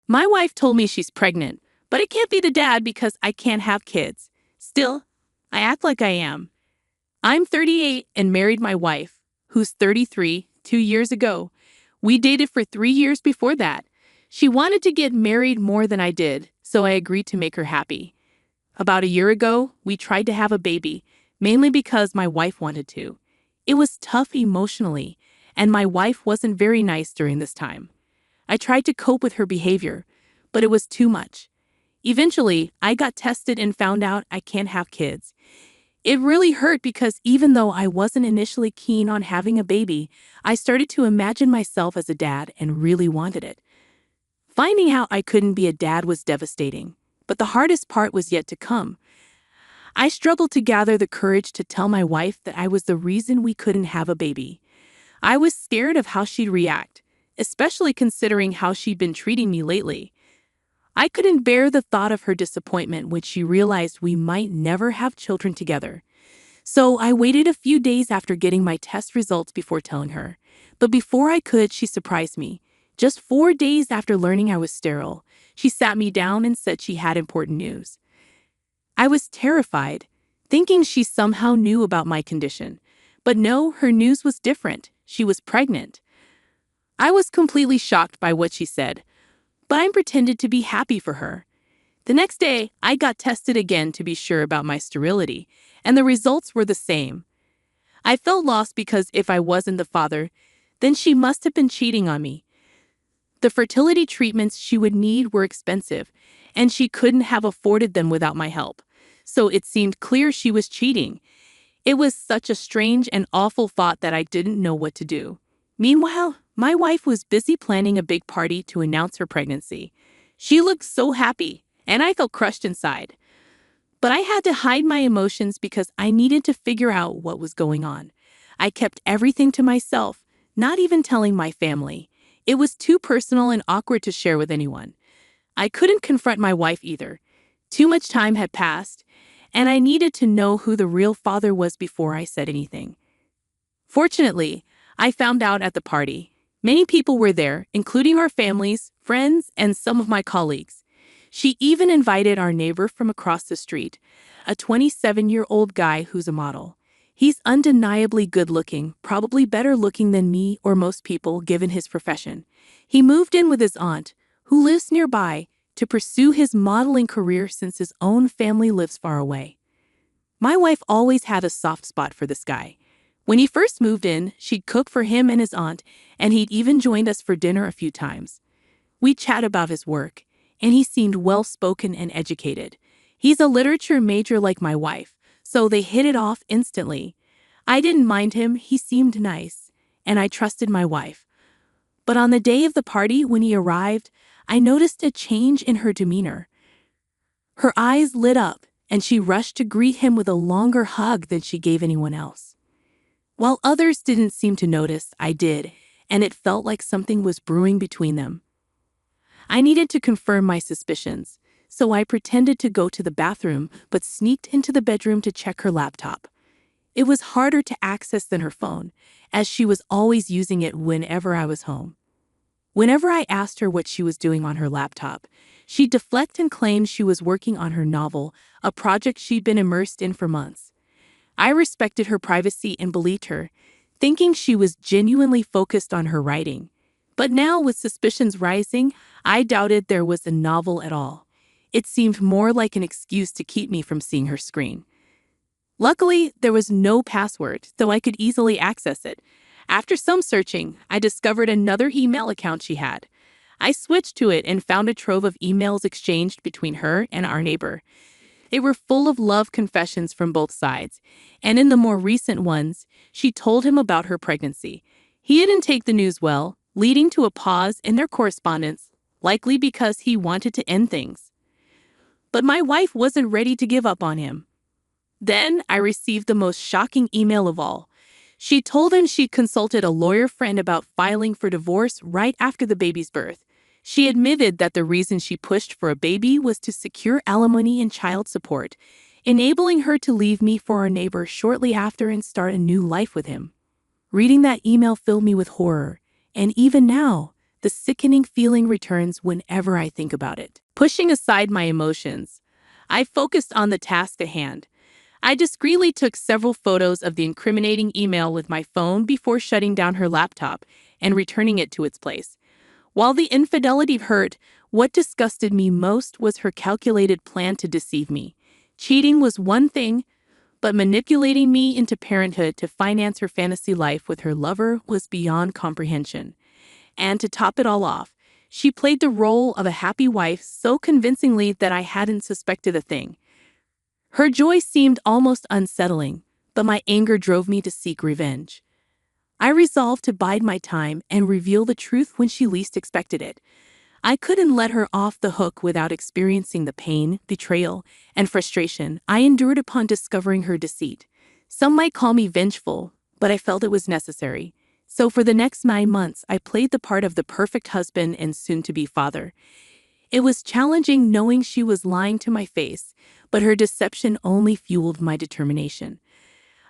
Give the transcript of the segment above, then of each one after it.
My wife told me she's pregnant, but I can't be the dad because I can't have kids. Still, I act like I am. I'm 38 and married my wife, who's 33, 2 years ago. We dated for 3 years before that. She wanted to get married more than I did, so I agreed to make her happy. About a year ago, we tried to have a baby, mainly because my wife wanted to. It was tough emotionally, and my wife wasn't very nice during this time. I tried to cope with her behavior, but it was too much. Eventually, I got tested and found out I can't have kids. It really hurt because even though I wasn't initially keen on having a baby, I started to imagine myself as a dad and really wanted it. Finding out I couldn't be a dad was devastating, but the hardest part was yet to come. I struggled to gather the courage to tell my wife that I was the reason we couldn't have a baby. I was scared of how she'd react, especially considering how she'd been treating me lately. I couldn't bear the thought of her disappointment when she realized we might never have children together. So I waited a few days after getting my test results before telling her. But before I could, she surprised me. Just 4 days after learning I was sterile, she sat me down and said she had important news. I was terrified, thinking she somehow knew about my condition. But no, her news was different. She was pregnant. I was completely shocked by what she said, but I pretended to be happy for her. The next day, I got tested again to be sure about my sterility, and the results were the same. I felt lost because if I wasn't the father, then she must have been cheating on me. The fertility treatments she would need were expensive, and she couldn't have afforded them without my help. So it seemed clear she was cheating. It was such a strange and awful thought that I didn't know what to do. Meanwhile, my wife was busy planning a big party to announce her pregnancy. She looked so happy, and I felt crushed inside. But I had to hide my emotions because I needed to figure out what was going on. I kept everything to myself, not even telling my family. It was too personal and awkward to share with anyone. I couldn't confront my wife either. Too much time had passed, and I needed to know who the real father was before I said anything. Fortunately, I found out at the party. Many people were there, including our families, friends, and some of my colleagues. She even invited our neighbor from across the street, a 27-year-old guy who's a model. He's undeniably good-looking, probably better looking than me or most people given his profession. He moved in with his aunt, who lives nearby, to pursue his modeling career since his own family lives far away. My wife always had a soft spot for this guy. When he first moved in, she'd cook for him and his aunt, and he'd even joined us for dinner a few times. We'd chat about his work, and he seemed well-spoken and educated. He's a literature major like my wife, so they hit it off instantly. I didn't mind him, he seemed nice, and I trusted my wife. But on the day of the party, when he arrived, I noticed a change in her demeanor. Her eyes lit up, and she rushed to greet him with a longer hug than she gave anyone else. While others didn't seem to notice, I did, and it felt like something was brewing between them. I needed to confirm my suspicions, so I pretended to go to the bathroom but sneaked into the bedroom to check her laptop. It was harder to access than her phone, as she was always using it whenever I was home. Whenever I asked her what she was doing on her laptop, she'd deflect and claim she was working on her novel, a project she'd been immersed in for months. I respected her privacy and believed her, thinking she was genuinely focused on her writing. But now, with suspicions rising, I doubted there was a novel at all. It seemed more like an excuse to keep me from seeing her screen. Luckily, there was no password, so I could easily access it. After some searching, I discovered another email account she had. I switched to it and found a trove of emails exchanged between her and our neighbor. They were full of love confessions from both sides, and in the more recent ones, she told him about her pregnancy. He didn't take the news well, leading to a pause in their correspondence, likely because he wanted to end things. But my wife wasn't ready to give up on him. Then I received the most shocking email of all. She told him she'd consulted a lawyer friend about filing for divorce right after the baby's birth. She admitted that the reason she pushed for a baby was to secure alimony and child support, enabling her to leave me for our neighbor shortly after and start a new life with him. Reading that email filled me with horror, and even now, the sickening feeling returns whenever I think about it. Pushing aside my emotions, I focused on the task at hand. I discreetly took several photos of the incriminating email with my phone before shutting down her laptop and returning it to its place. While the infidelity hurt, what disgusted me most was her calculated plan to deceive me. Cheating was one thing, but manipulating me into parenthood to finance her fantasy life with her lover was beyond comprehension. And to top it all off, she played the role of a happy wife so convincingly that I hadn't suspected a thing. Her joy seemed almost unsettling, but my anger drove me to seek revenge. I resolved to bide my time and reveal the truth when she least expected it. I couldn't let her off the hook without experiencing the pain, betrayal, and frustration I endured upon discovering her deceit. Some might call me vengeful, but I felt it was necessary. So for the next 9 months, I played the part of the perfect husband and soon-to-be father. It was challenging knowing she was lying to my face, but her deception only fueled my determination.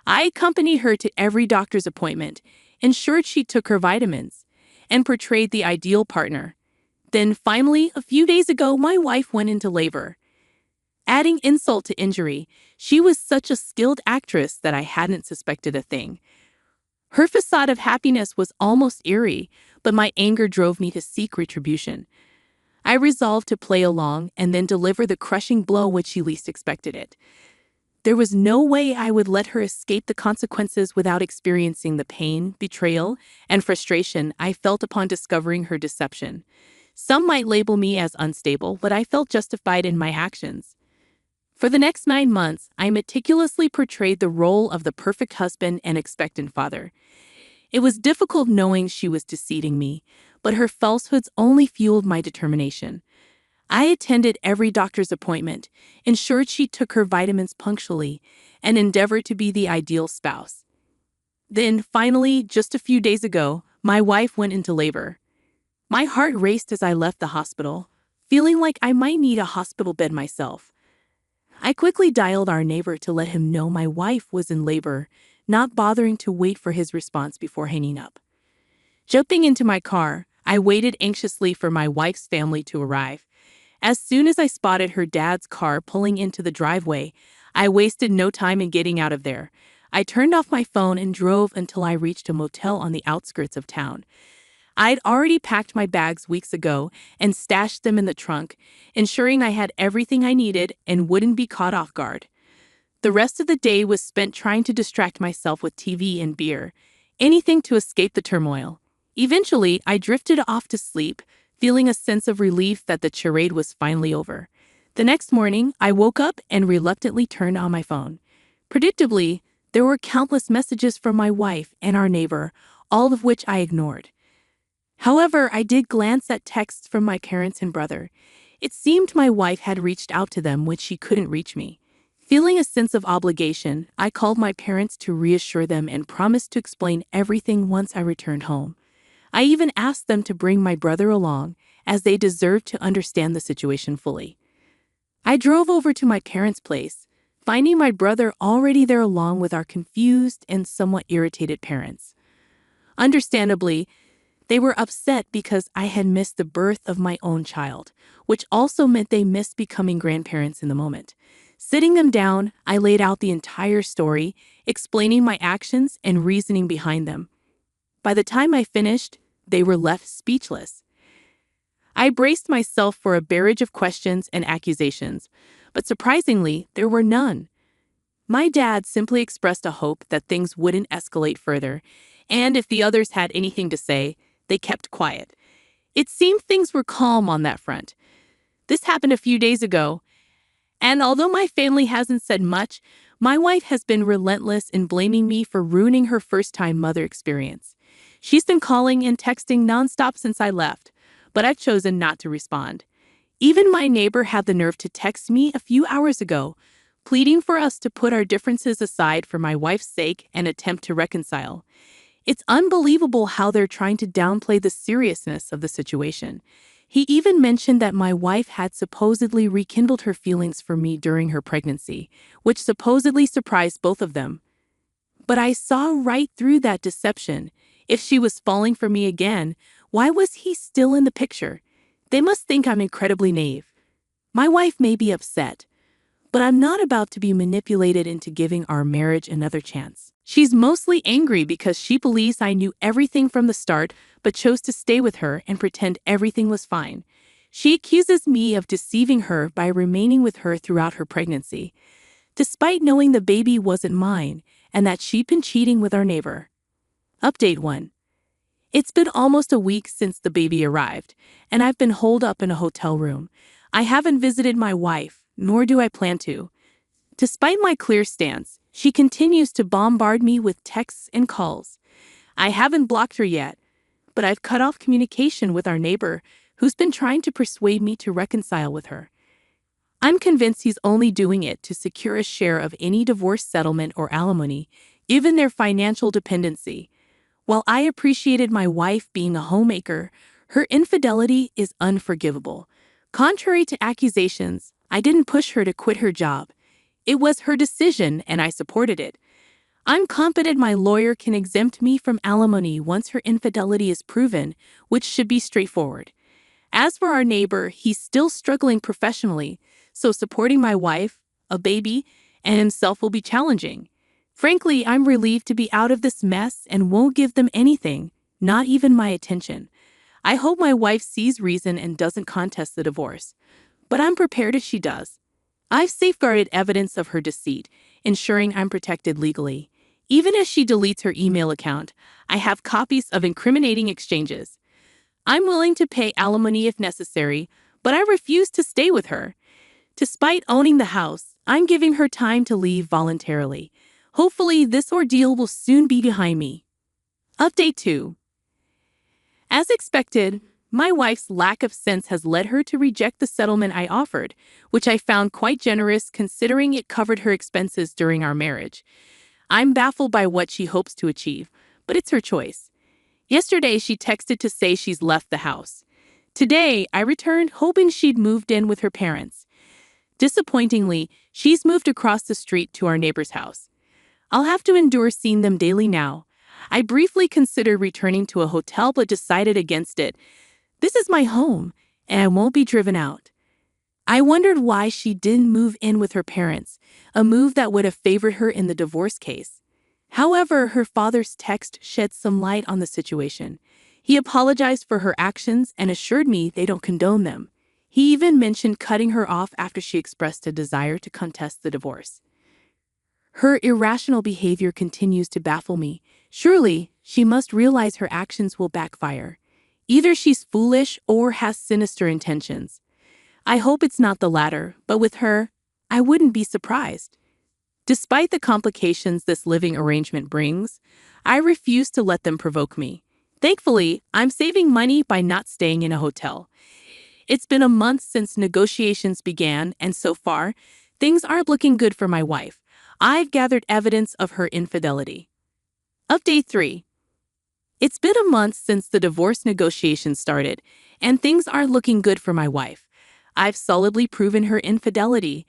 I accompanied her to every doctor's appointment, ensured she took her vitamins, and portrayed the ideal partner. Then finally, a few days ago, my wife went into labor. Adding insult to injury, she was such a skilled actress that I hadn't suspected a thing. Her facade of happiness was almost eerie, but my anger drove me to seek retribution. I resolved to play along and then deliver the crushing blow when she least expected it. There was no way I would let her escape the consequences without experiencing the pain, betrayal, and frustration I felt upon discovering her deception. Some might label me as unstable, but I felt justified in my actions. For the next 9 months, I meticulously portrayed the role of the perfect husband and expectant father. It was difficult knowing she was deceiving me, but her falsehoods only fueled my determination. I attended every doctor's appointment, ensured she took her vitamins punctually, and endeavored to be the ideal spouse. Then, finally, just a few days ago, my wife went into labor. My heart raced as I left the hospital, feeling like I might need a hospital bed myself. I quickly dialed our neighbor to let him know my wife was in labor, not bothering to wait for his response before hanging up. Jumping into my car, I waited anxiously for my wife's family to arrive. As soon as I spotted her dad's car pulling into the driveway, I wasted no time in getting out of there. I turned off my phone and drove until I reached a motel on the outskirts of town. I'd already packed my bags weeks ago and stashed them in the trunk, ensuring I had everything I needed and wouldn't be caught off guard. The rest of the day was spent trying to distract myself with TV and beer, anything to escape the turmoil. Eventually, I drifted off to sleep, feeling a sense of relief that the charade was finally over. The next morning, I woke up and reluctantly turned on my phone. Predictably, there were countless messages from my wife and our neighbor, all of which I ignored. However, I did glance at texts from my parents and brother. It seemed my wife had reached out to them when she couldn't reach me. Feeling a sense of obligation, I called my parents to reassure them and promised to explain everything once I returned home. I even asked them to bring my brother along, as they deserved to understand the situation fully. I drove over to my parents' place, finding my brother already there along with our confused and somewhat irritated parents. Understandably, they were upset because I had missed the birth of my own child, which also meant they missed becoming grandparents in the moment. Sitting them down, I laid out the entire story, explaining my actions and reasoning behind them. By the time I finished, they were left speechless. I braced myself for a barrage of questions and accusations, but surprisingly, there were none. My dad simply expressed a hope that things wouldn't escalate further, and if the others had anything to say, they kept quiet. It seemed things were calm on that front. This happened a few days ago, and although my family hasn't said much, my wife has been relentless in blaming me for ruining her first-time mother experience. She's been calling and texting nonstop since I left, but I've chosen not to respond. Even my neighbor had the nerve to text me a few hours ago, pleading for us to put our differences aside for my wife's sake and attempt to reconcile. It's unbelievable how they're trying to downplay the seriousness of the situation. He even mentioned that my wife had supposedly rekindled her feelings for me during her pregnancy, which supposedly surprised both of them. But I saw right through that deception. If she was falling for me again, Why was he still in the picture? They must think I'm incredibly naive. My wife may be upset, but I'm not about to be manipulated into giving our marriage another chance. She's mostly angry because she believes I knew everything from the start but chose to stay with her and pretend everything was fine. She accuses me of deceiving her by remaining with her throughout her pregnancy, despite knowing the baby wasn't mine and that she'd been cheating with our neighbor. Update 1. It's been almost a week since the baby arrived, and I've been holed up in a hotel room. I haven't visited my wife, nor do I plan to. Despite my clear stance, she continues to bombard me with texts and calls. I haven't blocked her yet, but I've cut off communication with our neighbor, who's been trying to persuade me to reconcile with her. I'm convinced he's only doing it to secure a share of any divorce settlement or alimony, given their financial dependency. While I appreciated my wife being a homemaker, her infidelity is unforgivable. Contrary to accusations, I didn't push her to quit her job. It was her decision, and I supported it. I'm confident my lawyer can exempt me from alimony once her infidelity is proven, which should be straightforward. As for our neighbor, he's still struggling professionally, so supporting my wife, a baby, and himself will be challenging. Frankly, I'm relieved to be out of this mess and won't give them anything, not even my attention. I hope my wife sees reason and doesn't contest the divorce, but I'm prepared if she does. I've safeguarded evidence of her deceit, ensuring I'm protected legally. Even as she deletes her email account, I have copies of incriminating exchanges. I'm willing to pay alimony if necessary, but I refuse to stay with her. Despite owning the house, I'm giving her time to leave voluntarily. Hopefully, this ordeal will soon be behind me. Update 2. As expected, my wife's lack of sense has led her to reject the settlement I offered, which I found quite generous considering it covered her expenses during our marriage. I'm baffled by what she hopes to achieve, but it's her choice. Yesterday, she texted to say she's left the house. Today, I returned hoping she'd moved in with her parents. Disappointingly, she's moved across the street to our neighbor's house. I'll have to endure seeing them daily now. I briefly considered returning to a hotel but decided against it. This is my home, and I won't be driven out. I wondered why she didn't move in with her parents, a move that would have favored her in the divorce case. However, her father's text shed some light on the situation. He apologized for her actions and assured me they don't condone them. He even mentioned cutting her off after she expressed a desire to contest the divorce. Her irrational behavior continues to baffle me. Surely, she must realize her actions will backfire. Either she's foolish or has sinister intentions. I hope it's not the latter, but with her, I wouldn't be surprised. Despite the complications this living arrangement brings, I refuse to let them provoke me. Thankfully, I'm saving money by not staying in a hotel. It's been a month since negotiations began, and so far, things aren't looking good for my wife. I've gathered evidence of her infidelity. Update 3. It's been a month since the divorce negotiations started, and things aren't looking good for my wife. I've solidly proven her infidelity,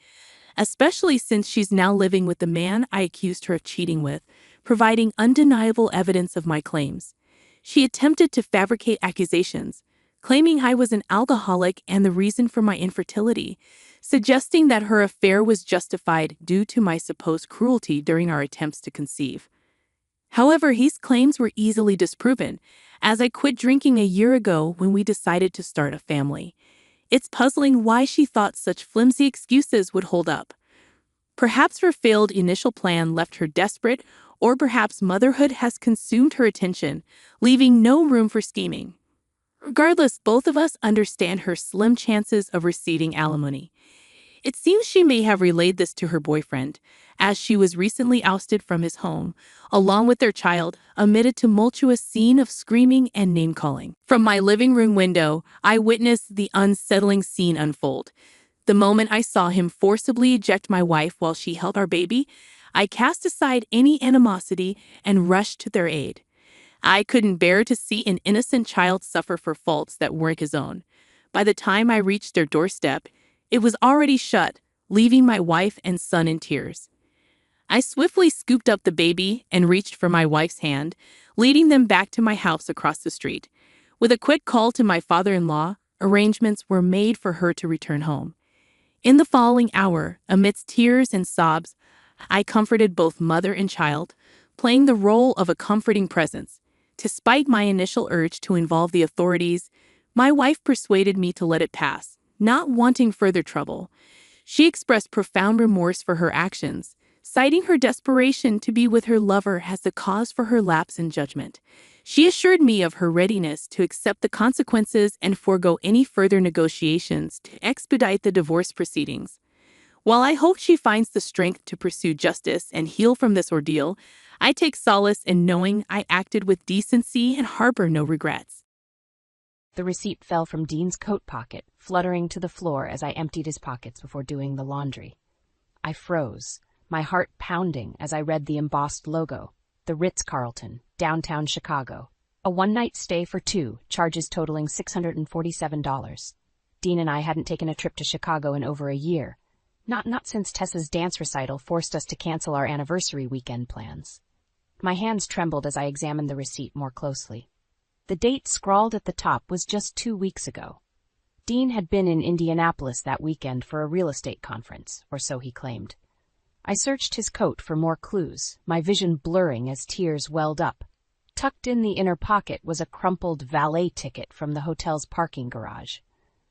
especially since she's now living with the man I accused her of cheating with, providing undeniable evidence of my claims. She attempted to fabricate accusations, claiming I was an alcoholic and the reason for my infertility, suggesting that her affair was justified due to my supposed cruelty during our attempts to conceive. However, these claims were easily disproven, as I quit drinking a year ago when we decided to start a family. It's puzzling why she thought such flimsy excuses would hold up. Perhaps her failed initial plan left her desperate, or perhaps motherhood has consumed her attention, leaving no room for scheming. Regardless, both of us understand her slim chances of receiving alimony. It seems she may have relayed this to her boyfriend, as she was recently ousted from his home, along with their child, amid a tumultuous scene of screaming and name-calling. From my living room window, I witnessed the unsettling scene unfold. The moment I saw him forcibly eject my wife while she held our baby, I cast aside any animosity and rushed to their aid. I couldn't bear to see an innocent child suffer for faults that weren't his own. By the time I reached their doorstep, it was already shut, leaving my wife and son in tears. I swiftly scooped up the baby and reached for my wife's hand, leading them back to my house across the street. With a quick call to my father-in-law, arrangements were made for her to return home. In the following hour, amidst tears and sobs, I comforted both mother and child, playing the role of a comforting presence. Despite my initial urge to involve the authorities, my wife persuaded me to let it pass, not wanting further trouble. She expressed profound remorse for her actions, citing her desperation to be with her lover as the cause for her lapse in judgment. She assured me of her readiness to accept the consequences and forego any further negotiations to expedite the divorce proceedings. While I hope she finds the strength to pursue justice and heal from this ordeal, I take solace in knowing I acted with decency and harbor no regrets. The receipt fell from Dean's coat pocket, fluttering to the floor as I emptied his pockets before doing the laundry. I froze, my heart pounding as I read the embossed logo, the Ritz-Carlton, downtown Chicago. A one-night stay for two, charges totaling $647. Dean and I hadn't taken a trip to Chicago in over a year. Not since Tessa's dance recital forced us to cancel our anniversary weekend plans. My hands trembled as I examined the receipt more closely. The date scrawled at the top was just 2 weeks ago. Dean had been in Indianapolis that weekend for a real estate conference, or so he claimed. I searched his coat for more clues, my vision blurring as tears welled up. Tucked in the inner pocket was a crumpled valet ticket from the hotel's parking garage.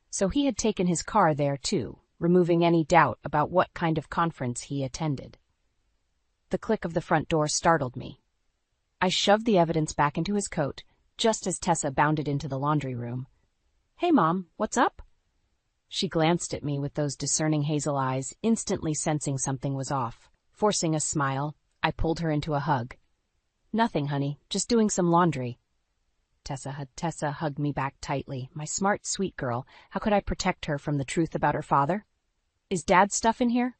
So he had taken his car there too, removing any doubt about what kind of conference he attended. The click of the front door startled me. I shoved the evidence back into his coat, just as Tessa bounded into the laundry room. "Hey, Mom, what's up?" She glanced at me with those discerning hazel eyes, instantly sensing something was off. Forcing a smile, I pulled her into a hug. "Nothing, honey, just doing some laundry." Tessa hugged me back tightly. My smart, sweet girl, how could I protect her from the truth about her father? "Is Dad's stuff in here?"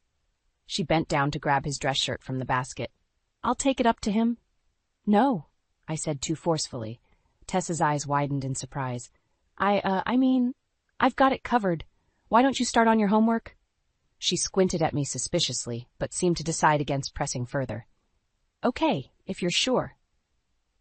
She bent down to grab his dress shirt from the basket. "I'll take it up to him." "No," I said too forcefully. Tessa's eyes widened in surprise. I mean, I've got it covered. Why don't you start on your homework?" She squinted at me suspiciously, but seemed to decide against pressing further. "Okay, if you're sure."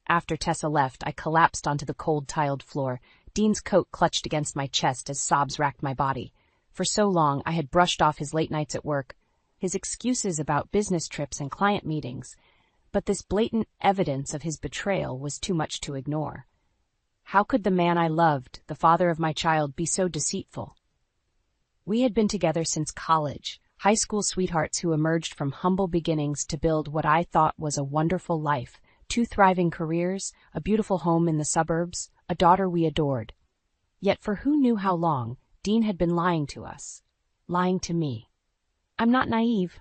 After Tessa left, I collapsed onto the cold tiled floor, Dean's coat clutched against my chest as sobs racked my body. For so long, I had brushed off his late nights at work, his excuses about business trips and client meetings, but this blatant evidence of his betrayal was too much to ignore. How could the man I loved, the father of my child, be so deceitful? We had been together since college, high school sweethearts who emerged from humble beginnings to build what I thought was a wonderful life, 2 thriving careers, a beautiful home in the suburbs, a daughter we adored. Yet for who knew how long, Dean had been lying to us, lying to me. I'm not naive.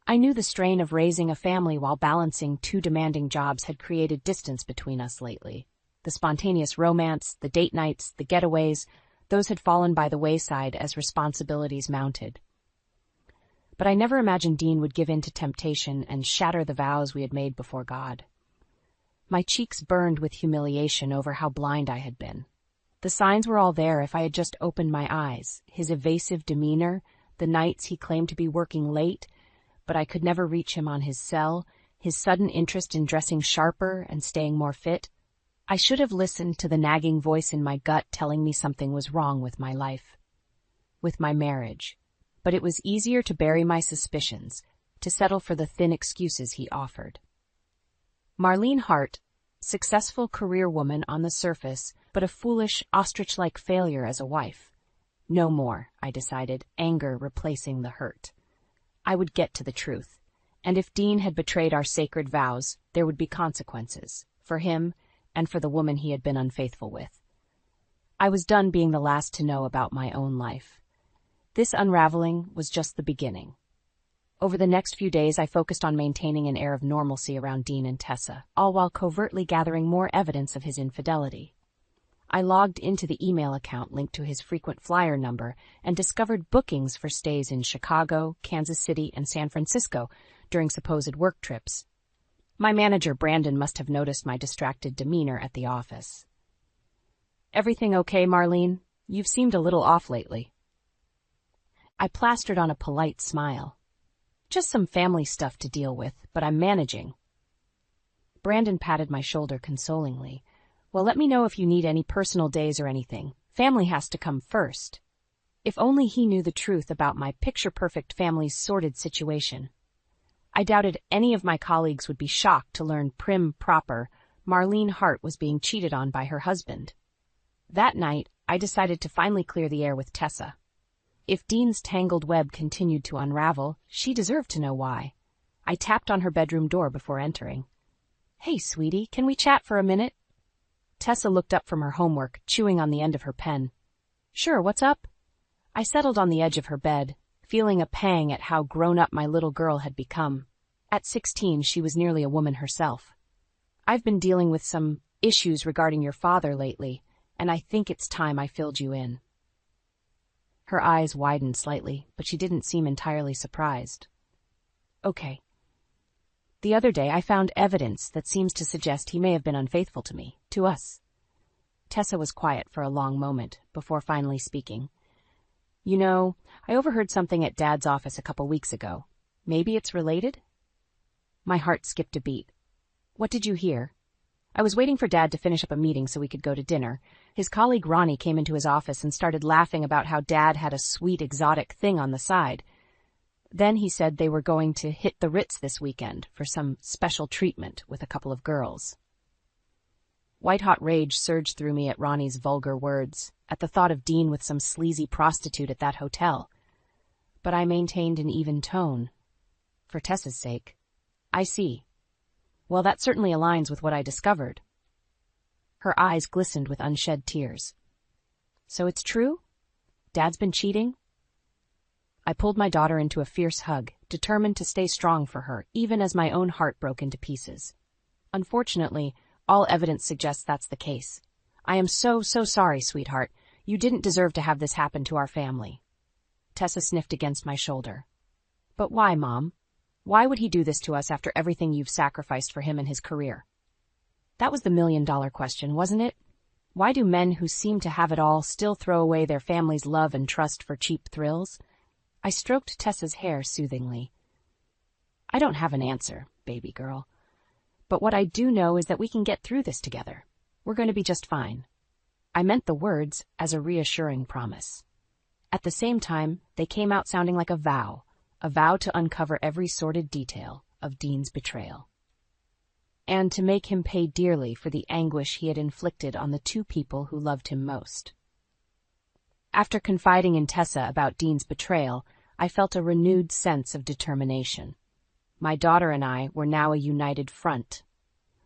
I knew the strain of raising a family while balancing 2 demanding jobs had created distance between us lately. The spontaneous romance, the date nights, the getaways, those had fallen by the wayside as responsibilities mounted. But I never imagined Dean would give in to temptation and shatter the vows we had made before God. My cheeks burned with humiliation over how blind I had been. The signs were all there if I had just opened my eyes, his evasive demeanor, the nights he claimed to be working late, but I could never reach him on his cell, his sudden interest in dressing sharper and staying more fit. I should have listened to the nagging voice in my gut telling me something was wrong with my life, with my marriage. But it was easier to bury my suspicions, to settle for the thin excuses he offered. Marlene Hart, successful career woman on the surface, but a foolish, ostrich-like failure as a wife. No more, I decided, anger replacing the hurt. I would get to the truth, and if Dean had betrayed our sacred vows, there would be consequences, for him and for the woman he had been unfaithful with. I was done being the last to know about my own life. This unraveling was just the beginning. Over the next few days, I focused on maintaining an air of normalcy around Dean and Tessa, all while covertly gathering more evidence of his infidelity. I logged into the email account linked to his frequent flyer number and discovered bookings for stays in Chicago, Kansas City, and San Francisco during supposed work trips. My manager, Brandon, must have noticed my distracted demeanor at the office. "Everything okay, Marlene? You've seemed a little off lately." I plastered on a polite smile. "Just some family stuff to deal with, but I'm managing." Brandon patted my shoulder consolingly. Well, let me know if you need any personal days or anything. Family has to come first. If only he knew the truth about my picture-perfect family's sordid situation. I doubted any of my colleagues would be shocked to learn prim, proper, Marlene Hart was being cheated on by her husband. That night, I decided to finally clear the air with Tessa. If Dean's tangled web continued to unravel, she deserved to know why. I tapped on her bedroom door before entering. "Hey, sweetie, can we chat for a minute?" Tessa looked up from her homework, chewing on the end of her pen. "Sure, what's up?" I settled on the edge of her bed, feeling a pang at how grown-up my little girl had become. At 16, she was nearly a woman herself. "I've been dealing with some issues regarding your father lately, and I think it's time I filled you in." Her eyes widened slightly, but she didn't seem entirely surprised. "Okay. The other day I found evidence that seems to suggest he may have been unfaithful to me, to us." Tessa was quiet for a long moment, before finally speaking. "You know, I overheard something at Dad's office a couple weeks ago. Maybe it's related?" My heart skipped a beat. "What did you hear?" "I was waiting for Dad to finish up a meeting so we could go to dinner. His colleague Ronnie came into his office and started laughing about how Dad had a sweet exotic thing on the side. Then he said they were going to hit the Ritz this weekend for some special treatment with a couple of girls." White-hot rage surged through me at Ronnie's vulgar words, at the thought of Dean with some sleazy prostitute at that hotel. But I maintained an even tone. For Tessa's sake. "I see. Well, that certainly aligns with what I discovered." Her eyes glistened with unshed tears. "So it's true? Dad's been cheating?" I pulled my daughter into a fierce hug, determined to stay strong for her, even as my own heart broke into pieces. "Unfortunately, all evidence suggests that's the case. I am so sorry, sweetheart. You didn't deserve to have this happen to our family." Tessa sniffed against my shoulder. "But why, Mom? Why would he do this to us after everything you've sacrificed for him and his career?" That was the million-dollar question, wasn't it? Why do men who seem to have it all still throw away their family's love and trust for cheap thrills? I stroked Tessa's hair soothingly. "I don't have an answer, baby girl. But what I do know is that we can get through this together. We're going to be just fine." I meant the words as a reassuring promise. At the same time, they came out sounding like a vow to uncover every sordid detail of Dean's betrayal. And to make him pay dearly for the anguish he had inflicted on the two people who loved him most. After confiding in Tessa about Dean's betrayal, I felt a renewed sense of determination. My daughter and I were now a united front.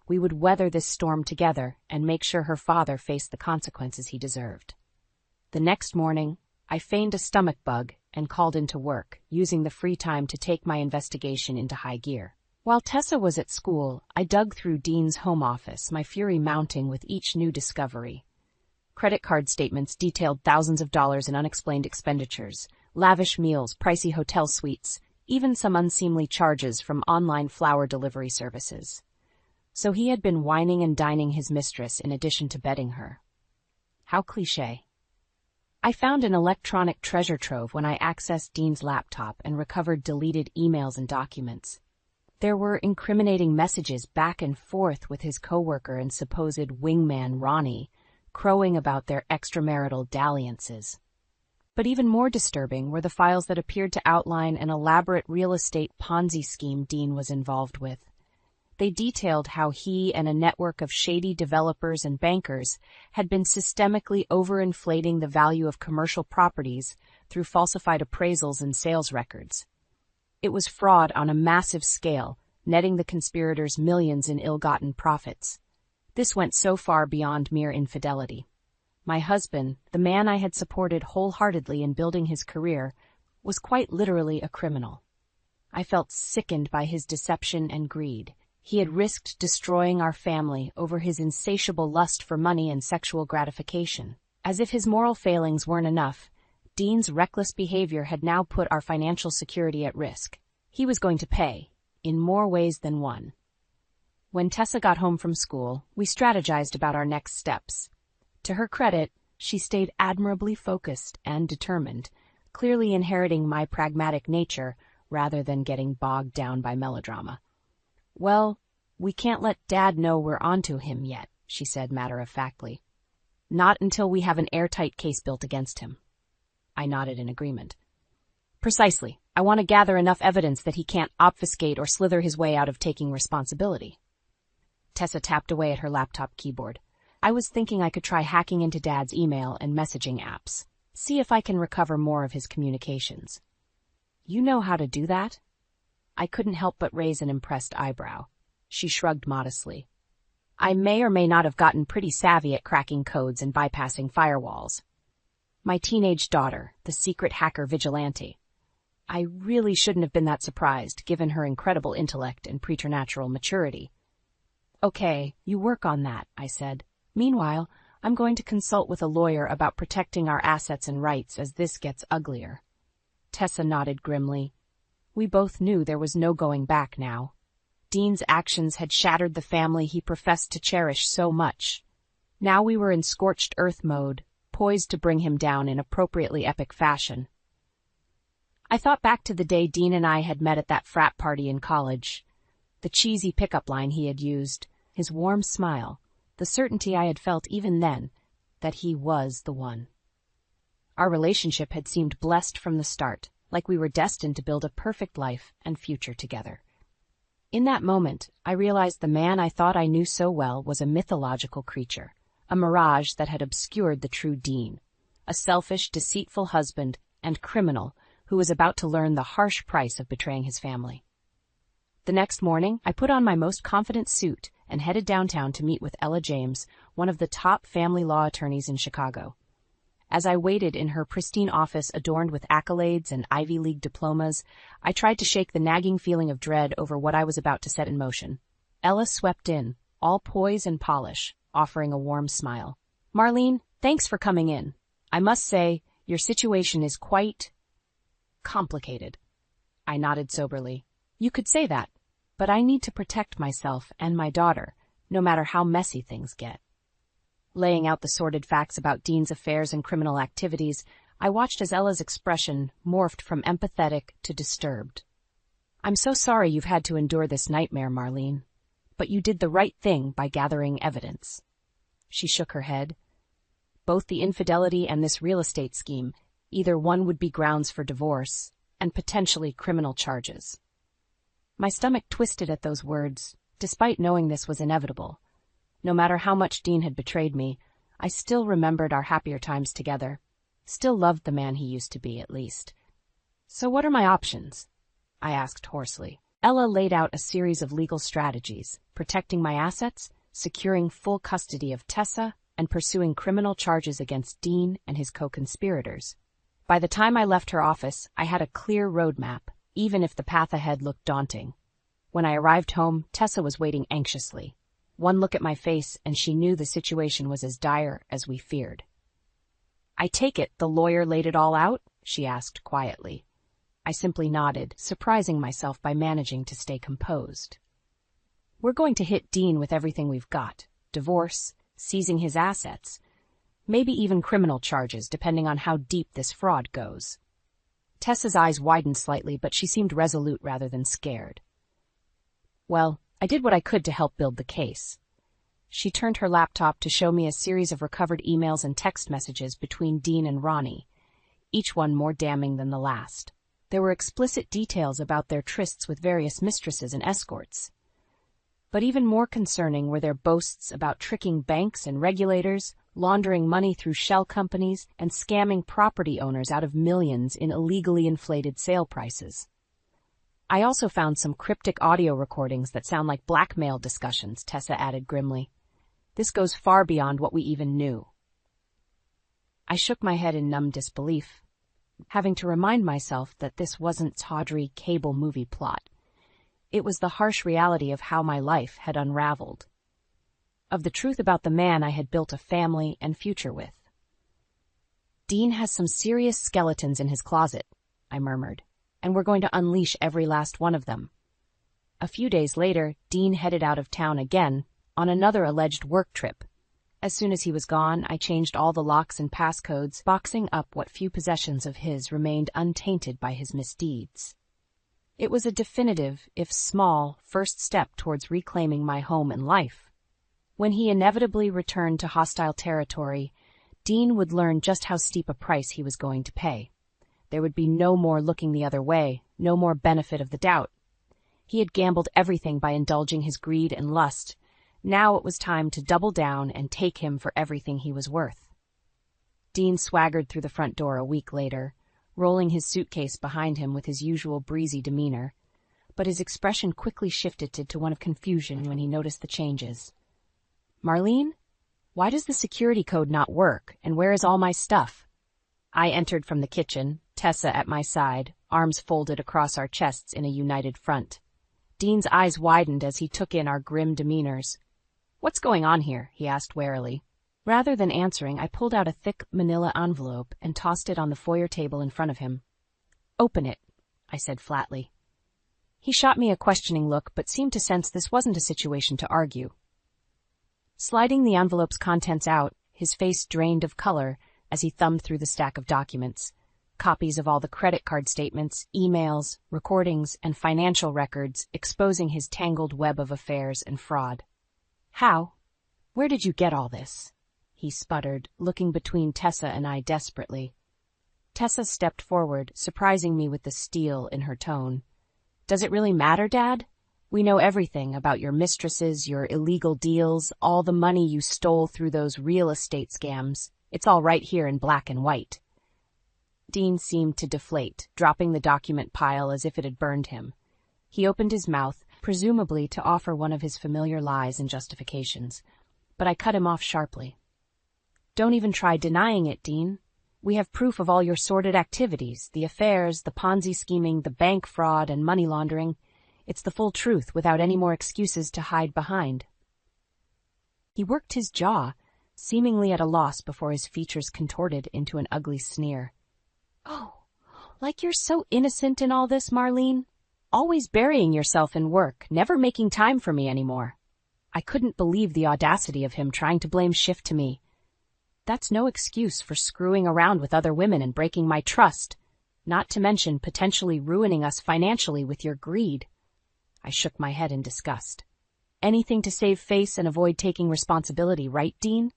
We would weather this storm together and make sure her father faced the consequences he deserved. The next morning, I feigned a stomach bug and called into work, using the free time to take my investigation into high gear. While Tessa was at school, I dug through Dean's home office, my fury mounting with each new discovery. Credit card statements detailed thousands of dollars in unexplained expenditures, lavish meals, pricey hotel suites, even some unseemly charges from online flower delivery services. So he had been wining and dining his mistress in addition to bedding her. How cliché. I found an electronic treasure trove when I accessed Dean's laptop and recovered deleted emails and documents. There were incriminating messages back and forth with his coworker and supposed wingman Ronnie, crowing about their extramarital dalliances. But even more disturbing were the files that appeared to outline an elaborate real estate Ponzi scheme Dean was involved with. They detailed how he and a network of shady developers and bankers had been systemically overinflating the value of commercial properties through falsified appraisals and sales records. It was fraud on a massive scale, netting the conspirators millions in ill-gotten profits. This went so far beyond mere infidelity. My husband, the man I had supported wholeheartedly in building his career, was quite literally a criminal. I felt sickened by his deception and greed. He had risked destroying our family over his insatiable lust for money and sexual gratification. As if his moral failings weren't enough, Dean's reckless behavior had now put our financial security at risk. He was going to pay, in more ways than one. When Tessa got home from school, we strategized about our next steps. To her credit, she stayed admirably focused and determined, clearly inheriting my pragmatic nature rather than getting bogged down by melodrama. "Well, we can't let Dad know we're onto him yet," she said matter-of-factly. Not until we have an airtight case built against him. I nodded in agreement. Precisely. I want to gather enough evidence that he can't obfuscate or slither his way out of taking responsibility. Tessa tapped away at her laptop keyboard. I was thinking I could try hacking into Dad's email and messaging apps. See if I can recover more of his communications. You know how to do that? I couldn't help but raise an impressed eyebrow. She shrugged modestly. I may or may not have gotten pretty savvy at cracking codes and bypassing firewalls. My teenage daughter, the secret hacker vigilante. I really shouldn't have been that surprised, given her incredible intellect and preternatural maturity. Okay, you work on that, I said. Meanwhile, I'm going to consult with a lawyer about protecting our assets and rights as this gets uglier. Tessa nodded grimly. We both knew there was no going back now. Dean's actions had shattered the family he professed to cherish so much. Now we were in scorched earth mode, poised to bring him down in appropriately epic fashion. I thought back to the day Dean and I had met at that frat party in college. The cheesy pickup line he had used, his warm smile, the certainty I had felt even then that he was the one. Our relationship had seemed blessed from the start, like we were destined to build a perfect life and future together. In that moment, I realized the man I thought I knew so well was a mythological creature, a mirage that had obscured the true Dean, a selfish, deceitful husband and criminal who was about to learn the harsh price of betraying his family. The next morning, I put on my most confident suit and headed downtown to meet with Ella James, one of the top family law attorneys in Chicago. As I waited in her pristine office adorned with accolades and Ivy League diplomas, I tried to shake the nagging feeling of dread over what I was about to set in motion. Ella swept in, all poise and polish, offering a warm smile. Marlene, thanks for coming in. I must say, your situation is quite complicated. I nodded soberly. You could say that, but I need to protect myself and my daughter, no matter how messy things get. Laying out the sordid facts about Dean's affairs and criminal activities, I watched as Ella's expression morphed from empathetic to disturbed. I'm so sorry you've had to endure this nightmare, Marlene, but you did the right thing by gathering evidence. She shook her head. Both the infidelity and this real estate scheme, either one would be grounds for divorce and potentially criminal charges. My stomach twisted at those words, despite knowing this was inevitable. No matter how much Dean had betrayed me, I still remembered our happier times together. Still loved the man he used to be, at least. So what are my options? I asked hoarsely. Ella laid out a series of legal strategies, protecting my assets, securing full custody of Tessa, and pursuing criminal charges against Dean and his co-conspirators. By the time I left her office, I had a clear roadmap, even if the path ahead looked daunting. When I arrived home, Tessa was waiting anxiously. One look at my face, and she knew the situation was as dire as we feared. I take it the lawyer laid it all out? She asked quietly. I simply nodded, surprising myself by managing to stay composed. We're going to hit Dean with everything we've got. Divorce, seizing his assets, maybe even criminal charges, depending on how deep this fraud goes. Tessa's eyes widened slightly, but she seemed resolute rather than scared. Well, I did what I could to help build the case. She turned her laptop to show me a series of recovered emails and text messages between Dean and Ronnie, each one more damning than the last. There were explicit details about their trysts with various mistresses and escorts. But even more concerning were their boasts about tricking banks and regulators, laundering money through shell companies, and scamming property owners out of millions in illegally inflated sale prices. I also found some cryptic audio recordings that sound like blackmail discussions, Tessa added grimly. This goes far beyond what we even knew. I shook my head in numb disbelief, having to remind myself that this wasn't tawdry cable movie plot. It was the harsh reality of how my life had unraveled, of the truth about the man I had built a family and future with. Dean has some serious skeletons in his closet, I murmured, and we're going to unleash every last one of them. A few days later, Dean headed out of town again on another alleged work trip. As soon as he was gone, I changed all the locks and passcodes, boxing up what few possessions of his remained untainted by his misdeeds. It was a definitive, if small, first step towards reclaiming my home and life. When he inevitably returned to hostile territory, Dean would learn just how steep a price he was going to pay. There would be no more looking the other way, no more benefit of the doubt. He had gambled everything by indulging his greed and lust. Now it was time to double down and take him for everything he was worth. Dean swaggered through the front door a week later, rolling his suitcase behind him with his usual breezy demeanor, but his expression quickly shifted to one of confusion when he noticed the changes. "Marlene? Why does the security code not work, and where is all my stuff?" I entered from the kitchen, Tessa at my side, arms folded across our chests in a united front. Dean's eyes widened as he took in our grim demeanors. "What's going on here?" he asked warily. Rather than answering, I pulled out a thick manila envelope and tossed it on the foyer table in front of him. "Open it," I said flatly. He shot me a questioning look, but seemed to sense this wasn't a situation to argue. Sliding the envelope's contents out, his face drained of color as he thumbed through the stack of documents, copies of all the credit card statements, emails, recordings, and financial records exposing his tangled web of affairs and fraud. "How? Where did you get all this?" he sputtered, looking between Tessa and I desperately. Tessa stepped forward, surprising me with the steel in her tone. "Does it really matter, Dad? We know everything about your mistresses, your illegal deals, all the money you stole through those real estate scams. It's all right here in black and white." Dean seemed to deflate, dropping the document pile as if it had burned him. He opened his mouth, presumably to offer one of his familiar lies and justifications, but I cut him off sharply. "Don't even try denying it, Dean. We have proof of all your sordid activities, the affairs, the Ponzi scheming, the bank fraud, and money laundering. It's the full truth without any more excuses to hide behind." He worked his jaw, seemingly at a loss before his features contorted into an ugly sneer. "Oh, like you're so innocent in all this, Marlene. Always burying yourself in work, never making time for me anymore." I couldn't believe the audacity of him trying to blame shift to me. That's no excuse for screwing around with other women and breaking my trust, not to mention potentially ruining us financially with your greed. I shook my head in disgust. Anything to save face and avoid taking responsibility, right, Dean?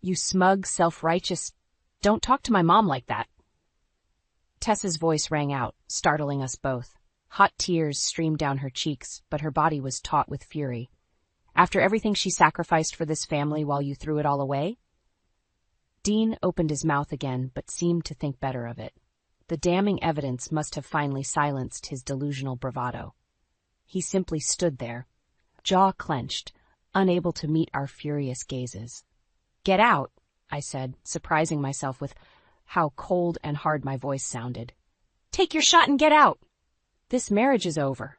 You smug, self-righteous... Don't talk to my mom like that. Tessa's voice rang out, startling us both. Hot tears streamed down her cheeks, but her body was taut with fury. "After everything she sacrificed for this family while you threw it all away?" Dean opened his mouth again, but seemed to think better of it. The damning evidence must have finally silenced his delusional bravado. He simply stood there, jaw clenched, unable to meet our furious gazes. "Get out," I said, surprising myself with how cold and hard my voice sounded. "Take your shot and get out. This marriage is over."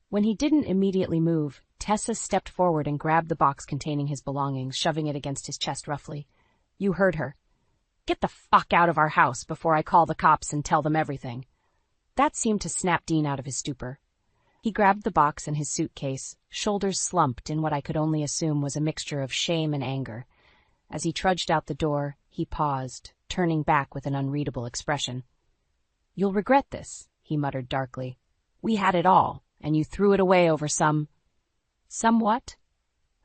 When he didn't immediately move, Tessa stepped forward and grabbed the box containing his belongings, shoving it against his chest roughly. "You heard her. Get the fuck out of our house before I call the cops and tell them everything." That seemed to snap Dean out of his stupor. He grabbed the box and his suitcase, shoulders slumped in what I could only assume was a mixture of shame and anger. As he trudged out the door, he paused, turning back with an unreadable expression. "You'll regret this," he muttered darkly. "We had it all, and you threw it away over some..." "Somewhat?"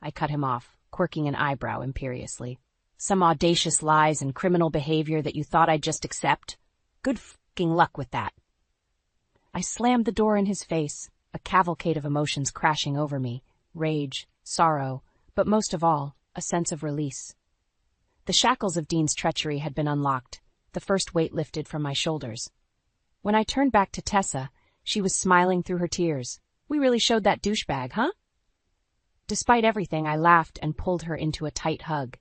I cut him off, quirking an eyebrow imperiously. "Some audacious lies and criminal behavior that you thought I'd just accept? Good fucking luck with that." I slammed the door in his face, a cavalcade of emotions crashing over me, rage, sorrow, but most of all, a sense of release. The shackles of Dean's treachery had been unlocked, the first weight lifted from my shoulders. When I turned back to Tessa, she was smiling through her tears. "We really showed that douchebag, huh?" Despite everything, I laughed and pulled her into a tight hug.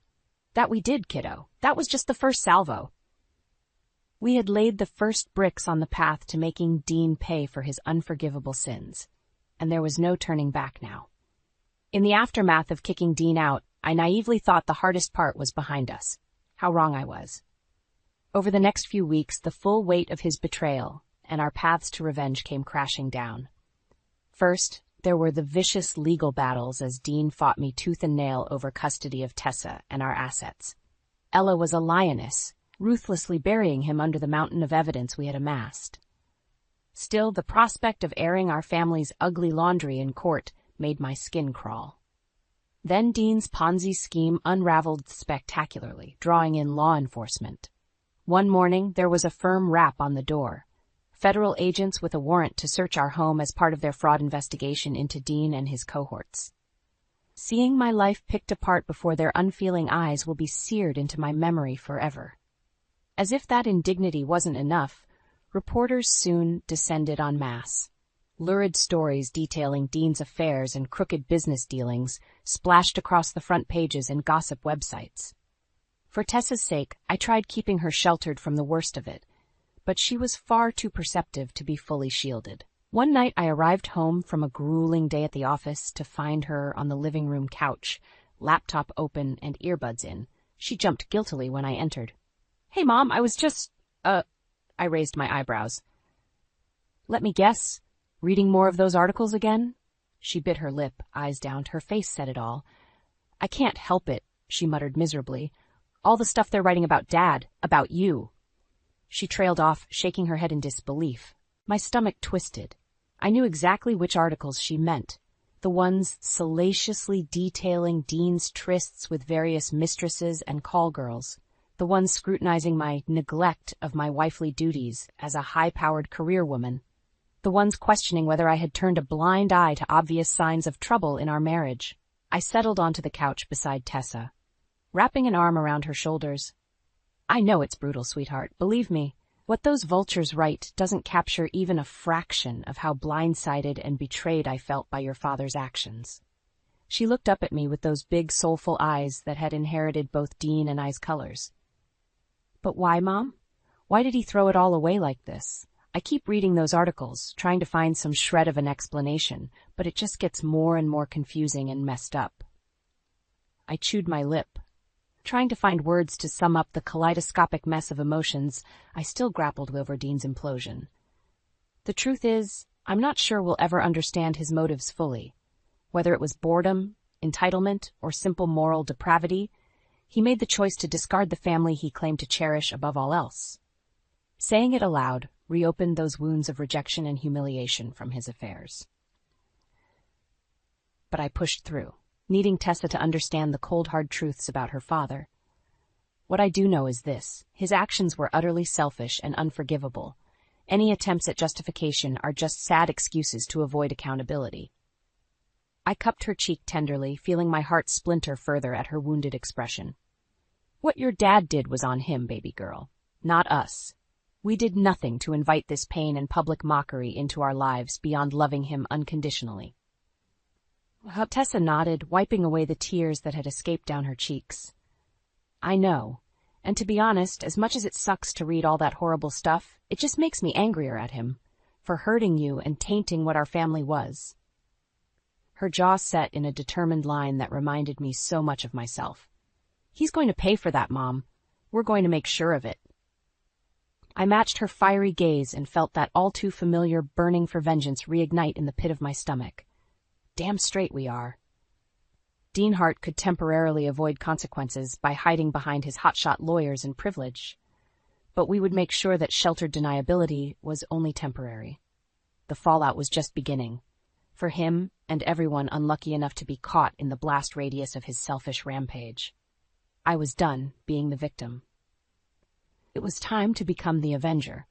"That we did, kiddo. That was just the first salvo." We had laid the first bricks on the path to making Dean pay for his unforgivable sins, and there was no turning back now. In the aftermath of kicking Dean out, I naively thought the hardest part was behind us. How wrong I was. Over the next few weeks, the full weight of his betrayal and our paths to revenge came crashing down. First, there were the vicious legal battles as Dean fought me tooth and nail over custody of Tessa and our assets. Ella was a lioness, ruthlessly burying him under the mountain of evidence we had amassed. Still, the prospect of airing our family's ugly laundry in court made my skin crawl. Then Dean's Ponzi scheme unraveled spectacularly, drawing in law enforcement. One morning, there was a firm rap on the door. Federal agents with a warrant to search our home as part of their fraud investigation into Dean and his cohorts. Seeing my life picked apart before their unfeeling eyes will be seared into my memory forever. As if that indignity wasn't enough, reporters soon descended en masse. Lurid stories detailing Dean's affairs and crooked business dealings splashed across the front pages and gossip websites. For Tessa's sake, I tried keeping her sheltered from the worst of it, but she was far too perceptive to be fully shielded. One night I arrived home from a grueling day at the office to find her on the living room couch, laptop open and earbuds in. She jumped guiltily when I entered. "Hey, Mom, I was just, I raised my eyebrows. "Let me guess, reading more of those articles again?" She bit her lip, eyes down. Her face said it all. "I can't help it," she muttered miserably. "All the stuff they're writing about Dad, about you." She trailed off, shaking her head in disbelief. My stomach twisted. I knew exactly which articles she meant. The ones salaciously detailing Dean's trysts with various mistresses and call girls. The ones scrutinizing my neglect of my wifely duties as a high-powered career woman. The ones questioning whether I had turned a blind eye to obvious signs of trouble in our marriage. I settled onto the couch beside Tessa, wrapping an arm around her shoulders. "I know it's brutal, sweetheart. Believe me, what those vultures write doesn't capture even a fraction of how blindsided and betrayed I felt by your father's actions." She looked up at me with those big, soulful eyes that had inherited both Dean and I's colors. "But why, Mom? Why did he throw it all away like this? I keep reading those articles, trying to find some shred of an explanation, but it just gets more and more confusing and messed up." I chewed my lip, trying to find words to sum up the kaleidoscopic mess of emotions I still grappled with over Dean's implosion. The truth is, I'm not sure we'll ever understand his motives fully. Whether it was boredom, entitlement, or simple moral depravity, he made the choice to discard the family he claimed to cherish above all else. Saying it aloud reopened those wounds of rejection and humiliation from his affairs. But I pushed through, needing Tessa to understand the cold, hard truths about her father. What I do know is this: his actions were utterly selfish and unforgivable. Any attempts at justification are just sad excuses to avoid accountability. I cupped her cheek tenderly, feeling my heart splinter further at her wounded expression. "What your dad did was on him, baby girl, not us. We did nothing to invite this pain and public mockery into our lives beyond loving him unconditionally." Tessa nodded, wiping away the tears that had escaped down her cheeks. "I know, and to be honest, as much as it sucks to read all that horrible stuff, it just makes me angrier at him, for hurting you and tainting what our family was." Her jaw set in a determined line that reminded me so much of myself. "He's going to pay for that, Mom. We're going to make sure of it." I matched her fiery gaze and felt that all-too-familiar burning for vengeance reignite in the pit of my stomach. Damn straight we are. Dean Hart could temporarily avoid consequences by hiding behind his hotshot lawyers and privilege. But we would make sure that sheltered deniability was only temporary. The fallout was just beginning, for him and everyone unlucky enough to be caught in the blast radius of his selfish rampage. I was done being the victim. It was time to become the avenger.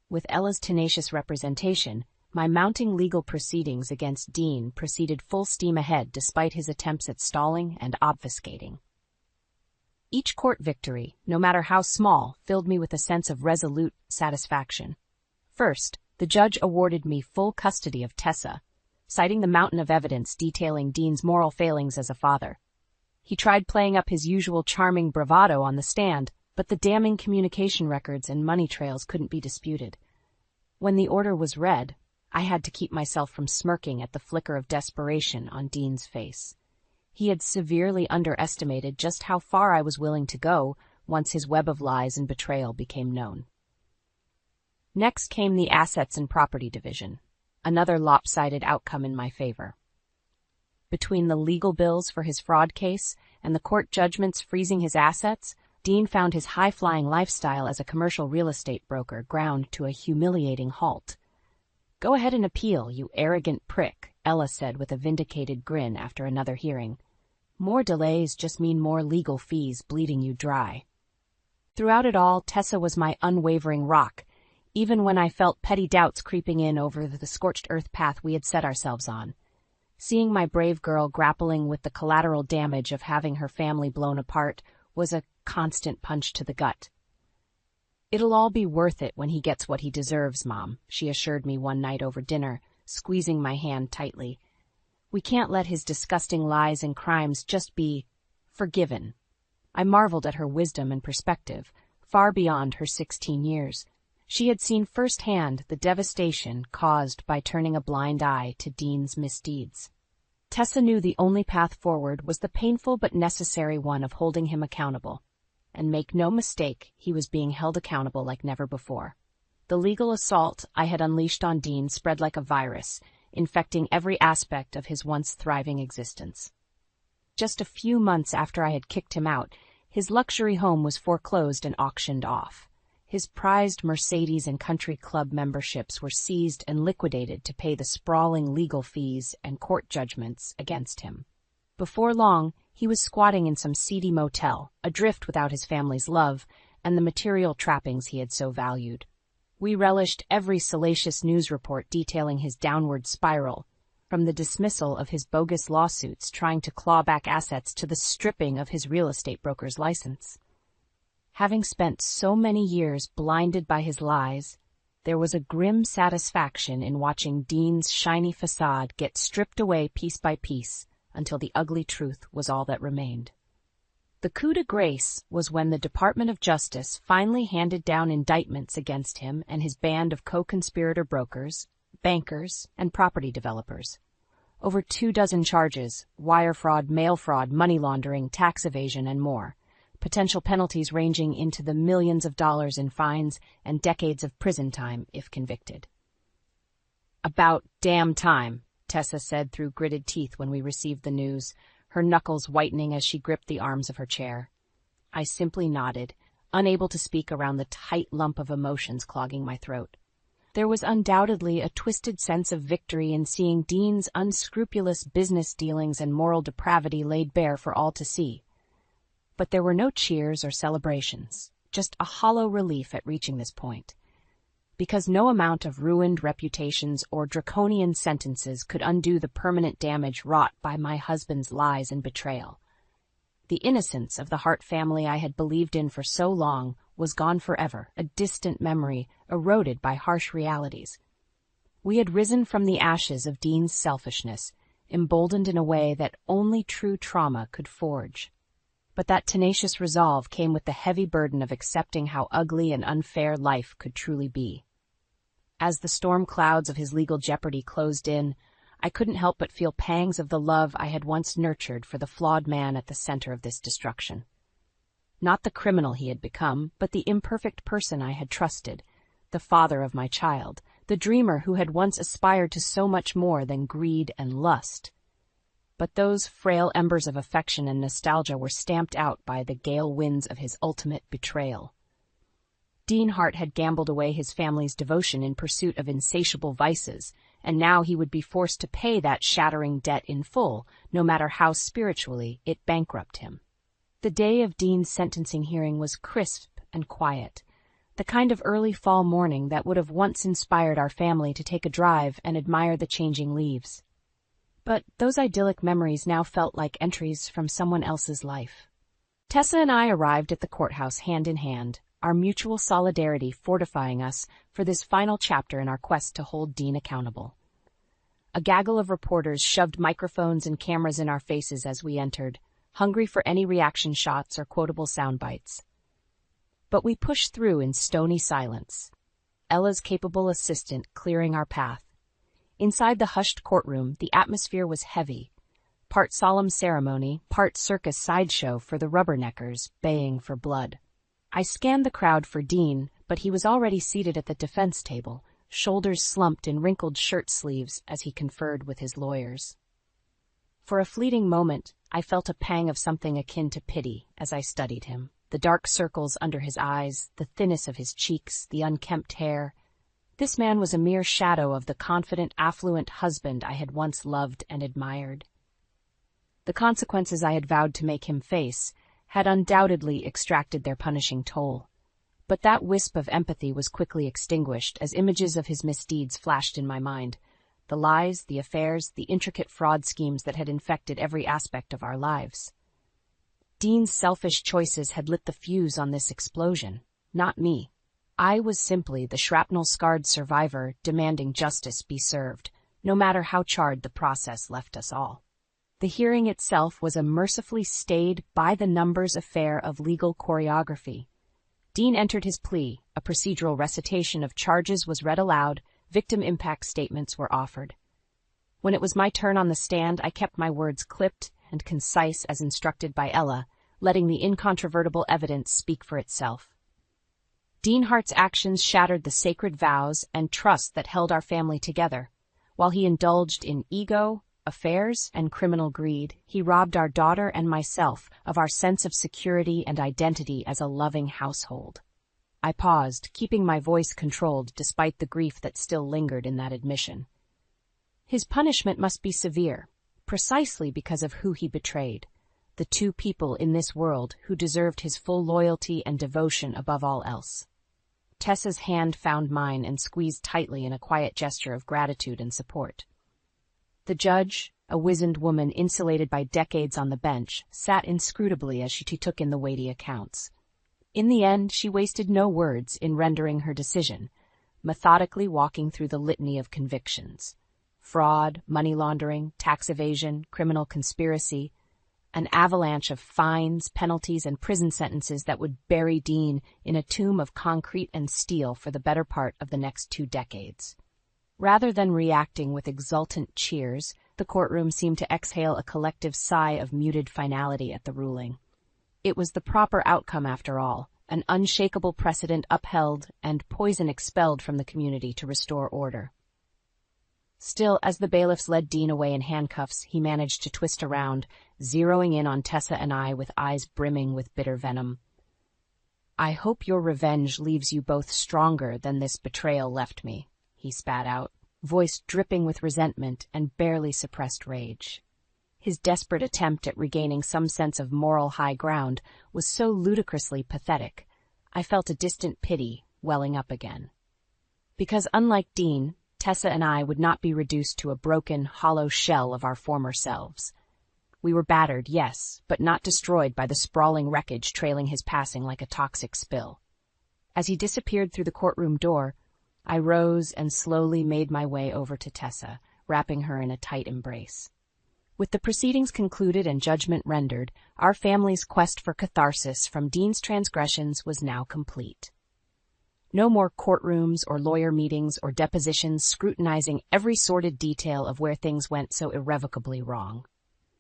With Ella's tenacious representation, my mounting legal proceedings against Dean proceeded full steam ahead despite his attempts at stalling and obfuscating. Each court victory, no matter how small, filled me with a sense of resolute satisfaction. First, the judge awarded me full custody of Tessa, citing the mountain of evidence detailing Dean's moral failings as a father. He tried playing up his usual charming bravado on the stand, but the damning communication records and money trails couldn't be disputed. When the order was read, I had to keep myself from smirking at the flicker of desperation on Dean's face. He had severely underestimated just how far I was willing to go once his web of lies and betrayal became known. Next came the assets and property division, another lopsided outcome in my favor. Between the legal bills for his fraud case and the court judgments freezing his assets, Dean found his high-flying lifestyle as a commercial real estate broker ground to a humiliating halt. "Go ahead and appeal, you arrogant prick," Ella said with a vindicated grin after another hearing. More delays just mean more legal fees bleeding you dry. Throughout it all, Tessa was my unwavering rock, even when I felt petty doubts creeping in over the scorched earth path we had set ourselves on. Seeing my brave girl grappling with the collateral damage of having her family blown apart was a constant punch to the gut. "It'll all be worth it when he gets what he deserves, Mom," she assured me one night over dinner, squeezing my hand tightly. "We can't let his disgusting lies and crimes just be forgiven." I marveled at her wisdom and perspective, far beyond her 16 years. She had seen firsthand the devastation caused by turning a blind eye to Dean's misdeeds. Tessa knew the only path forward was the painful but necessary one of holding him accountable. And make no mistake, he was being held accountable like never before. The legal assault I had unleashed on Dean spread like a virus, infecting every aspect of his once thriving existence. Just a few months after I had kicked him out, his luxury home was foreclosed and auctioned off. His prized Mercedes and country club memberships were seized and liquidated to pay the sprawling legal fees and court judgments against him. Before long, he was squatting in some seedy motel, adrift without his family's love and the material trappings he had so valued. We relished every salacious news report detailing his downward spiral, from the dismissal of his bogus lawsuits trying to claw back assets to the stripping of his real estate broker's license. Having spent so many years blinded by his lies, there was a grim satisfaction in watching Dean's shiny facade get stripped away piece by piece until the ugly truth was all that remained. The coup de grace was when the Department of Justice finally handed down indictments against him and his band of co-conspirator brokers, bankers, and property developers. Over 24 charges: wire fraud, mail fraud, money laundering, tax evasion, and more. Potential penalties ranging into the millions of dollars in fines and decades of prison time if convicted. "About damn time," Tessa said through gritted teeth when we received the news, her knuckles whitening as she gripped the arms of her chair. I simply nodded, unable to speak around the tight lump of emotions clogging my throat. There was undoubtedly a twisted sense of victory in seeing Dean's unscrupulous business dealings and moral depravity laid bare for all to see. But there were no cheers or celebrations, just a hollow relief at reaching this point. Because no amount of ruined reputations or draconian sentences could undo the permanent damage wrought by my husband's lies and betrayal. The innocence of the Hart family I had believed in for so long was gone forever, a distant memory eroded by harsh realities. We had risen from the ashes of Dean's selfishness, emboldened in a way that only true trauma could forge. But that tenacious resolve came with the heavy burden of accepting how ugly and unfair life could truly be. As the storm clouds of his legal jeopardy closed in, I couldn't help but feel pangs of the love I had once nurtured for the flawed man at the center of this destruction. Not the criminal he had become, but the imperfect person I had trusted, the father of my child, the dreamer who had once aspired to so much more than greed and lust. But those frail embers of affection and nostalgia were stamped out by the gale winds of his ultimate betrayal. Dean Hart had gambled away his family's devotion in pursuit of insatiable vices, and now he would be forced to pay that shattering debt in full, no matter how spiritually it bankrupted him. The day of Dean's sentencing hearing was crisp and quiet, the kind of early fall morning that would have once inspired our family to take a drive and admire the changing leaves. But those idyllic memories now felt like entries from someone else's life. Tessa and I arrived at the courthouse hand in hand, our mutual solidarity fortifying us for this final chapter in our quest to hold Dean accountable. A gaggle of reporters shoved microphones and cameras in our faces as we entered, hungry for any reaction shots or quotable sound bites. But we pushed through in stony silence, Ella's capable assistant clearing our path. Inside the hushed courtroom, the atmosphere was heavy, part solemn ceremony, part circus sideshow for the rubberneckers baying for blood. I scanned the crowd for Dean, but he was already seated at the defense table, shoulders slumped in wrinkled shirt sleeves as he conferred with his lawyers. For a fleeting moment, I felt a pang of something akin to pity as I studied him. The dark circles under his eyes, the thinness of his cheeks, the unkempt hair. This man was a mere shadow of the confident, affluent husband I had once loved and admired. The consequences I had vowed to make him face had undoubtedly extracted their punishing toll. But that wisp of empathy was quickly extinguished as images of his misdeeds flashed in my mind. The lies, the affairs, the intricate fraud schemes that had infected every aspect of our lives. Dean's selfish choices had lit the fuse on this explosion, not me. I was simply the shrapnel-scarred survivor demanding justice be served, no matter how charred the process left us all. The hearing itself was a mercifully stayed, by-the-numbers affair of legal choreography. Dean entered his plea, a procedural recitation of charges was read aloud, victim impact statements were offered. When it was my turn on the stand, I kept my words clipped and concise as instructed by Ella, letting the incontrovertible evidence speak for itself. Dean Hart's actions shattered the sacred vows and trust that held our family together. While he indulged in ego, affairs, and criminal greed, he robbed our daughter and myself of our sense of security and identity as a loving household. I paused, keeping my voice controlled despite the grief that still lingered in that admission. His punishment must be severe, precisely because of who he betrayed, the two people in this world who deserved his full loyalty and devotion above all else. Tessa's hand found mine and squeezed tightly in a quiet gesture of gratitude and support. The judge, a wizened woman insulated by decades on the bench, sat inscrutably as she took in the weighty accounts. In the end, she wasted no words in rendering her decision, methodically walking through the litany of convictions. Fraud, money laundering, tax evasion, criminal conspiracy, an avalanche of fines, penalties, and prison sentences that would bury Dean in a tomb of concrete and steel for the better part of the next 2 decades. Rather than reacting with exultant cheers, the courtroom seemed to exhale a collective sigh of muted finality at the ruling. It was the proper outcome after all, an unshakable precedent upheld and poison expelled from the community to restore order. Still, as the bailiffs led Dean away in handcuffs, he managed to twist around, zeroing in on Tessa and I with eyes brimming with bitter venom. "I hope your revenge leaves you both stronger than this betrayal left me," he spat out, voice dripping with resentment and barely suppressed rage. His desperate attempt at regaining some sense of moral high ground was so ludicrously pathetic, I felt a distant pity welling up again. Because unlike Dean, Tessa and I would not be reduced to a broken, hollow shell of our former selves. We were battered, yes, but not destroyed by the sprawling wreckage trailing his passing like a toxic spill. As he disappeared through the courtroom door, I rose and slowly made my way over to Tessa, wrapping her in a tight embrace. With the proceedings concluded and judgment rendered, our family's quest for catharsis from Dean's transgressions was now complete. No more courtrooms or lawyer meetings or depositions scrutinizing every sordid detail of where things went so irrevocably wrong.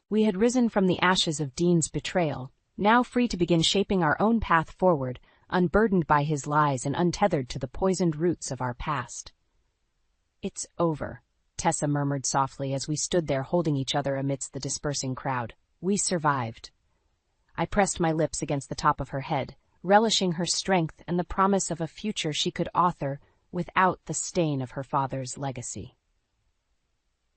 We had risen from the ashes of Dean's betrayal, now free to begin shaping our own path forward, unburdened by his lies and untethered to the poisoned roots of our past. "It's over," Tessa murmured softly as we stood there holding each other amidst the dispersing crowd. "We survived." I pressed my lips against the top of her head, relishing her strength and the promise of a future she could author without the stain of her father's legacy.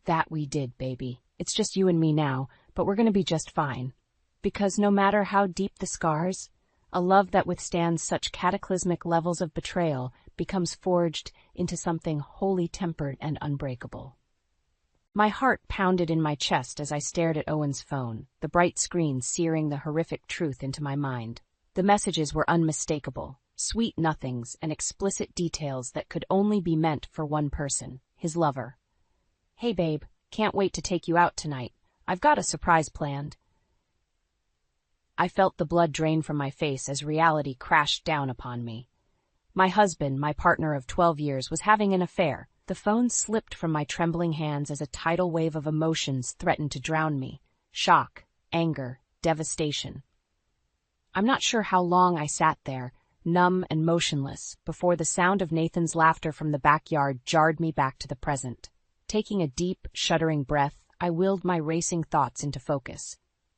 "That we did, baby. It's just you and me now, but we're going to be just fine. Because no matter how deep the scars, a love that withstands such cataclysmic levels of betrayal becomes forged into something wholly tempered and unbreakable." My heart pounded in my chest as I stared at Owen's phone, the bright screen searing the horrific truth into my mind. The messages were unmistakable, sweet nothings and explicit details that could only be meant for one person, his lover. "Hey babe, can't wait to take you out tonight. I've got a surprise planned." I felt the blood drain from my face as reality crashed down upon me. My husband, my partner of 12 years, was having an affair. The phone slipped from my trembling hands as a tidal wave of emotions threatened to drown me. Shock, anger, devastation. I'm not sure how long I sat there, numb and motionless, before the sound of Nathan's laughter from the backyard jarred me back to the present. Taking a deep, shuddering breath, I willed my racing thoughts into focus.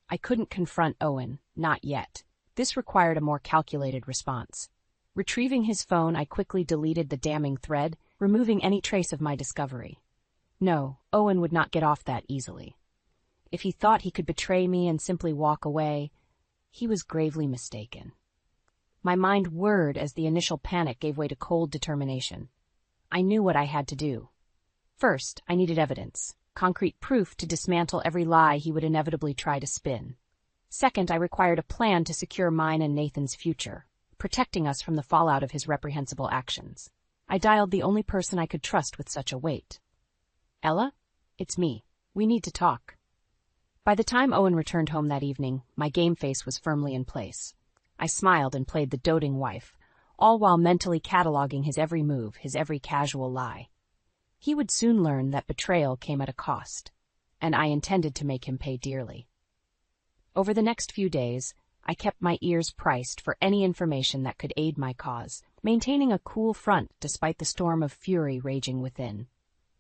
I couldn't confront Owen, not yet. This required a more calculated response. Retrieving his phone, I quickly deleted the damning thread, removing any trace of my discovery. No, Owen would not get off that easily. If he thought he could betray me and simply walk away, he was gravely mistaken. My mind whirred as the initial panic gave way to cold determination. I knew what I had to do. First, I needed evidence, concrete proof to dismantle every lie he would inevitably try to spin. Second, I required a plan to secure mine and Nathan's future, protecting us from the fallout of his reprehensible actions. I dialed the only person I could trust with such a weight. "Ella? It's me. We need to talk." By the time Owen returned home that evening, my game face was firmly in place. I smiled and played the doting wife, all while mentally cataloging his every move, his every casual lie. He would soon learn that betrayal came at a cost, and I intended to make him pay dearly. Over the next few days, I kept my ears priced for any information that could aid my cause, maintaining a cool front despite the storm of fury raging within.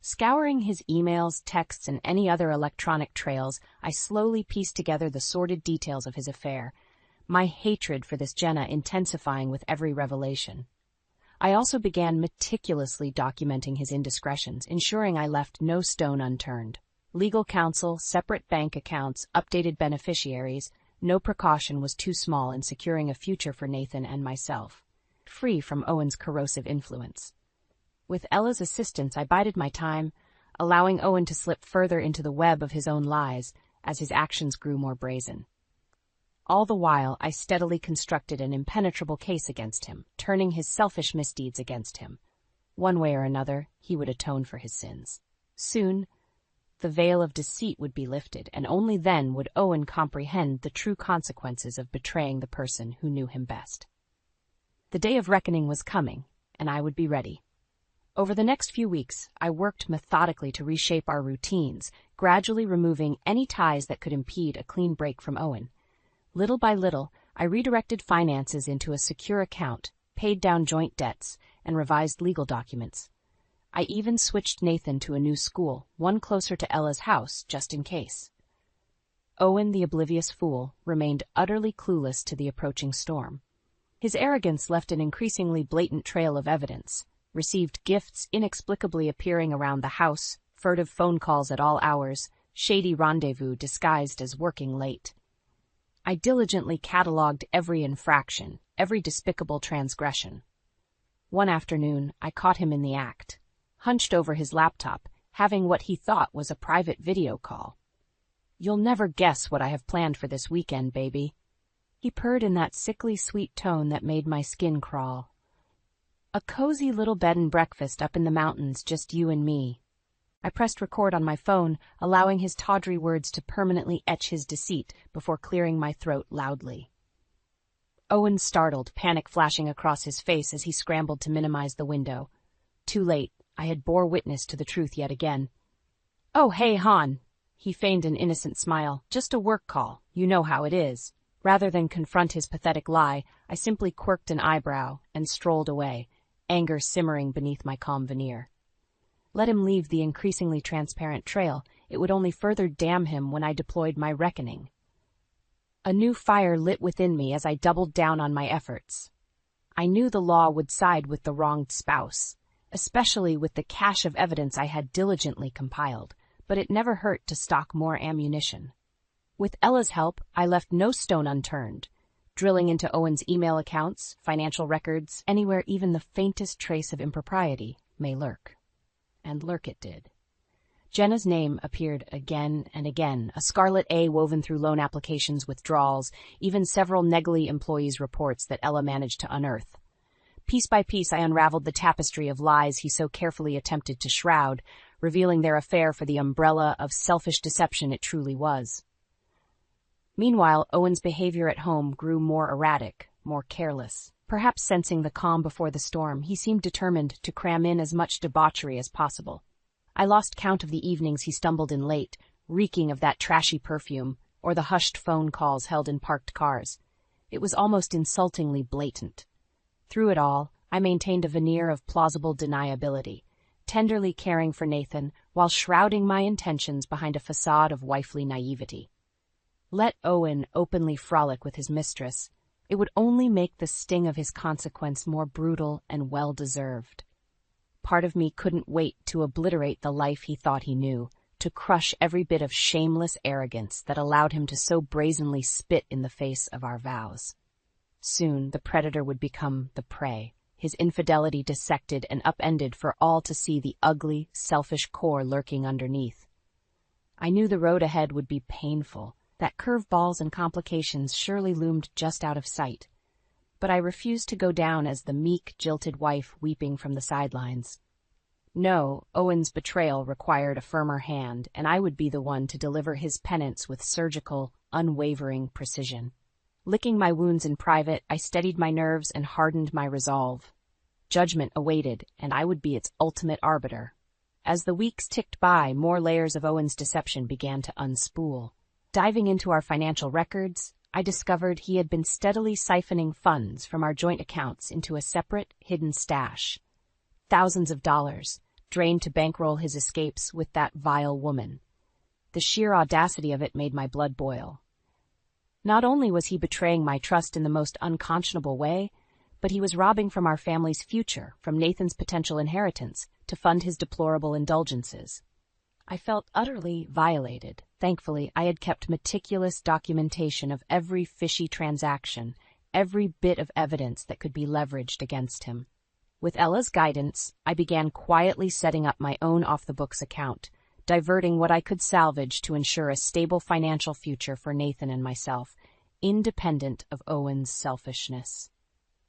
Scouring his emails, texts, and any other electronic trails, I slowly pieced together the sordid details of his affair, my hatred for this Jenna intensifying with every revelation. I also began meticulously documenting his indiscretions, ensuring I left no stone unturned. Legal counsel, separate bank accounts, updated beneficiaries, no precaution was too small in securing a future for Nathan and myself, free from Owen's corrosive influence. With Ella's assistance, I bided my time, allowing Owen to slip further into the web of his own lies as his actions grew more brazen. All the while, I steadily constructed an impenetrable case against him, turning his selfish misdeeds against him. One way or another, he would atone for his sins. Soon, the veil of deceit would be lifted, and only then would Owen comprehend the true consequences of betraying the person who knew him best. The day of reckoning was coming, and I would be ready. Over the next few weeks, I worked methodically to reshape our routines, gradually removing any ties that could impede a clean break from Owen. Little by little, I redirected finances into a secure account, paid down joint debts, and revised legal documents. I even switched Nathan to a new school, one closer to Ella's house, just in case. Owen, the oblivious fool, remained utterly clueless to the approaching storm. His arrogance left an increasingly blatant trail of evidence. Received gifts inexplicably appearing around the house, furtive phone calls at all hours, shady rendezvous disguised as working late. I diligently catalogued every infraction, every despicable transgression. One afternoon, I caught him in the act, hunched over his laptop, having what he thought was a private video call. "You'll never guess what I have planned for this weekend, baby." He purred in that sickly sweet tone that made my skin crawl. "A cozy little bed and breakfast up in the mountains, just you and me." I pressed record on my phone, allowing his tawdry words to permanently etch his deceit before clearing my throat loudly. Owen startled, panic flashing across his face as he scrambled to minimize the window. Too late, I had bore witness to the truth yet again. "Oh, hey, hon." He feigned an innocent smile. "Just a work call. You know how it is." Rather than confront his pathetic lie, I simply quirked an eyebrow and strolled away, anger simmering beneath my calm veneer. Let him leave the increasingly transparent trail. It would only further damn him when I deployed my reckoning. A new fire lit within me as I doubled down on my efforts. I knew the law would side with the wronged spouse, especially with the cache of evidence I had diligently compiled, but it never hurt to stock more ammunition. With Ella's help, I left no stone unturned, drilling into Owen's email accounts, financial records, anywhere even the faintest trace of impropriety may lurk. And lurk it did. Jenna's name appeared again and again, a scarlet A woven through loan applications, withdrawals, even several Negley employees' reports that Ella managed to unearth. Piece by piece, I unraveled the tapestry of lies he so carefully attempted to shroud, revealing their affair for the umbrella of selfish deception it truly was. Meanwhile, Owen's behavior at home grew more erratic, more careless. Perhaps sensing the calm before the storm, he seemed determined to cram in as much debauchery as possible. I lost count of the evenings he stumbled in late, reeking of that trashy perfume, or the hushed phone calls held in parked cars. It was almost insultingly blatant. Through it all, I maintained a veneer of plausible deniability, tenderly caring for Nathan while shrouding my intentions behind a facade of wifely naivety. Let Owen openly frolic with his mistress. It would only make the sting of his consequence more brutal and well-deserved. Part of me couldn't wait to obliterate the life he thought he knew, to crush every bit of shameless arrogance that allowed him to so brazenly spit in the face of our vows. Soon the predator would become the prey, his infidelity dissected and upended for all to see the ugly, selfish core lurking underneath. I knew the road ahead would be painful, that curveballs and complications surely loomed just out of sight. But I refused to go down as the meek, jilted wife weeping from the sidelines. No, Owen's betrayal required a firmer hand, and I would be the one to deliver his penance with surgical, unwavering precision. Licking my wounds in private, I steadied my nerves and hardened my resolve. Judgment awaited, and I would be its ultimate arbiter. As the weeks ticked by, more layers of Owen's deception began to unspool. Diving into our financial records, I discovered he had been steadily siphoning funds from our joint accounts into a separate, hidden stash. Thousands of dollars, drained to bankroll his escapes with that vile woman. The sheer audacity of it made my blood boil. Not only was he betraying my trust in the most unconscionable way, but he was robbing from our family's future, from Nathan's potential inheritance, to fund his deplorable indulgences. I felt utterly violated. Thankfully, I had kept meticulous documentation of every fishy transaction, every bit of evidence that could be leveraged against him. With Ella's guidance, I began quietly setting up my own off-the-books account, diverting what I could salvage to ensure a stable financial future for Nathan and myself, independent of Owen's selfishness.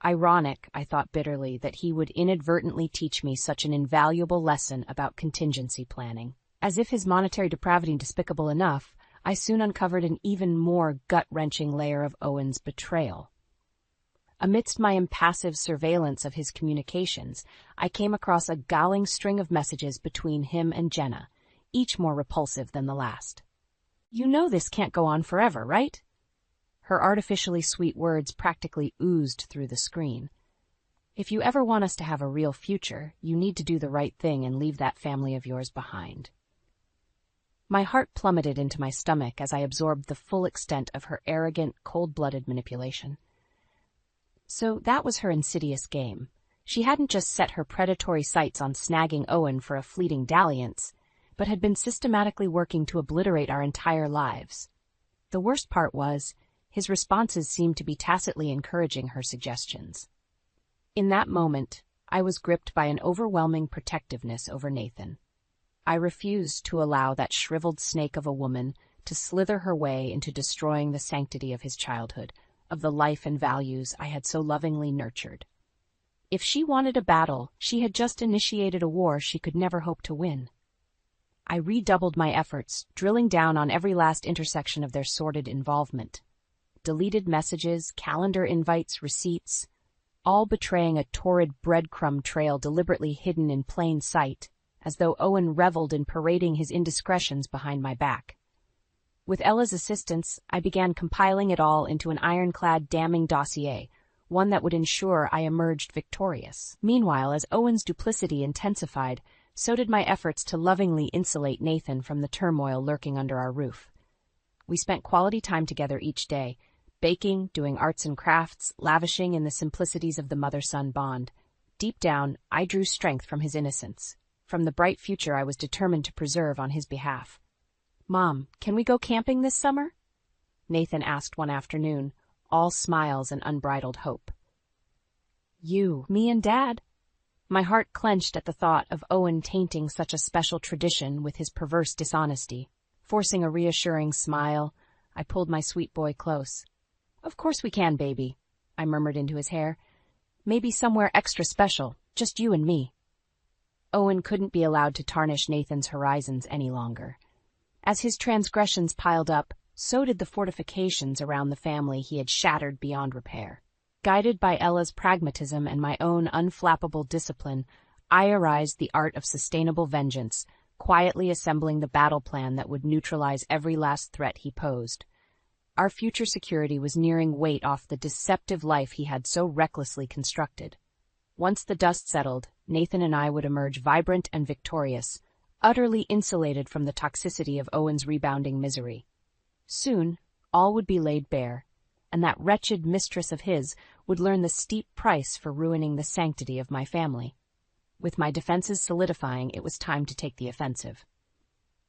Ironic, I thought bitterly, that he would inadvertently teach me such an invaluable lesson about contingency planning. As if his monetary depravity despicable enough, I soon uncovered an even more gut-wrenching layer of Owen's betrayal. Amidst my impassive surveillance of his communications, I came across a galling string of messages between him and Jenna, each more repulsive than the last. "You know this can't go on forever, right?" Her artificially sweet words practically oozed through the screen. "If you ever want us to have a real future, you need to do the right thing and leave that family of yours behind." My heart plummeted into my stomach as I absorbed the full extent of her arrogant, cold-blooded manipulation. So that was her insidious game. She hadn't just set her predatory sights on snagging Owen for a fleeting dalliance, but had been systematically working to obliterate our entire lives. The worst part was, his responses seemed to be tacitly encouraging her suggestions. In that moment, I was gripped by an overwhelming protectiveness over Nathan. I refused to allow that shriveled snake of a woman to slither her way into destroying the sanctity of his childhood, of the life and values I had so lovingly nurtured. If she wanted a battle, she had just initiated a war she could never hope to win. I redoubled my efforts, drilling down on every last intersection of their sordid involvement. Deleted messages, calendar invites, receipts, all betraying a torrid breadcrumb trail deliberately hidden in plain sight, as though Owen reveled in parading his indiscretions behind my back. With Ella's assistance, I began compiling it all into an ironclad damning dossier, one that would ensure I emerged victorious. Meanwhile, as Owen's duplicity intensified, so did my efforts to lovingly insulate Nathan from the turmoil lurking under our roof. We spent quality time together each day, baking, doing arts and crafts, lavishing in the simplicities of the mother-son bond. Deep down, I drew strength from his innocence, from the bright future I was determined to preserve on his behalf. "Mom, can we go camping this summer?" Nathan asked one afternoon, all smiles and unbridled hope. "You, me and Dad?" My heart clenched at the thought of Owen tainting such a special tradition with his perverse dishonesty. Forcing a reassuring smile, I pulled my sweet boy close. "Of course we can, baby," I murmured into his hair. "Maybe somewhere extra special, just you and me." Owen couldn't be allowed to tarnish Nathan's horizons any longer. As his transgressions piled up, so did the fortifications around the family he had shattered beyond repair. Guided by Ella's pragmatism and my own unflappable discipline, I arised the art of sustainable vengeance, quietly assembling the battle plan that would neutralize every last threat he posed. Our future security was nearing weight off the deceptive life he had so recklessly constructed. Once the dust settled, Nathan and I would emerge vibrant and victorious, utterly insulated from the toxicity of Owen's rebounding misery. Soon, all would be laid bare, and that wretched mistress of his would learn the steep price for ruining the sanctity of my family. With my defenses solidifying, it was time to take the offensive.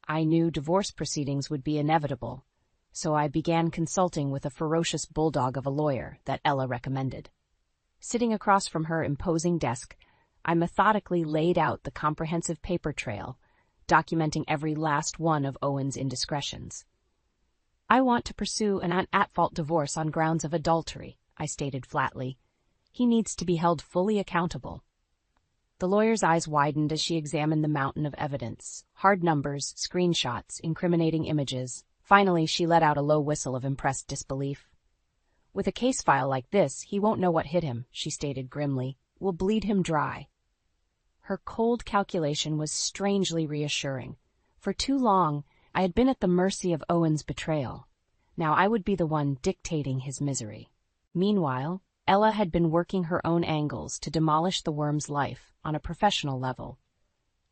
I knew divorce proceedings would be inevitable, so I began consulting with a ferocious bulldog of a lawyer that Ella recommended. Sitting across from her imposing desk, I methodically laid out the comprehensive paper trail, documenting every last one of Owen's indiscretions. "I want to pursue an at-fault divorce on grounds of adultery," I stated flatly. "He needs to be held fully accountable." The lawyer's eyes widened as she examined the mountain of evidence, hard numbers, screenshots, incriminating images. Finally, she let out a low whistle of impressed disbelief. "With a case file like this, he won't know what hit him," she stated grimly. "We'll bleed him dry." Her cold calculation was strangely reassuring. For too long, I had been at the mercy of Owen's betrayal. Now I would be the one dictating his misery. Meanwhile, Ella had been working her own angles to demolish the worm's life on a professional level.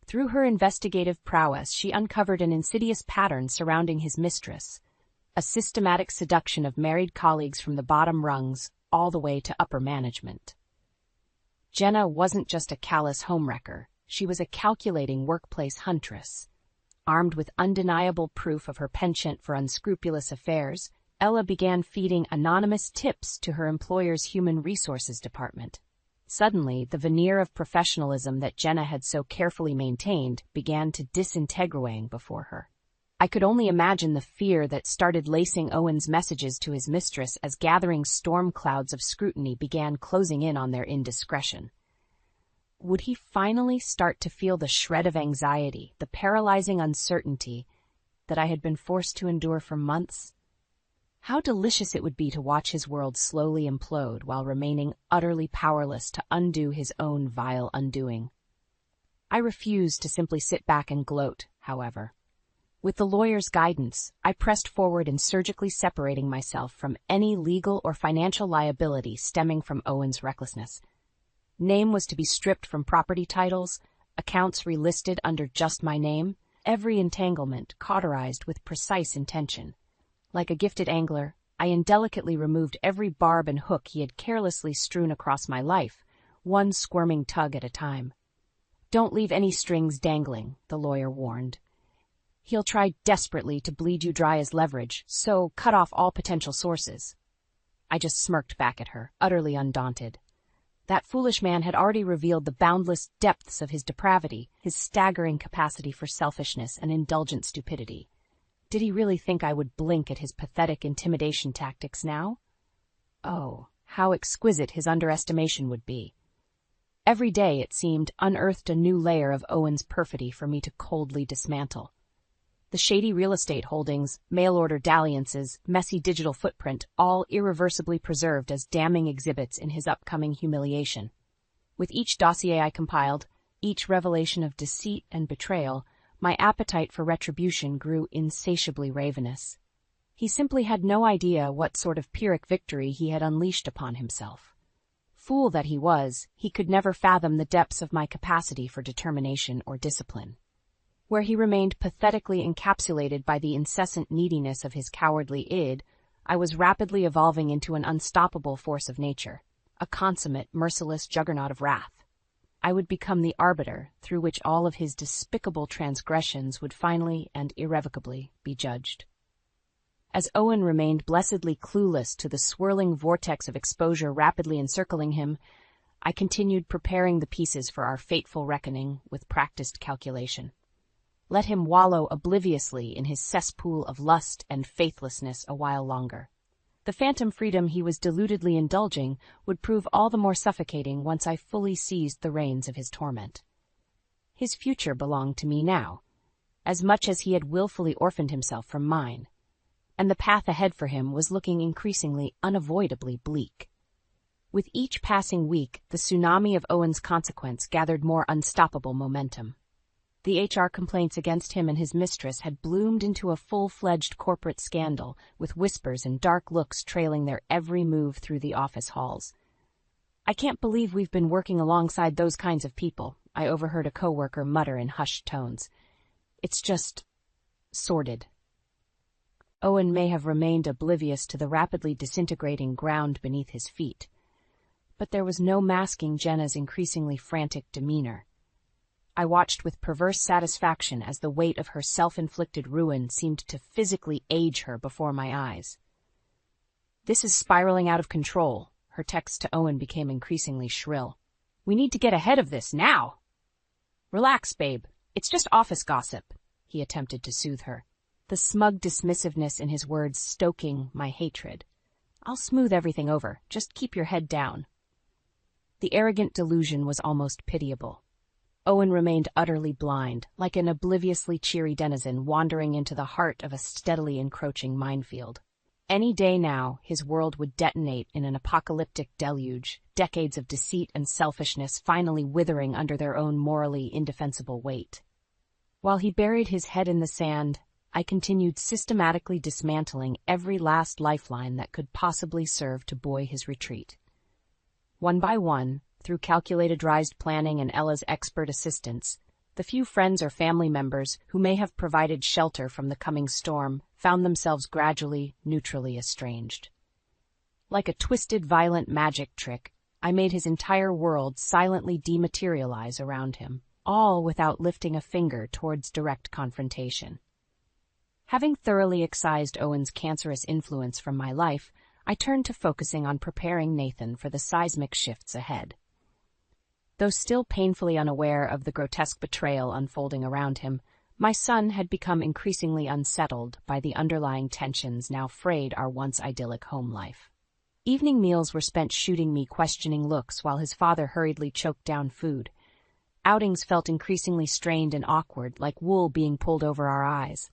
Through her investigative prowess, she uncovered an insidious pattern surrounding his mistress, a systematic seduction of married colleagues from the bottom rungs all the way to upper management. Jenna wasn't just a callous homewrecker, she was a calculating workplace huntress. Armed with undeniable proof of her penchant for unscrupulous affairs, Ella began feeding anonymous tips to her employer's human resources department. Suddenly, the veneer of professionalism that Jenna had so carefully maintained began to disintegrate before her. I could only imagine the fear that started lacing Owen's messages to his mistress as gathering storm clouds of scrutiny began closing in on their indiscretion. Would he finally start to feel the shred of anxiety, the paralyzing uncertainty that I had been forced to endure for months? How delicious it would be to watch his world slowly implode while remaining utterly powerless to undo his own vile undoing. I refused to simply sit back and gloat, however. With the lawyer's guidance, I pressed forward in surgically separating myself from any legal or financial liability stemming from Owen's recklessness. Name was to be stripped from property titles, accounts relisted under just my name, every entanglement cauterized with precise intention. Like a gifted angler, I indelicately removed every barb and hook he had carelessly strewn across my life, one squirming tug at a time. "Don't leave any strings dangling," the lawyer warned. "He'll try desperately to bleed you dry as leverage, so cut off all potential sources." I just smirked back at her, utterly undaunted. That foolish man had already revealed the boundless depths of his depravity, his staggering capacity for selfishness and indulgent stupidity. Did he really think I would blink at his pathetic intimidation tactics now? Oh, how exquisite his underestimation would be. Every day, it seemed, unearthed a new layer of Owen's perfidy for me to coldly dismantle. The shady real estate holdings, mail-order dalliances, messy digital footprint, all irreversibly preserved as damning exhibits in his upcoming humiliation. With each dossier I compiled, each revelation of deceit and betrayal, my appetite for retribution grew insatiably ravenous. He simply had no idea what sort of Pyrrhic victory he had unleashed upon himself. Fool that he was, he could never fathom the depths of my capacity for determination or discipline. Where he remained pathetically encapsulated by the incessant neediness of his cowardly id, I was rapidly evolving into an unstoppable force of nature, a consummate, merciless juggernaut of wrath. I would become the arbiter through which all of his despicable transgressions would finally and irrevocably be judged. As Owen remained blessedly clueless to the swirling vortex of exposure rapidly encircling him, I continued preparing the pieces for our fateful reckoning with practiced calculation. Let him wallow obliviously in his cesspool of lust and faithlessness a while longer. The phantom freedom he was deludedly indulging would prove all the more suffocating once I fully seized the reins of his torment. His future belonged to me now, as much as he had willfully orphaned himself from mine, and the path ahead for him was looking increasingly unavoidably bleak. With each passing week, the tsunami of Owen's consequence gathered more unstoppable momentum. The HR complaints against him and his mistress had bloomed into a full-fledged corporate scandal, with whispers and dark looks trailing their every move through the office halls. "I can't believe we've been working alongside those kinds of people," I overheard a coworker mutter in hushed tones. "It's just sordid." Owen may have remained oblivious to the rapidly disintegrating ground beneath his feet, but there was no masking Jenna's increasingly frantic demeanor. I watched with perverse satisfaction as the weight of her self-inflicted ruin seemed to physically age her before my eyes. "This is spiraling out of control." Her text to Owen became increasingly shrill. "We need to get ahead of this now." "Relax, babe. It's just office gossip," he attempted to soothe her, the smug dismissiveness in his words stoking my hatred. "I'll smooth everything over. Just keep your head down." The arrogant delusion was almost pitiable. Owen remained utterly blind, like an obliviously cheery denizen wandering into the heart of a steadily encroaching minefield. Any day now, his world would detonate in an apocalyptic deluge, decades of deceit and selfishness finally withering under their own morally indefensible weight. While he buried his head in the sand, I continued systematically dismantling every last lifeline that could possibly serve to buoy his retreat. One by one, through calculated-rized planning and Ella's expert assistance, the few friends or family members who may have provided shelter from the coming storm found themselves gradually, neutrally estranged. Like a twisted, violent magic trick, I made his entire world silently dematerialize around him, all without lifting a finger towards direct confrontation. Having thoroughly excised Owen's cancerous influence from my life, I turned to focusing on preparing Nathan for the seismic shifts ahead. Though still painfully unaware of the grotesque betrayal unfolding around him, my son had become increasingly unsettled by the underlying tensions now frayed our once idyllic home life. Evening meals were spent shooting me questioning looks while his father hurriedly choked down food. Outings felt increasingly strained and awkward, like wool being pulled over our eyes.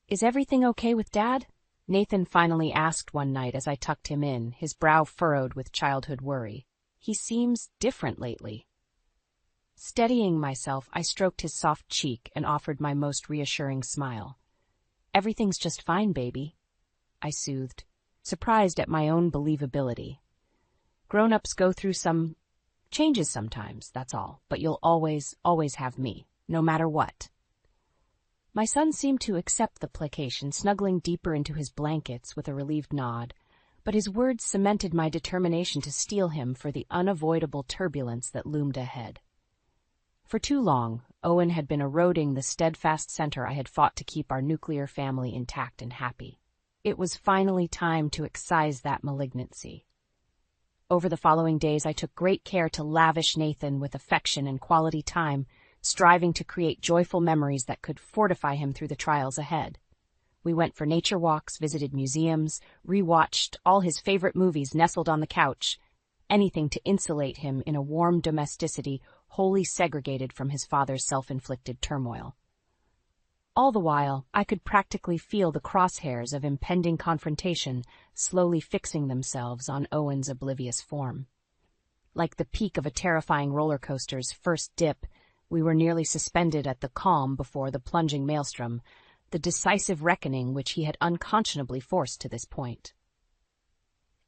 "Is everything okay with Dad?" Nathan finally asked one night as I tucked him in, his brow furrowed with childhood worry. "He seems different lately." Steadying myself, I stroked his soft cheek and offered my most reassuring smile. "Everything's just fine, baby," I soothed, surprised at my own believability. "Grown-ups go through some changes sometimes, that's all, but you'll always have me, no matter what." My son seemed to accept the placation, snuggling deeper into his blankets with a relieved nod, but his words cemented my determination to steel him for the unavoidable turbulence that loomed ahead. For too long, Owen had been eroding the steadfast center I had fought to keep our nuclear family intact and happy. It was finally time to excise that malignancy. Over the following days, I took great care to lavish Nathan with affection and quality time, striving to create joyful memories that could fortify him through the trials ahead. We went for nature walks, visited museums, rewatched all his favorite movies nestled on the couch, anything to insulate him in a warm domesticity wholly segregated from his father's self-inflicted turmoil. All the while, I could practically feel the crosshairs of impending confrontation slowly fixing themselves on Owen's oblivious form. Like the peak of a terrifying roller coaster's first dip, we were nearly suspended at the calm before the plunging maelstrom, the decisive reckoning which he had unconscionably forced to this point.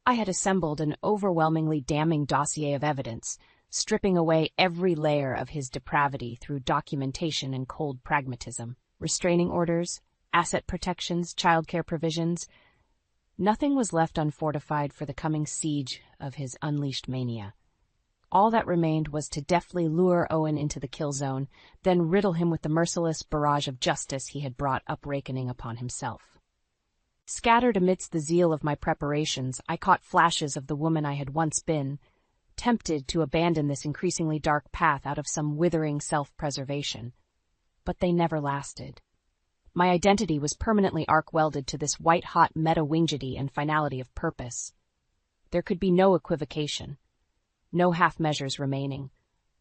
I had assembled an overwhelmingly damning dossier of evidence, stripping away every layer of his depravity through documentation and cold pragmatism. Restraining orders, asset protections, childcare provisions. Nothing was left unfortified for the coming siege of his unleashed mania. All that remained was to deftly lure Owen into the kill zone, then riddle him with the merciless barrage of justice he had brought up-rakening upon himself. Scattered amidst the zeal of my preparations, I caught flashes of the woman I had once been, tempted to abandon this increasingly dark path out of some withering self-preservation. But they never lasted. My identity was permanently arc-welded to this white-hot meta-wingedity and finality of purpose. There could be no equivocation. No half-measures remaining,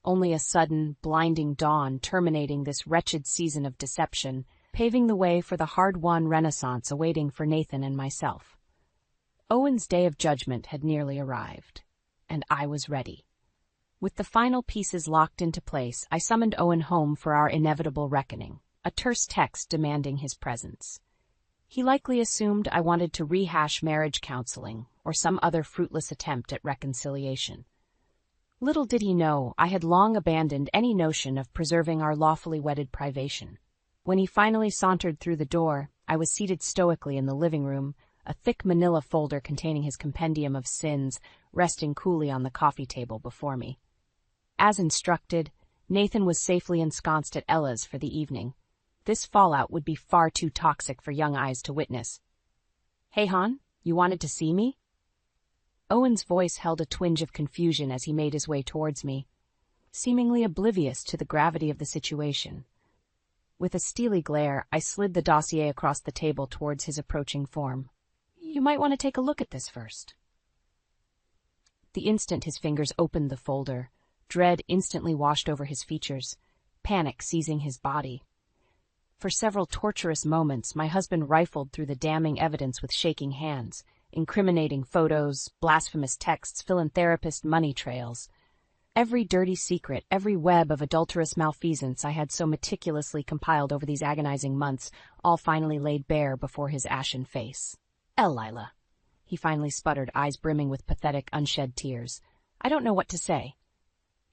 only a sudden, blinding dawn terminating this wretched season of deception, paving the way for the hard-won renaissance awaiting for Nathan and myself. Owen's day of judgment had nearly arrived, and I was ready. With the final pieces locked into place, I summoned Owen home for our inevitable reckoning, a terse text demanding his presence. He likely assumed I wanted to rehash marriage counseling or some other fruitless attempt at reconciliation. Little did he know, I had long abandoned any notion of preserving our lawfully wedded privation. When he finally sauntered through the door, I was seated stoically in the living room, a thick manila folder containing his compendium of sins resting coolly on the coffee table before me. As instructed, Nathan was safely ensconced at Ella's for the evening. This fallout would be far too toxic for young eyes to witness. "Hey, hon, you wanted to see me?" Owen's voice held a twinge of confusion as he made his way towards me, seemingly oblivious to the gravity of the situation. With a steely glare, I slid the dossier across the table towards his approaching form. "You might want to take a look at this first." The instant his fingers opened the folder, dread instantly washed over his features, panic seizing his body. For several torturous moments, my husband rifled through the damning evidence with shaking hands, incriminating photos, blasphemous texts, philanthropist money trails. Every dirty secret, every web of adulterous malfeasance I had so meticulously compiled over these agonizing months, all finally laid bare before his ashen face. "Lila," he finally sputtered, eyes brimming with pathetic, unshed tears. "I don't know what to say."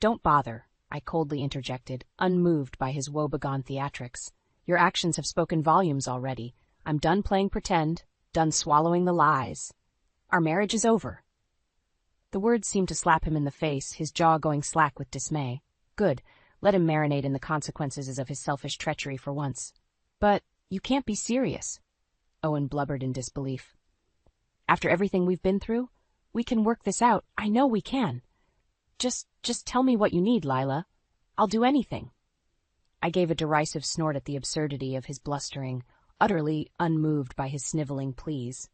"Don't bother," I coldly interjected, unmoved by his woebegone theatrics. "Your actions have spoken volumes already. I'm done playing pretend, done swallowing the lies. Our marriage is over." The words seemed to slap him in the face, his jaw going slack with dismay. Good, let him marinate in the consequences of his selfish treachery for once. "But you can't be serious," Owen blubbered in disbelief. "After everything we've been through, we can work this out. I know we can. Just tell me what you need, Lila. I'll do anything." I gave a derisive snort at the absurdity of his blustering, utterly unmoved by his sniveling pleas.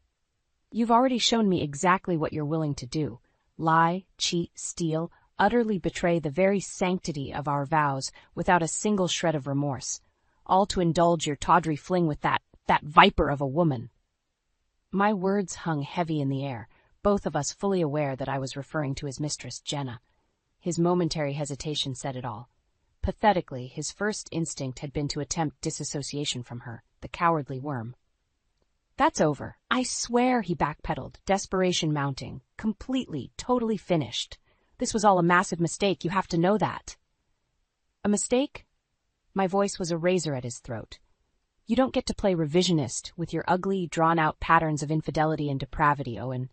"You've already shown me exactly what you're willing to do. Lie, cheat, steal, utterly betray the very sanctity of our vows without a single shred of remorse, all to indulge your tawdry fling with that viper of a woman." My words hung heavy in the air, both of us fully aware that I was referring to his mistress, Jenna. His momentary hesitation said it all. Pathetically, his first instinct had been to attempt disassociation from her, the cowardly worm. "That's over. I swear," he backpedaled, desperation mounting. "Completely, totally finished. This was all a massive mistake. You have to know that." "A mistake?" My voice was a razor at his throat. "You don't get to play revisionist with your ugly, drawn-out patterns of infidelity and depravity, Owen.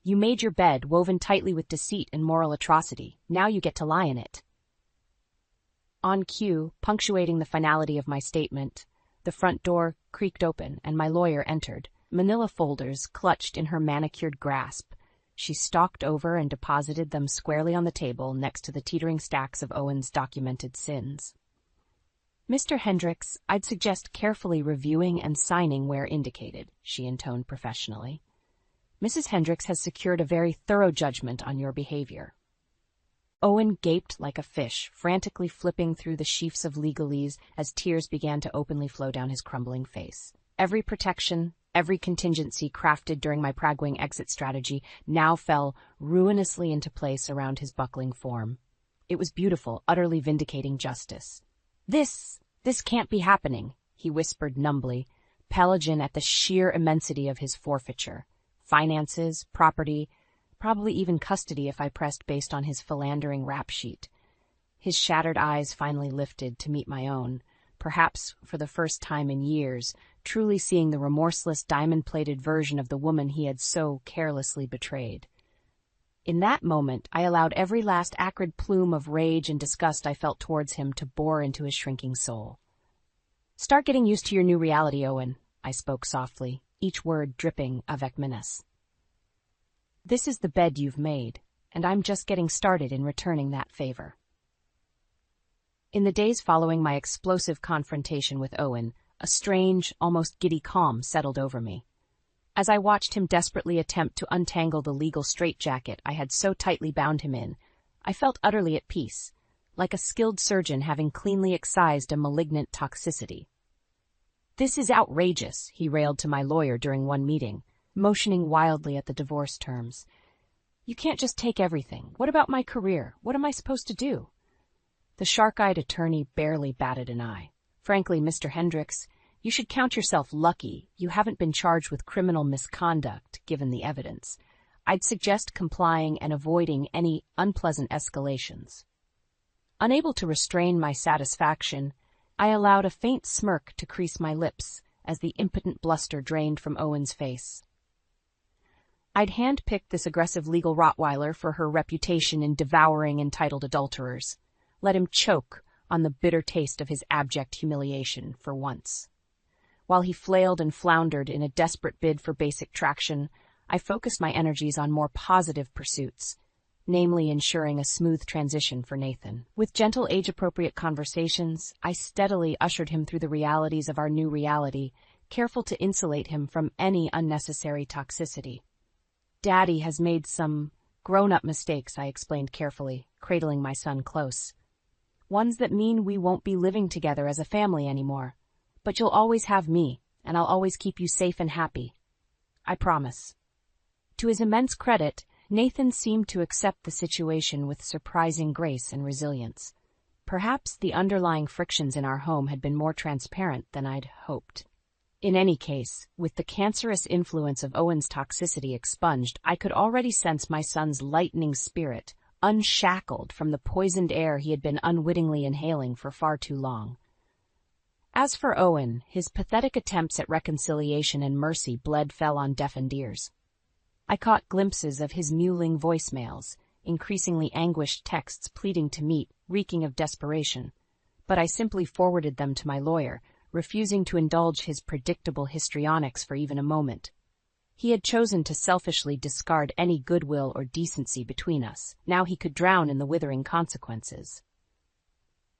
You made your bed, woven tightly with deceit and moral atrocity. Now you get to lie in it." On cue, punctuating the finality of my statement, the front door creaked open and my lawyer entered, manila folders clutched in her manicured grasp. She stalked over and deposited them squarely on the table next to the teetering stacks of Owen's documented sins. "Mr. Hendricks, I'd suggest carefully reviewing and signing where indicated," she intoned professionally. "Mrs. Hendricks has secured a very thorough judgment on your behavior." Owen gaped like a fish, frantically flipping through the sheafs of legalese as tears began to openly flow down his crumbling face. Every protection, every contingency crafted during my Praguing exit strategy now fell ruinously into place around his buckling form. It was beautiful, utterly vindicating justice. This can't be happening," he whispered numbly, Pelagian at the sheer immensity of his forfeiture. Finances, property, probably even custody if I pressed based on his philandering rap sheet. His shattered eyes finally lifted to meet my own, perhaps for the first time in years, truly seeing the remorseless diamond-plated version of the woman he had so carelessly betrayed. In that moment, I allowed every last acrid plume of rage and disgust I felt towards him to bore into his shrinking soul. "Start getting used to your new reality, Owen," I spoke softly, each word dripping avec menace. "This is the bed you've made, and I'm just getting started in returning that favor." In the days following my explosive confrontation with Owen, a strange, almost giddy calm settled over me. As I watched him desperately attempt to untangle the legal straitjacket I had so tightly bound him in, I felt utterly at peace, like a skilled surgeon having cleanly excised a malignant toxicity. "This is outrageous," he railed to my lawyer during one meeting, motioning wildly at the divorce terms. "You can't just take everything. What about my career? What am I supposed to do?" The shark-eyed attorney barely batted an eye. "Frankly, Mr. Hendricks, you should count yourself lucky you haven't been charged with criminal misconduct, given the evidence. I'd suggest complying and avoiding any unpleasant escalations." Unable to restrain my satisfaction, I allowed a faint smirk to crease my lips as the impotent bluster drained from Owen's face. I'd hand-picked this aggressive legal Rottweiler for her reputation in devouring entitled adulterers. Let him choke, on the bitter taste of his abject humiliation for once. While he flailed and floundered in a desperate bid for basic traction, I focused my energies on more positive pursuits, namely ensuring a smooth transition for Nathan. With gentle age-appropriate conversations, I steadily ushered him through the realities of our new reality, careful to insulate him from any unnecessary toxicity. "Daddy has made some grown-up mistakes," I explained carefully, cradling my son close. "Ones that mean we won't be living together as a family anymore. But you'll always have me, and I'll always keep you safe and happy. I promise." To his immense credit, Nathan seemed to accept the situation with surprising grace and resilience. Perhaps the underlying frictions in our home had been more transparent than I'd hoped. In any case, with the cancerous influence of Owen's toxicity expunged, I could already sense my son's lightening spirit, unshackled from the poisoned air he had been unwittingly inhaling for far too long. As for Owen, his pathetic attempts at reconciliation and mercy fell on deafened ears. I caught glimpses of his mewling voicemails, increasingly anguished texts pleading to meet, reeking of desperation, but I simply forwarded them to my lawyer, refusing to indulge his predictable histrionics for even a moment. He had chosen to selfishly discard any goodwill or decency between us. Now he could drown in the withering consequences.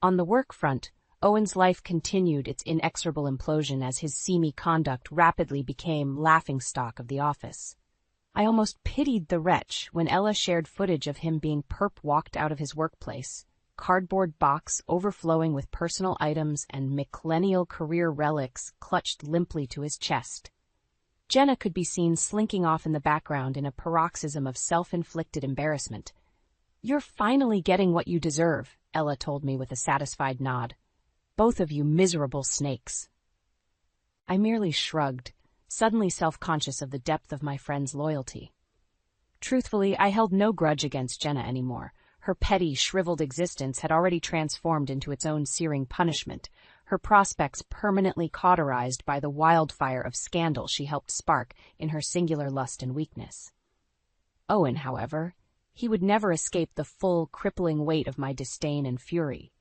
On the work front, Owen's life continued its inexorable implosion as his seamy conduct rapidly became laughingstock of the office. I almost pitied the wretch when Ella shared footage of him being perp-walked out of his workplace, cardboard box overflowing with personal items and millennial career relics clutched limply to his chest. Jenna could be seen slinking off in the background in a paroxysm of self-inflicted embarrassment. "You're finally getting what you deserve," Ella told me with a satisfied nod. "Both of you miserable snakes." I merely shrugged, suddenly self-conscious of the depth of my friend's loyalty. Truthfully, I held no grudge against Jenna anymore. Her petty, shriveled existence had already transformed into its own searing punishment, her prospects permanently cauterized by the wildfire of scandal she helped spark in her singular lust and weakness. Owen, however, he would never escape the full, crippling weight of my disdain and fury.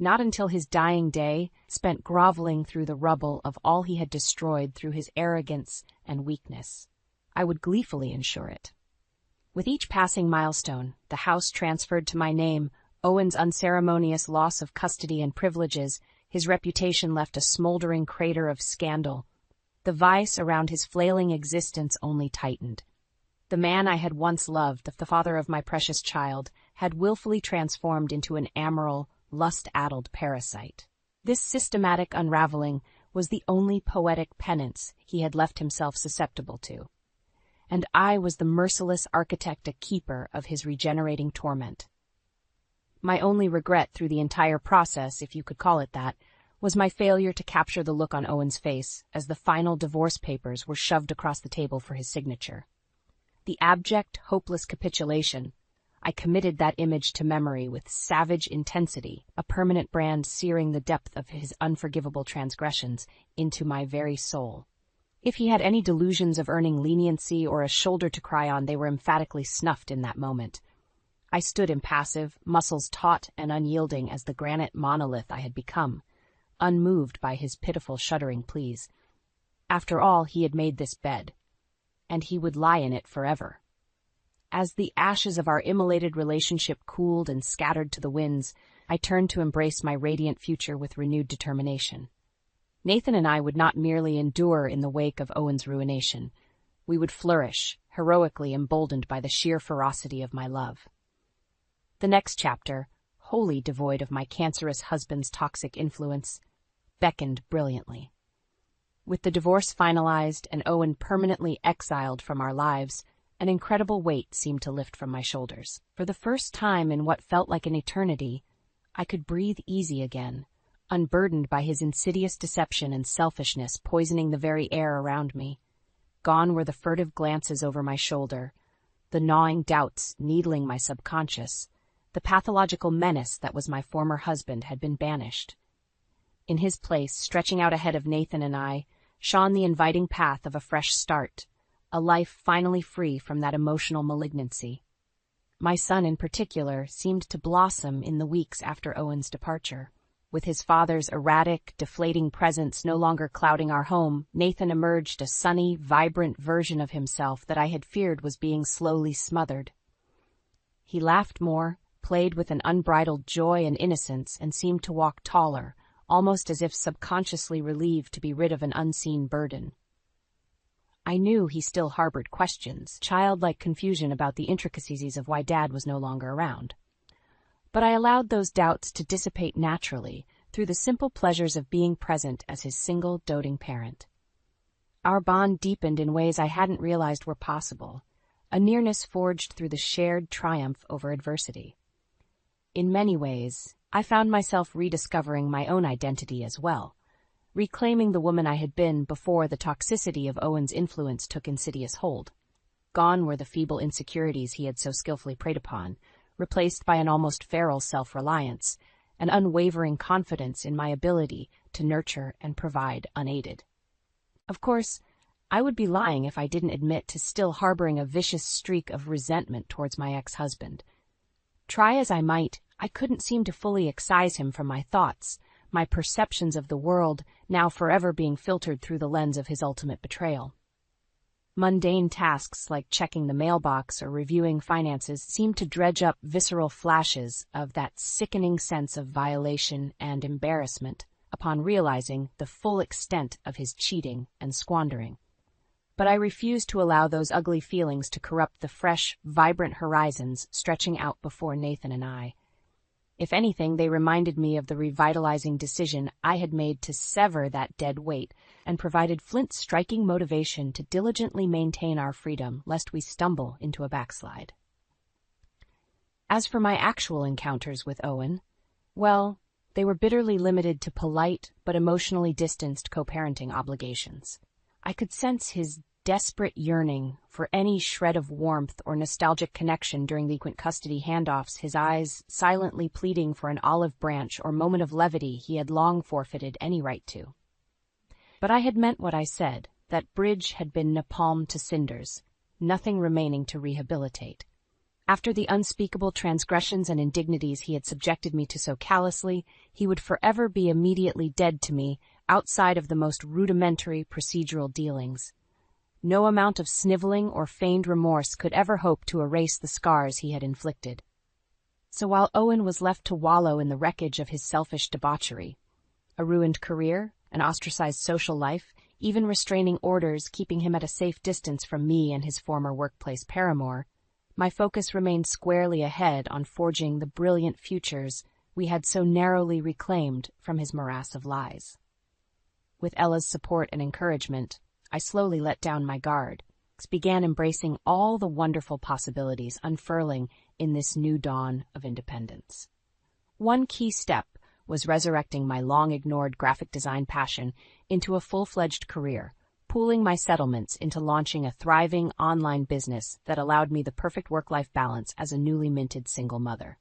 Not until his dying day, spent groveling through the rubble of all he had destroyed through his arrogance and weakness, I would gleefully ensure it. With each passing milestone, the house transferred to my name, Owen's unceremonious loss of custody and privileges, his reputation left a smoldering crater of scandal. The vice around his flailing existence only tightened. The man I had once loved, the father of my precious child, had willfully transformed into an amoral, lust-addled parasite. This systematic unraveling was the only poetic penance he had left himself susceptible to, and I was the merciless architect and keeper of his regenerating torment. My only regret through the entire process, if you could call it that, was my failure to capture the look on Owen's face as the final divorce papers were shoved across the table for his signature. The abject, hopeless capitulation, I committed that image to memory with savage intensity, a permanent brand searing the depth of his unforgivable transgressions into my very soul. If he had any delusions of earning leniency or a shoulder to cry on, they were emphatically snuffed in that moment. I stood impassive, muscles taut and unyielding as the granite monolith I had become, unmoved by his pitiful, shuddering pleas. After all, he had made this bed, and he would lie in it forever. As the ashes of our immolated relationship cooled and scattered to the winds, I turned to embrace my radiant future with renewed determination. Nathan and I would not merely endure in the wake of Owen's ruination. We would flourish, heroically emboldened by the sheer ferocity of my love. The next chapter, wholly devoid of my cancerous husband's toxic influence, beckoned brilliantly. With the divorce finalized and Owen permanently exiled from our lives, an incredible weight seemed to lift from my shoulders. For the first time in what felt like an eternity, I could breathe easy again, unburdened by his insidious deception and selfishness poisoning the very air around me. Gone were the furtive glances over my shoulder, the gnawing doubts needling my subconscious. The pathological menace that was my former husband had been banished. In his place, stretching out ahead of Nathan and I, shone the inviting path of a fresh start, a life finally free from that emotional malignancy. my son in particular, seemed to blossom in the weeks after Owen's departure. With his father's erratic, deflating presence no longer clouding our home, Nathan emerged a sunny, vibrant version of himself that I had feared was being slowly smothered. He laughed more, played with an unbridled joy and innocence, and seemed to walk taller, almost as if subconsciously relieved to be rid of an unseen burden. I knew he still harbored questions, childlike confusion about the intricacies of why Dad was no longer around. But I allowed those doubts to dissipate naturally through the simple pleasures of being present as his single, doting parent. Our bond deepened in ways I hadn't realized were possible, a nearness forged through the shared triumph over adversity. In many ways, I found myself rediscovering my own identity as well, reclaiming the woman I had been before the toxicity of Owen's influence took insidious hold. Gone were the feeble insecurities he had so skillfully preyed upon, replaced by an almost feral self-reliance, an unwavering confidence in my ability to nurture and provide unaided. Of course, I would be lying if I didn't admit to still harboring a vicious streak of resentment towards my ex-husband. Try as I might, I couldn't seem to fully excise him from my thoughts, my perceptions of the world now forever being filtered through the lens of his ultimate betrayal. Mundane tasks like checking the mailbox or reviewing finances seemed to dredge up visceral flashes of that sickening sense of violation and embarrassment upon realizing the full extent of his cheating and squandering. But I refused to allow those ugly feelings to corrupt the fresh, vibrant horizons stretching out before Nathan and I. If anything, they reminded me of the revitalizing decision I had made to sever that dead weight and provided Flint's striking motivation to diligently maintain our freedom lest we stumble into a backslide. As for my actual encounters with Owen, well, they were bitterly limited to polite but emotionally distanced co-parenting obligations. I could sense his desperate yearning for any shred of warmth or nostalgic connection during the frequent custody handoffs, his eyes silently pleading for an olive branch or moment of levity he had long forfeited any right to. But I had meant what I said, that bridge had been napalmed to cinders, nothing remaining to rehabilitate. After the unspeakable transgressions and indignities he had subjected me to so callously, he would forever be immediately dead to me outside of the most rudimentary procedural dealings. No amount of sniveling or feigned remorse could ever hope to erase the scars he had inflicted. So while Owen was left to wallow in the wreckage of his selfish debauchery, a ruined career, an ostracized social life, even restraining orders keeping him at a safe distance from me and his former workplace paramour, my focus remained squarely ahead on forging the brilliant futures we had so narrowly reclaimed from his morass of lies. With Ella's support and encouragement, I slowly let down my guard, began embracing all the wonderful possibilities unfurling in this new dawn of independence. One key step was resurrecting my long-ignored graphic design passion into a full-fledged career, pooling my settlements into launching a thriving online business that allowed me the perfect work-life balance as a newly minted single mother.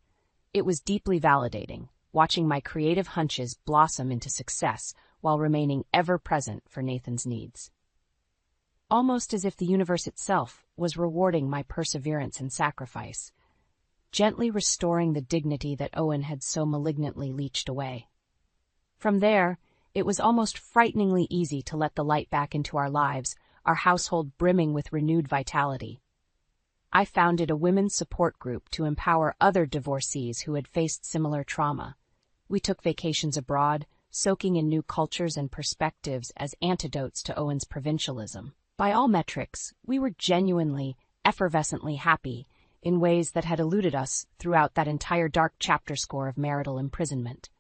It was deeply validating, watching my creative hunches blossom into success while remaining ever present for Nathan's needs. Almost as if the universe itself was rewarding my perseverance and sacrifice, gently restoring the dignity that Owen had so malignantly leached away. From there, it was almost frighteningly easy to let the light back into our lives, our household brimming with renewed vitality. I founded a women's support group to empower other divorcees who had faced similar trauma. We took vacations abroad, soaking in new cultures and perspectives as antidotes to Owen's provincialism. By all metrics, we were genuinely, effervescently happy in ways that had eluded us throughout that entire dark chapter score of marital imprisonment.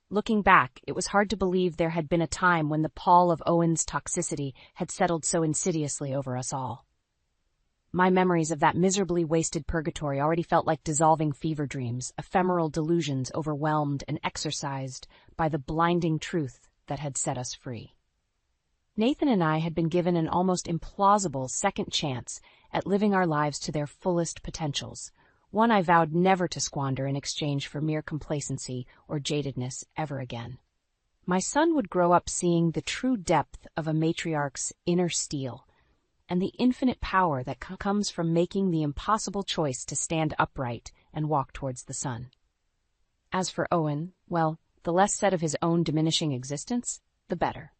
Looking back, it was hard to believe there had been a time when the pall of Owen's toxicity had settled so insidiously over us all. My memories of that miserably wasted purgatory already felt like dissolving fever dreams, ephemeral delusions overwhelmed and exorcised by the blinding truth that had set us free. Nathan and I had been given an almost implausible second chance at living our lives to their fullest potentials, one I vowed never to squander in exchange for mere complacency or jadedness ever again. My son would grow up seeing the true depth of a matriarch's inner steel, and the infinite power that comes from making the impossible choice to stand upright and walk towards the sun. As for Owen, well, the less said of his own diminishing existence, the better.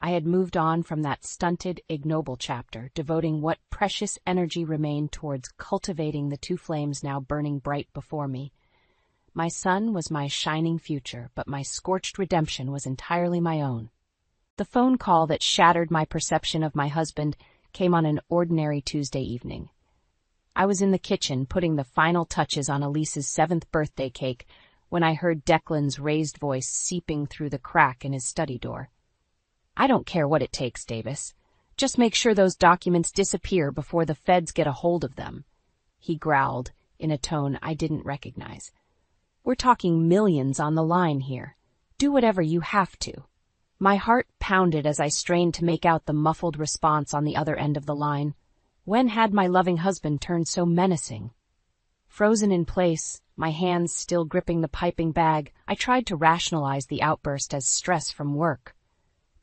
I had moved on from that stunted, ignoble chapter, devoting what precious energy remained towards cultivating the two flames now burning bright before me. My son was my shining future, but my scorched redemption was entirely my own. The phone call that shattered my perception of my husband came on an ordinary Tuesday evening. I was in the kitchen putting the final touches on Elise's 7th birthday cake when I heard Declan's raised voice seeping through the crack in his study door. "I don't care what it takes, Davis. Just make sure those documents disappear before the feds get a hold of them," he growled in a tone I didn't recognize. "We're talking millions on the line here. Do whatever you have to." My heart pounded as I strained to make out the muffled response on the other end of the line. When had my loving husband turned so menacing? Frozen in place, my hands still gripping the piping bag, I tried to rationalize the outburst as stress from work.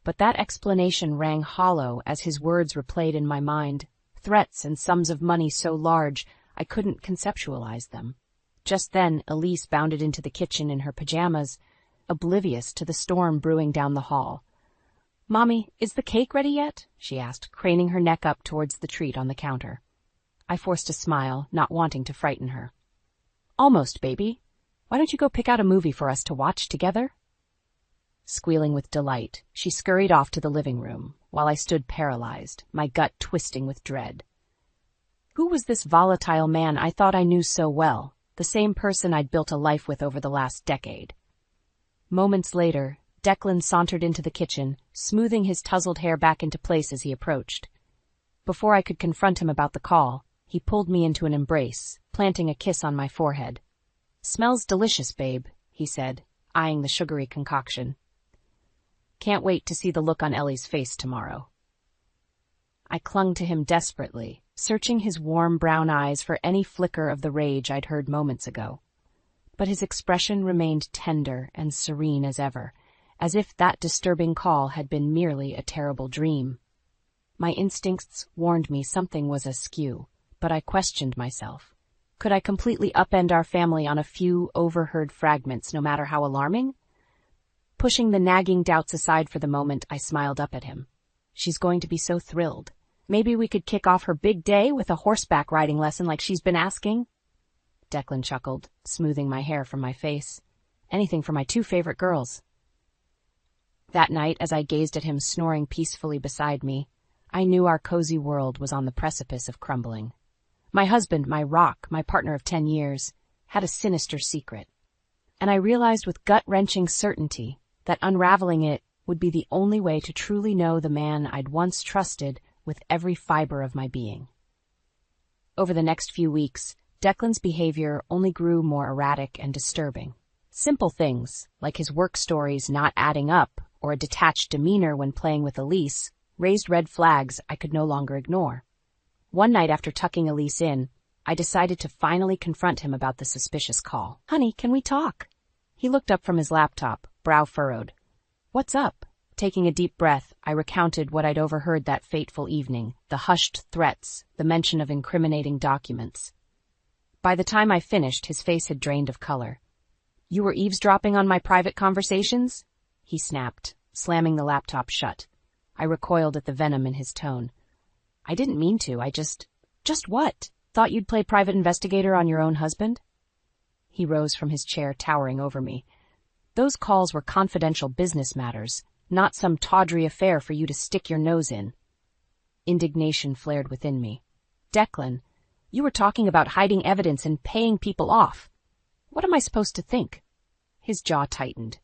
But that explanation rang hollow as his words replayed in my mind, threats and sums of money so large I couldn't conceptualize them. Just then, Elise bounded into the kitchen in her pajamas, oblivious to the storm brewing down the hall. "Mommy, is the cake ready yet?" she asked, craning her neck up towards the treat on the counter. I forced a smile, not wanting to frighten her. "Almost, baby. Why don't you go pick out a movie for us to watch together?" Squealing with delight, she scurried off to the living room, while I stood paralyzed, my gut twisting with dread. Who was this volatile man I thought I knew so well, the same person I'd built a life with over the last decade? Moments later, Declan sauntered into the kitchen, smoothing his tousled hair back into place as he approached. Before I could confront him about the call, he pulled me into an embrace, planting a kiss on my forehead. "Smells delicious, babe," he said, eyeing the sugary concoction. "Can't wait to see the look on Ellie's face tomorrow." I clung to him desperately, searching his warm brown eyes for any flicker of the rage I'd heard moments ago. But his expression remained tender and serene as ever, as if that disturbing call had been merely a terrible dream. My instincts warned me something was askew, but I questioned myself. Could I completely upend our family on a few overheard fragments, no matter how alarming? Pushing the nagging doubts aside for the moment, I smiled up at him. "She's going to be so thrilled. Maybe we could kick off her big day with a horseback riding lesson like she's been asking." Declan chuckled, smoothing my hair from my face. "Anything for my two favorite girls." That night, as I gazed at him snoring peacefully beside me, I knew our cozy world was on the precipice of crumbling. My husband, my rock, my partner of 10 years, had a sinister secret. And I realized with gut-wrenching certainty that unraveling it would be the only way to truly know the man I'd once trusted with every fiber of my being. Over the next few weeks, Declan's behavior only grew more erratic and disturbing. Simple things, like his work stories not adding up or a detached demeanor when playing with Elise, raised red flags I could no longer ignore. One night after tucking Elise in, I decided to finally confront him about the suspicious call. "Honey, can we talk?" He looked up from his laptop, brow furrowed. "What's up?" Taking a deep breath, I recounted what I'd overheard that fateful evening, the hushed threats, the mention of incriminating documents. By the time I finished, his face had drained of color. "You were eavesdropping on my private conversations?" he snapped, slamming the laptop shut. I recoiled at the venom in his tone. "I didn't mean to, Just what? Thought you'd play private investigator on your own husband?" He rose from his chair, towering over me. "Those calls were confidential business matters, not some tawdry affair for you to stick your nose in." Indignation flared within me. "Declan, you were talking about hiding evidence and paying people off. What am I supposed to think?" His jaw tightened.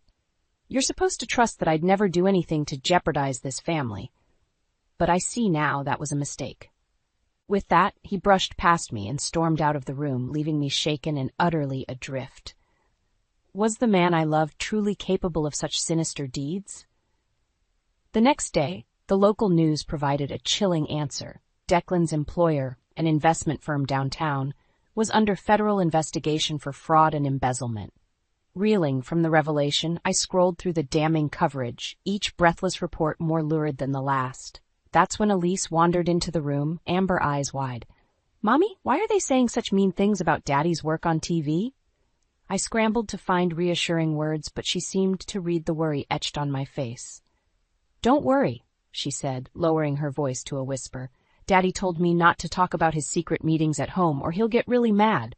"You're supposed to trust that I'd never do anything to jeopardize this family. But I see now that was a mistake." With that, he brushed past me and stormed out of the room, leaving me shaken and utterly adrift. Was the man I loved truly capable of such sinister deeds? The next day, the local news provided a chilling answer. Declan's employer, an investment firm downtown, was under federal investigation for fraud and embezzlement. Reeling from the revelation, I scrolled through the damning coverage, each breathless report more lurid than the last. That's when Elise wandered into the room, amber eyes wide. "Mommy, why are they saying such mean things about Daddy's work on TV?" I scrambled to find reassuring words, but she seemed to read the worry etched on my face. "Don't worry," she said, lowering her voice to a whisper. "Daddy told me not to talk about his secret meetings at home or he'll get really mad.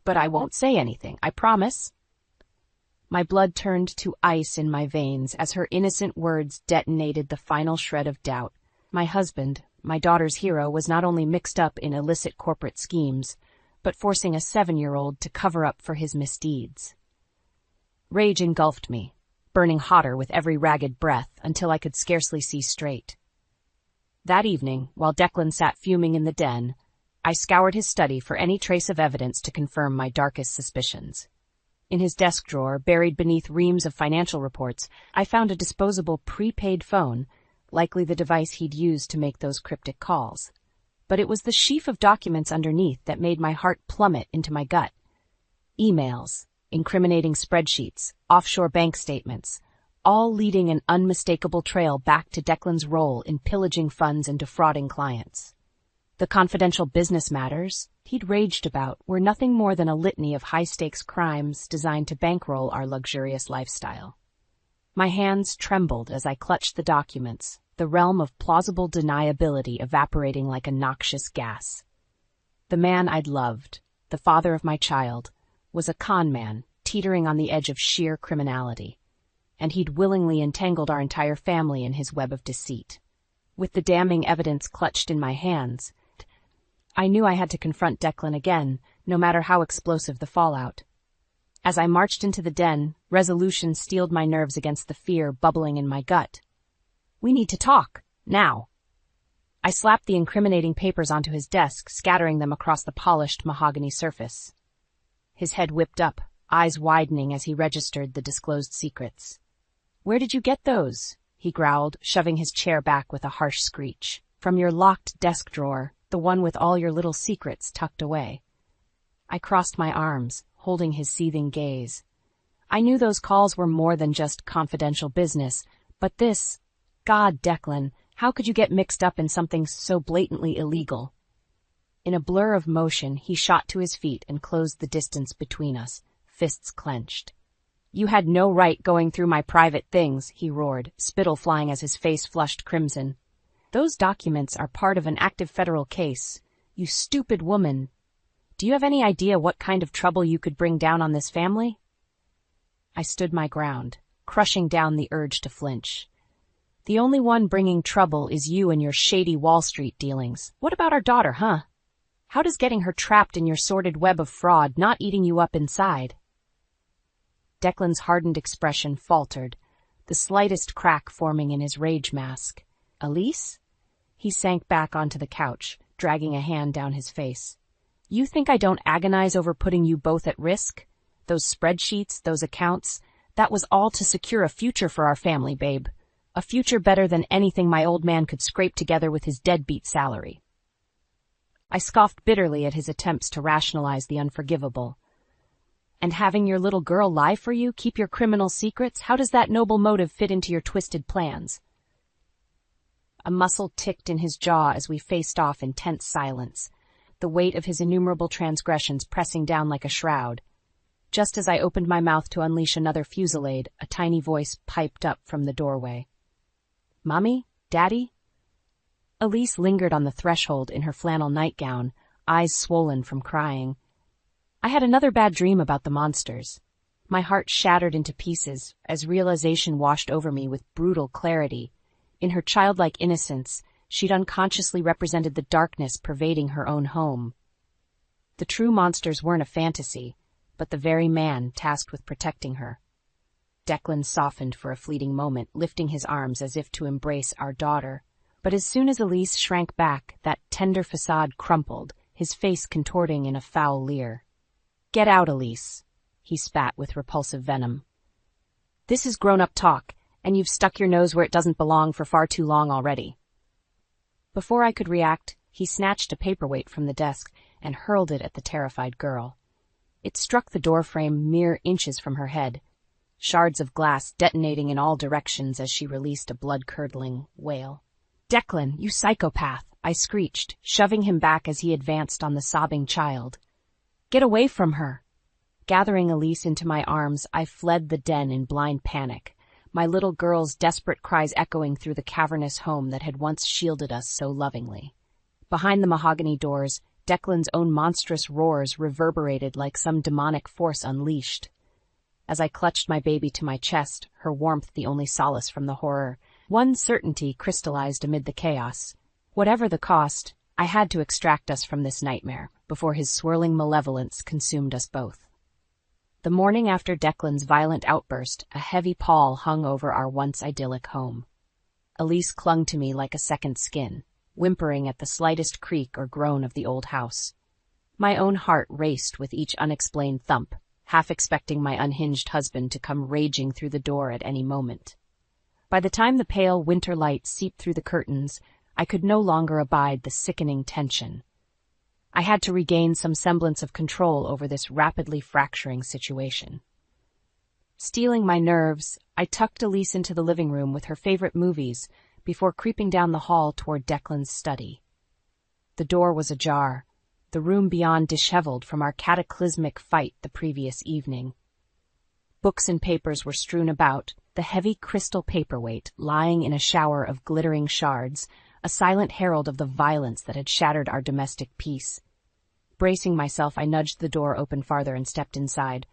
But I won't say anything, I promise." My blood turned to ice in my veins as her innocent words detonated the final shred of doubt. My husband, my daughter's hero, was not only mixed up in illicit corporate schemes, but forcing a 7-year-old to cover up for his misdeeds. Rage engulfed me, burning hotter with every ragged breath until I could scarcely see straight. That evening, while Declan sat fuming in the den, I scoured his study for any trace of evidence to confirm my darkest suspicions. In his desk drawer, buried beneath reams of financial reports, I found a disposable prepaid phone, likely the device he'd used to make those cryptic calls. But it was the sheaf of documents underneath that made my heart plummet into my gut. Emails, incriminating spreadsheets, offshore bank statements, all leading an unmistakable trail back to Declan's role in pillaging funds and defrauding clients. The confidential business matters he'd raged about were nothing more than a litany of high-stakes crimes designed to bankroll our luxurious lifestyle. My hands trembled as I clutched the documents, the realm of plausible deniability evaporating like a noxious gas. The man I'd loved, the father of my child, was a con man teetering on the edge of sheer criminality, and he'd willingly entangled our entire family in his web of deceit. With the damning evidence clutched in my hands, I knew I had to confront Declan again, no matter how explosive the fallout. As I marched into the den, resolution steeled my nerves against the fear bubbling in my gut. "We need to talk, now." I slapped the incriminating papers onto his desk, scattering them across the polished mahogany surface. His head whipped up, eyes widening as he registered the disclosed secrets. "Where did you get those?" he growled, shoving his chair back with a harsh screech. "From your locked desk drawer, the one with all your little secrets tucked away." I crossed my arms, holding his seething gaze. I knew those calls were more than just confidential business, but this... God, Declan, how could you get mixed up in something so blatantly illegal? In a blur of motion, he shot to his feet and closed the distance between us, fists clenched. "You had no right going through my private things," he roared, spittle flying as his face flushed crimson. "Those documents are part of an active federal case. You stupid woman. Do you have any idea what kind of trouble you could bring down on this family?" I stood my ground, crushing down the urge to flinch. "The only one bringing trouble is you and your shady Wall Street dealings. What about our daughter, huh? How does getting her trapped in your sordid web of fraud not eating you up inside?" Declan's hardened expression faltered, the slightest crack forming in his rage mask. "Elise?" He sank back onto the couch, dragging a hand down his face. "You think I don't agonize over putting you both at risk? Those spreadsheets, those accounts, that was all to secure a future for our family, babe. A future better than anything my old man could scrape together with his deadbeat salary." I scoffed bitterly at his attempts to rationalize the unforgivable. "And having your little girl lie for you, keep your criminal secrets, how does that noble motive fit into your twisted plans?" A muscle ticked in his jaw as we faced off in tense silence, the weight of his innumerable transgressions pressing down like a shroud. Just as I opened my mouth to unleash another fusillade, a tiny voice piped up from the doorway. "Mommy? Daddy?" Elise lingered on the threshold in her flannel nightgown, eyes swollen from crying. I had another bad dream about the monsters. My heart shattered into pieces as realization washed over me with brutal clarity. In her childlike innocence, she'd unconsciously represented the darkness pervading her own home. The true monsters weren't a fantasy, but the very man tasked with protecting her. Declan softened for a fleeting moment, lifting his arms as if to embrace our daughter. But as soon as Elise shrank back, that tender facade crumpled, his face contorting in a foul leer. "Get out, Elise," he spat with repulsive venom. "This is grown-up talk, and you've stuck your nose where it doesn't belong for far too long already." Before I could react, he snatched a paperweight from the desk and hurled it at the terrified girl. It struck the doorframe mere inches from her head, shards of glass detonating in all directions as she released a blood-curdling wail. "Declan, you psychopath," I screeched, shoving him back as he advanced on the sobbing child. "Get away from her." Gathering Elise into my arms, I fled the den in blind panic, my little girl's desperate cries echoing through the cavernous home that had once shielded us so lovingly. Behind the mahogany doors, Declan's own monstrous roars reverberated like some demonic force unleashed. As I clutched my baby to my chest, her warmth the only solace from the horror, one certainty crystallized amid the chaos. Whatever the cost, I had to extract us from this nightmare before his swirling malevolence consumed us both. The morning after Declan's violent outburst, a heavy pall hung over our once idyllic home. Elise clung to me like a second skin, whimpering at the slightest creak or groan of the old house. My own heart raced with each unexplained thump, half expecting my unhinged husband to come raging through the door at any moment. By the time the pale winter light seeped through the curtains, I could no longer abide the sickening tension. I had to regain some semblance of control over this rapidly fracturing situation. Steeling my nerves, I tucked Elise into the living room with her favorite movies before creeping down the hall toward Declan's study. The door was ajar, the room beyond disheveled from our cataclysmic fight the previous evening. Books and papers were strewn about, the heavy crystal paperweight lying in a shower of glittering shards, a silent herald of the violence that had shattered our domestic peace. Bracing myself, I nudged the door open farther and stepped inside.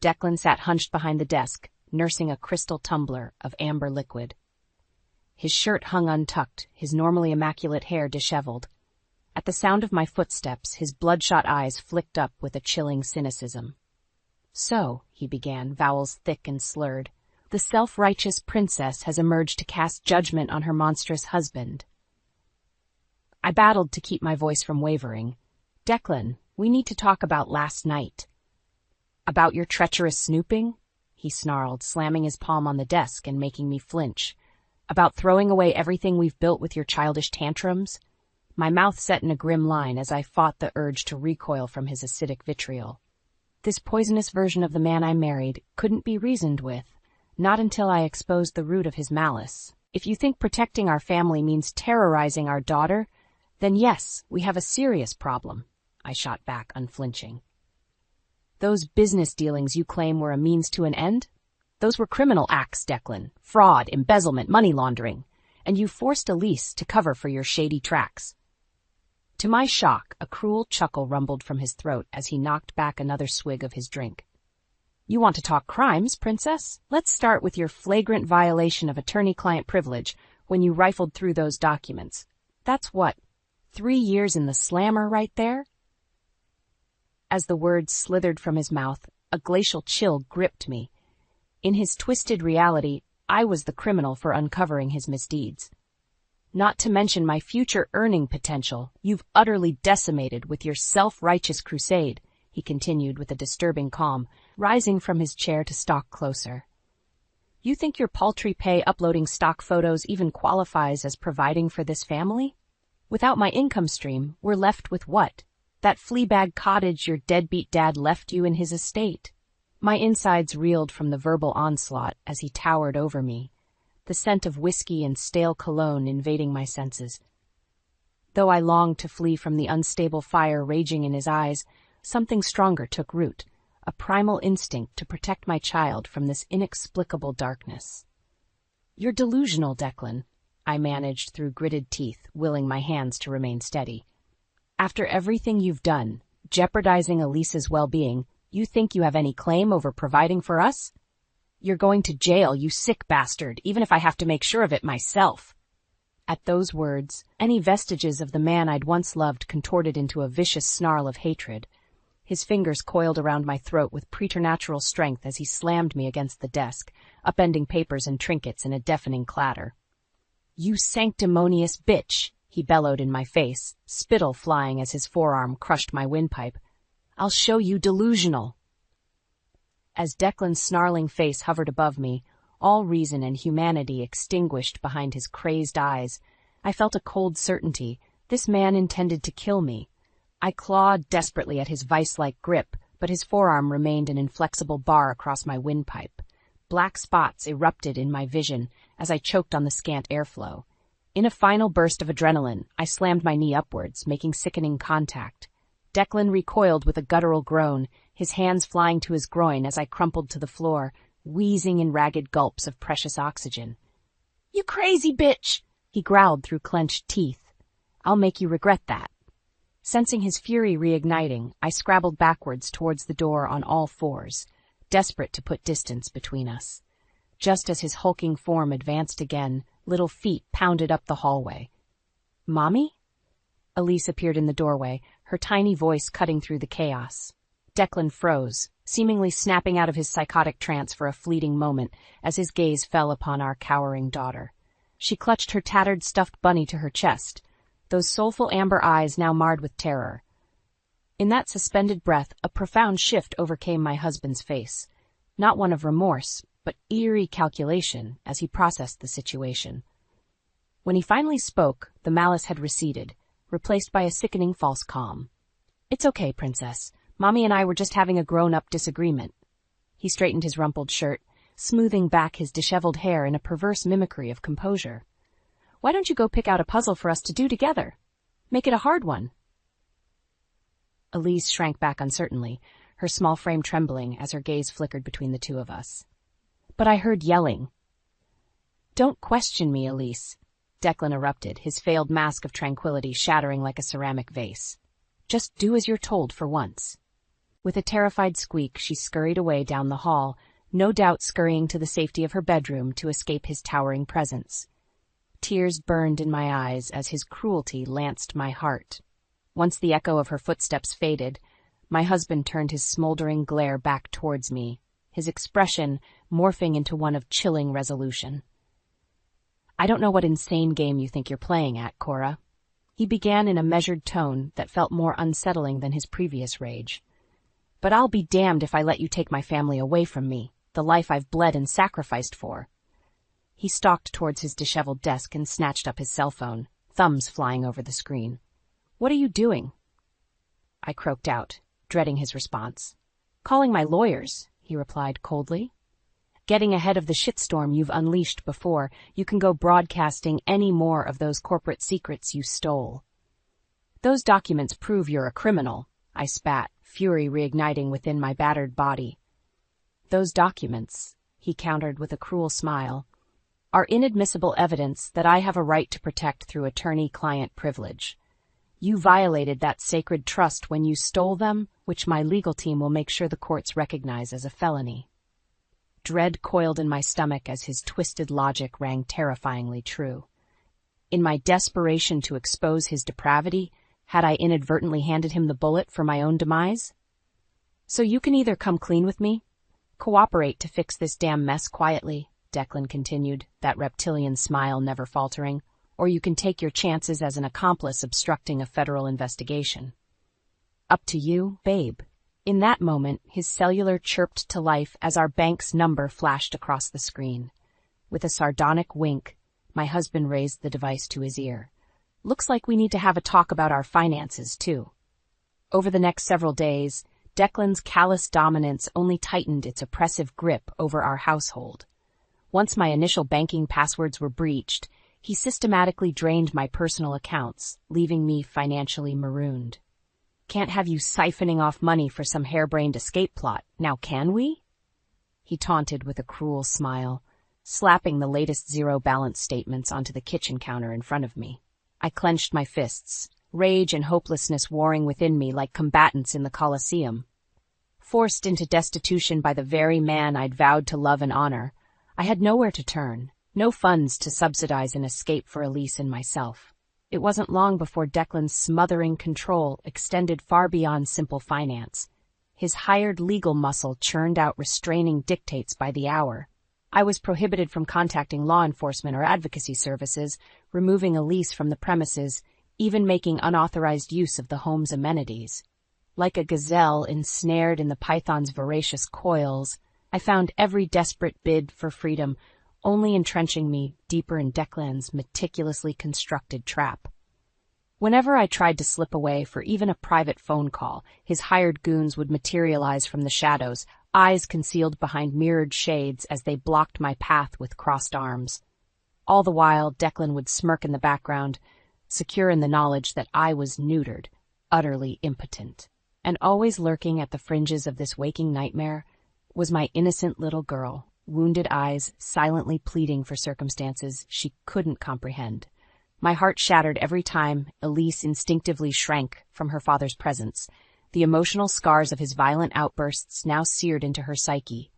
Declan sat hunched behind the desk, nursing a crystal tumbler of amber liquid. His shirt hung untucked, his normally immaculate hair disheveled. At the sound of my footsteps, his bloodshot eyes flicked up with a chilling cynicism. "So," he began, vowels thick and slurred, "the self-righteous princess has emerged to cast judgment on her monstrous husband." I battled to keep my voice from wavering. "Declan, we need to talk about last night." "About your treacherous snooping?" he snarled, slamming his palm on the desk and making me flinch. "About throwing away everything we've built with your childish tantrums?" My mouth set in a grim line as I fought the urge to recoil from his acidic vitriol. This poisonous version of the man I married couldn't be reasoned with, not until I exposed the root of his malice. "If you think protecting our family means terrorizing our daughter, then yes, we have a serious problem," I shot back, unflinching. "Those business dealings you claim were a means to an end? Those were criminal acts, Declan. Fraud, embezzlement, money laundering. And you forced Elise to cover for your shady tracks." To my shock, a cruel chuckle rumbled from his throat as he knocked back another swig of his drink. "You want to talk crimes, princess? Let's start with your flagrant violation of attorney-client privilege when you rifled through those documents. That's what, 3 years in the slammer right there?" As the words slithered from his mouth, a glacial chill gripped me. In his twisted reality, I was the criminal for uncovering his misdeeds. "Not to mention my future earning potential, you've utterly decimated with your self-righteous crusade," he continued with a disturbing calm, rising from his chair to stalk closer. "You think your paltry pay uploading stock photos even qualifies as providing for this family? Without my income stream, we're left with what? That fleabag cottage your deadbeat dad left you in his estate." My insides reeled from the verbal onslaught as he towered over me, the scent of whiskey and stale cologne invading my senses. Though I longed to flee from the unstable fire raging in his eyes, something stronger took root, a primal instinct to protect my child from this inexplicable darkness. "You're delusional, Declan," I managed through gritted teeth, willing my hands to remain steady. "After everything you've done, jeopardizing Elise's well-being, you think you have any claim over providing for us? You're going to jail, you sick bastard, even if I have to make sure of it myself." At those words, any vestiges of the man I'd once loved contorted into a vicious snarl of hatred. His fingers coiled around my throat with preternatural strength as he slammed me against the desk, upending papers and trinkets in a deafening clatter. "You sanctimonious bitch," he bellowed in my face, spittle flying as his forearm crushed my windpipe. "I'll show you delusional." As Declan's snarling face hovered above me, all reason and humanity extinguished behind his crazed eyes, I felt a cold certainty. This man intended to kill me. I clawed desperately at his vice-like grip, but his forearm remained an inflexible bar across my windpipe. Black spots erupted in my vision as I choked on the scant airflow. In a final burst of adrenaline, I slammed my knee upwards, making sickening contact. Declan recoiled with a guttural groan, his hands flying to his groin as I crumpled to the floor, wheezing in ragged gulps of precious oxygen. "You crazy bitch!" he growled through clenched teeth. "I'll make you regret that." Sensing his fury reigniting, I scrabbled backwards towards the door on all fours, desperate to put distance between us. Just as his hulking form advanced again, little feet pounded up the hallway. "Mommy?" Elise appeared in the doorway, her tiny voice cutting through the chaos. Declan froze, seemingly snapping out of his psychotic trance for a fleeting moment as his gaze fell upon our cowering daughter. She clutched her tattered stuffed bunny to her chest, those soulful amber eyes now marred with terror. In that suspended breath, a profound shift overcame my husband's face, not one of remorse, but eerie calculation as he processed the situation. When he finally spoke, the malice had receded, replaced by a sickening false calm. "It's okay, Princess. Mommy and I were just having a grown-up disagreement." He straightened his rumpled shirt, smoothing back his disheveled hair in a perverse mimicry of composure. "Why don't you go pick out a puzzle for us to do together? Make it a hard one." Elise shrank back uncertainly, her small frame trembling as her gaze flickered between the two of us. But I heard yelling. "Don't question me, Elise," Declan erupted, his failed mask of tranquility shattering like a ceramic vase. "Just do as you're told for once." With a terrified squeak, she scurried away down the hall, no doubt scurrying to the safety of her bedroom to escape his towering presence. Tears burned in my eyes as his cruelty lanced my heart. Once the echo of her footsteps faded, my husband turned his smoldering glare back towards me, his expression morphing into one of chilling resolution. "I don't know what insane game you think you're playing at, Cora." He began in a measured tone that felt more unsettling than his previous rage. "But I'll be damned if I let you take my family away from me, the life I've bled and sacrificed for." He stalked towards his disheveled desk and snatched up his cell phone, thumbs flying over the screen. "What are you doing?" I croaked out, dreading his response. "Calling my lawyers," he replied coldly. "Getting ahead of the shitstorm you've unleashed before you can go broadcasting any more of those corporate secrets you stole." "Those documents prove you're a criminal," I spat, fury reigniting within my battered body. "Those documents," he countered with a cruel smile, "are inadmissible evidence that I have a right to protect through attorney-client privilege. You violated that sacred trust when you stole them, which my legal team will make sure the courts recognize as a felony." Dread coiled in my stomach as his twisted logic rang terrifyingly true. In my desperation to expose his depravity, had I inadvertently handed him the bullet for my own demise? "So you can either come clean with me, cooperate to fix this damn mess quietly," Declan continued, that reptilian smile never faltering, "or you can take your chances as an accomplice obstructing a federal investigation." "Up to you, babe." In that moment, his cellular chirped to life as our bank's number flashed across the screen. With a sardonic wink, my husband raised the device to his ear. "Looks like we need to have a talk about our finances, too." Over the next several days, Declan's callous dominance only tightened its oppressive grip over our household. Once my initial banking passwords were breached, he systematically drained my personal accounts, leaving me financially marooned. "Can't have you siphoning off money for some harebrained escape plot, now can we?" He taunted with a cruel smile, slapping the latest zero-balance statements onto the kitchen counter in front of me. I clenched my fists, rage and hopelessness warring within me like combatants in the Colosseum. Forced into destitution by the very man I'd vowed to love and honor, I had nowhere to turn, no funds to subsidize an escape for Elise and myself. It wasn't long before Declan's smothering control extended far beyond simple finance. His hired legal muscle churned out restraining dictates by the hour. I was prohibited from contacting law enforcement or advocacy services, removing Elise from the premises, even making unauthorized use of the home's amenities. Like a gazelle ensnared in the python's voracious coils, I found every desperate bid for freedom only entrenching me deeper in Declan's meticulously constructed trap. Whenever I tried to slip away for even a private phone call, his hired goons would materialize from the shadows, eyes concealed behind mirrored shades as they blocked my path with crossed arms. All the while, Declan would smirk in the background, secure in the knowledge that I was neutered, utterly impotent. And always lurking at the fringes of this waking nightmare was my innocent little girl, wounded eyes silently pleading for circumstances she couldn't comprehend. My heart shattered every time Elise instinctively shrank from her father's presence, the emotional scars of his violent outbursts now seared into her psyche.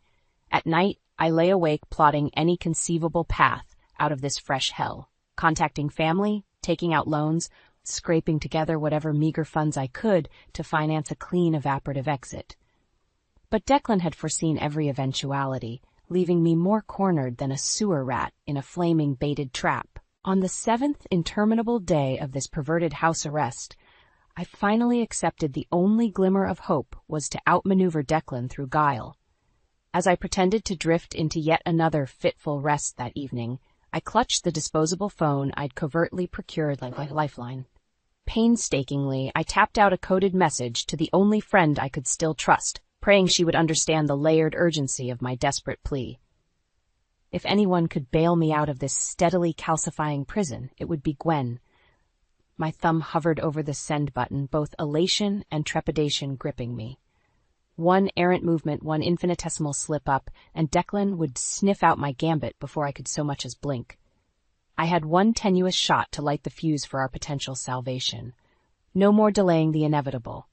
At night, I lay awake plotting any conceivable path out of this fresh hell, contacting family, taking out loans, scraping together whatever meager funds I could to finance a clean evaporative exit. But Declan had foreseen every eventuality, leaving me more cornered than a sewer rat in a flaming baited trap. On the 7th interminable day of this perverted house arrest, I finally accepted the only glimmer of hope was to outmaneuver Declan through guile. As I pretended to drift into yet another fitful rest that evening, I clutched the disposable phone I'd covertly procured like a lifeline. Painstakingly, I tapped out a coded message to the only friend I could still trust, praying she would understand the layered urgency of my desperate plea. If anyone could bail me out of this steadily calcifying prison, it would be Gwen. My thumb hovered over the send button, both elation and trepidation gripping me. One errant movement, one infinitesimal slip-up, and Declan would sniff out my gambit before I could so much as blink. I had one tenuous shot to light the fuse for our potential salvation. No more delaying the inevitable.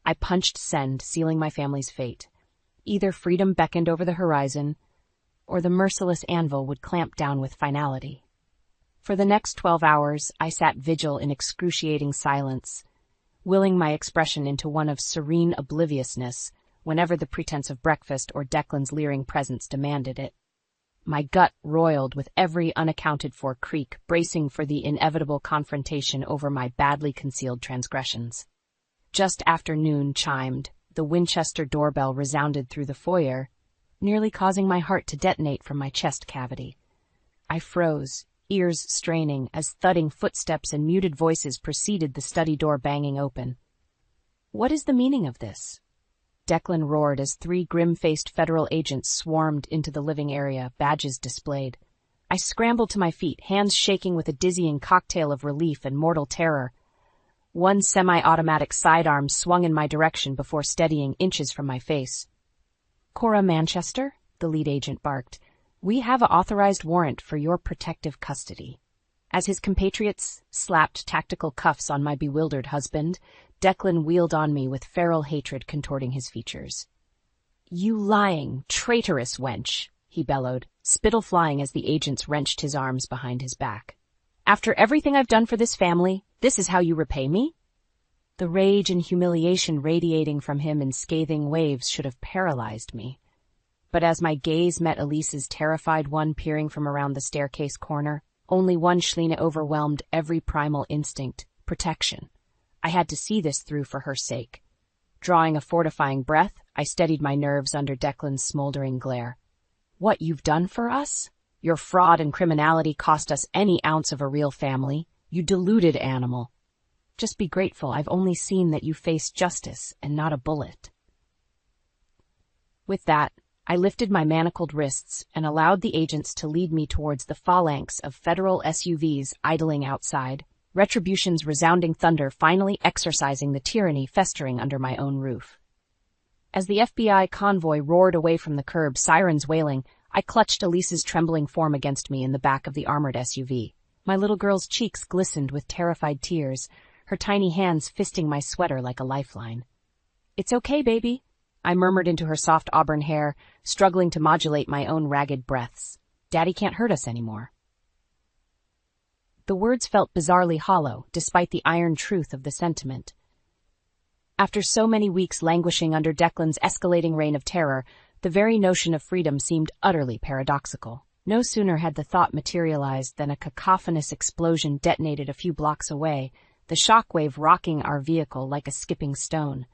I punched send, sealing my family's fate. Either freedom beckoned over the horizon, or the merciless anvil would clamp down with finality. For the next 12 hours, I sat vigil in excruciating silence, willing my expression into one of serene obliviousness whenever the pretense of breakfast or Declan's leering presence demanded it. My gut roiled with every unaccounted-for creak, bracing for the inevitable confrontation over my badly concealed transgressions. Just after noon chimed, the Winchester doorbell resounded through the foyer, nearly causing my heart to detonate from my chest cavity. I froze, ears straining, as thudding footsteps and muted voices preceded the study door banging open. What is the meaning of this? Declan roared as 3 grim-faced federal agents swarmed into the living area, badges displayed. I scrambled to my feet, hands shaking with a dizzying cocktail of relief and mortal terror. One semi-automatic sidearm swung in my direction before steadying inches from my face. "Cora Manchester," the lead agent barked, "we have an authorized warrant for your protective custody." As his compatriots slapped tactical cuffs on my bewildered husband, Declan wheeled on me with feral hatred contorting his features. "You lying, traitorous wench," he bellowed, spittle flying as the agents wrenched his arms behind his back. "After everything I've done for this family, this is how you repay me?" The rage and humiliation radiating from him in scathing waves should have paralyzed me. But as my gaze met Elise's terrified one peering from around the staircase corner, only one Schleena overwhelmed every primal instinct: protection. I had to see this through for her sake. Drawing a fortifying breath, I steadied my nerves under Declan's smoldering glare. "What you've done for us? Your fraud and criminality cost us any ounce of a real family. You deluded animal. Just be grateful I've only seen that you faced justice and not a bullet." With that, I lifted my manacled wrists and allowed the agents to lead me towards the phalanx of federal SUVs idling outside, retribution's resounding thunder finally exorcising the tyranny festering under my own roof. As the FBI convoy roared away from the curb, sirens wailing, I clutched Elise's trembling form against me in the back of the armored SUV. My little girl's cheeks glistened with terrified tears, her tiny hands fisting my sweater like a lifeline. "It's okay, baby," I murmured into her soft auburn hair, struggling to modulate my own ragged breaths. "Daddy can't hurt us anymore." The words felt bizarrely hollow, despite the iron truth of the sentiment. After so many weeks languishing under Declan's escalating reign of terror, the very notion of freedom seemed utterly paradoxical. No sooner had the thought materialized than a cacophonous explosion detonated a few blocks away, the shockwave rocking our vehicle like a skipping stone.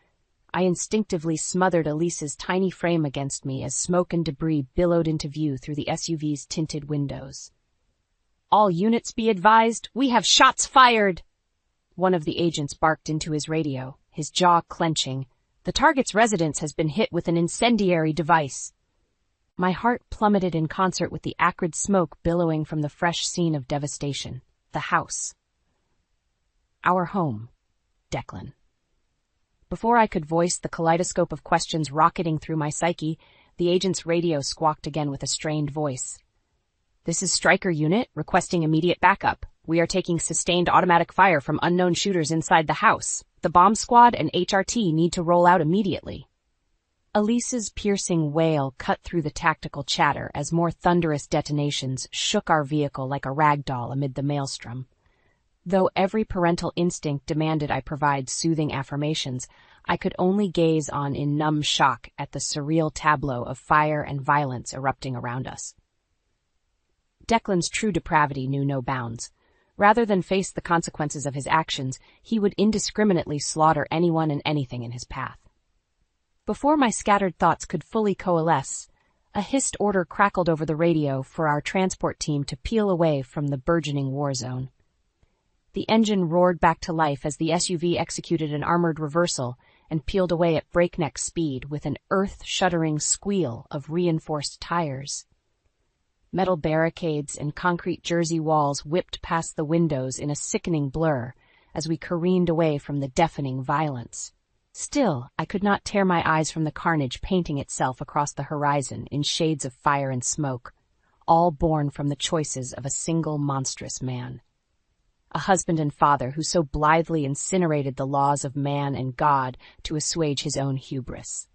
I instinctively smothered Elise's tiny frame against me as smoke and debris billowed into view through the SUV's tinted windows. "All units be advised, we have shots fired!" One of the agents barked into his radio, his jaw clenching. "The target's residence has been hit with an incendiary device." My heart plummeted in concert with the acrid smoke billowing from the fresh scene of devastation. The house. Our home. Declan. Before I could voice the kaleidoscope of questions rocketing through my psyche, the agent's radio squawked again with a strained voice. "This is Stryker Unit, requesting immediate backup. We are taking sustained automatic fire from unknown shooters inside the house. The bomb squad and HRT need to roll out immediately." Elise's piercing wail cut through the tactical chatter as more thunderous detonations shook our vehicle like a rag doll amid the maelstrom. Though every parental instinct demanded I provide soothing affirmations, I could only gaze on in numb shock at the surreal tableau of fire and violence erupting around us. Declan's true depravity knew no bounds. Rather than face the consequences of his actions, he would indiscriminately slaughter anyone and anything in his path. Before my scattered thoughts could fully coalesce, a hissed order crackled over the radio for our transport team to peel away from the burgeoning war zone. The engine roared back to life as the SUV executed an armored reversal and peeled away at breakneck speed with an earth-shuddering squeal of reinforced tires. Metal barricades and concrete jersey walls whipped past the windows in a sickening blur as we careened away from the deafening violence. Still, I could not tear my eyes from the carnage painting itself across the horizon in shades of fire and smoke, all born from the choices of a single monstrous man. A husband and father who so blithely incinerated the laws of man and God to assuage his own hubris.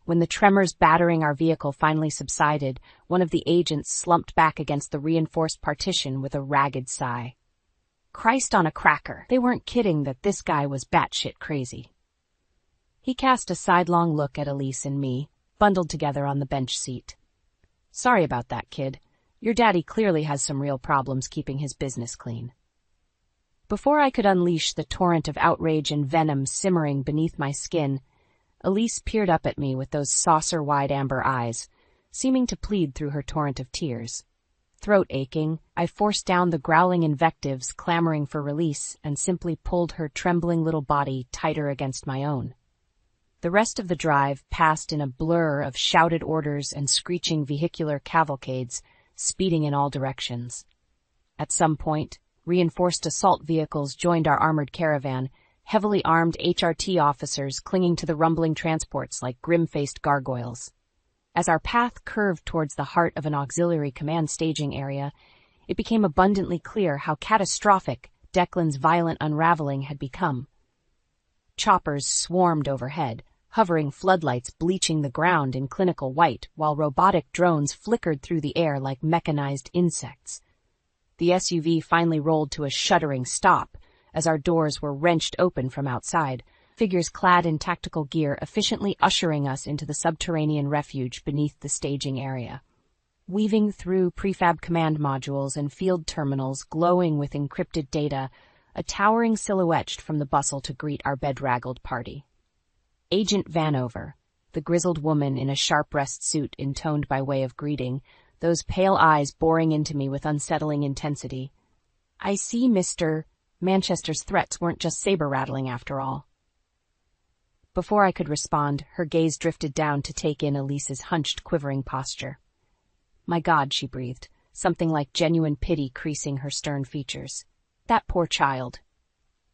When the tremors battering our vehicle finally subsided, one of the agents slumped back against the reinforced partition with a ragged sigh. Christ on a cracker, they weren't kidding that this guy was batshit crazy. He cast a sidelong look at Elise and me, bundled together on the bench seat. "Sorry about that, kid. Your daddy clearly has some real problems keeping his business clean." Before I could unleash the torrent of outrage and venom simmering beneath my skin, Elise peered up at me with those saucer-wide amber eyes, seeming to plead through her torrent of tears. Throat aching, I forced down the growling invectives clamoring for release and simply pulled her trembling little body tighter against my own. The rest of the drive passed in a blur of shouted orders and screeching vehicular cavalcades, speeding in all directions. At some point, reinforced assault vehicles joined our armored caravan, heavily armed HRT officers clinging to the rumbling transports like grim-faced gargoyles. As our path curved towards the heart of an auxiliary command staging area, it became abundantly clear how catastrophic Declan's violent unraveling had become. Choppers swarmed overhead, hovering floodlights bleaching the ground in clinical white, while robotic drones flickered through the air like mechanized insects. The SUV finally rolled to a shuddering stop as our doors were wrenched open from outside, figures clad in tactical gear efficiently ushering us into the subterranean refuge beneath the staging area. Weaving through prefab command modules and field terminals glowing with encrypted data, a towering silhouette from the bustle to greet our bedraggled party. Agent Vanover, the grizzled woman in a sharp-breast suit intoned by way of greeting, those pale eyes boring into me with unsettling intensity. "I see, Mr. Manchester's threats weren't just saber-rattling after all." Before I could respond, her gaze drifted down to take in Elise's hunched, quivering posture. "My God," she breathed, something like genuine pity creasing her stern features. "That poor child."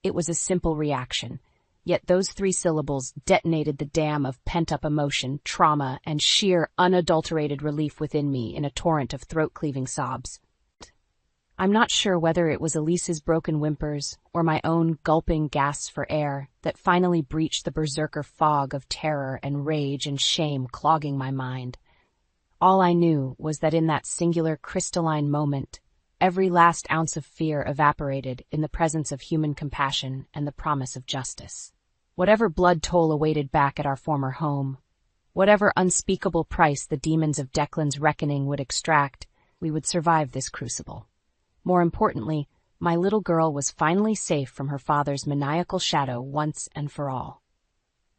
It was a simple reaction, yet those 3 syllables detonated the dam of pent-up emotion, trauma, and sheer, unadulterated relief within me in a torrent of throat-cleaving sobs. I'm not sure whether it was Elise's broken whimpers or my own gulping gasps for air that finally breached the berserker fog of terror and rage and shame clogging my mind. All I knew was that in that singular crystalline moment, every last ounce of fear evaporated in the presence of human compassion and the promise of justice. Whatever blood toll awaited back at our former home, whatever unspeakable price the demons of Declan's reckoning would extract, we would survive this crucible. More importantly, my little girl was finally safe from her father's maniacal shadow once and for all.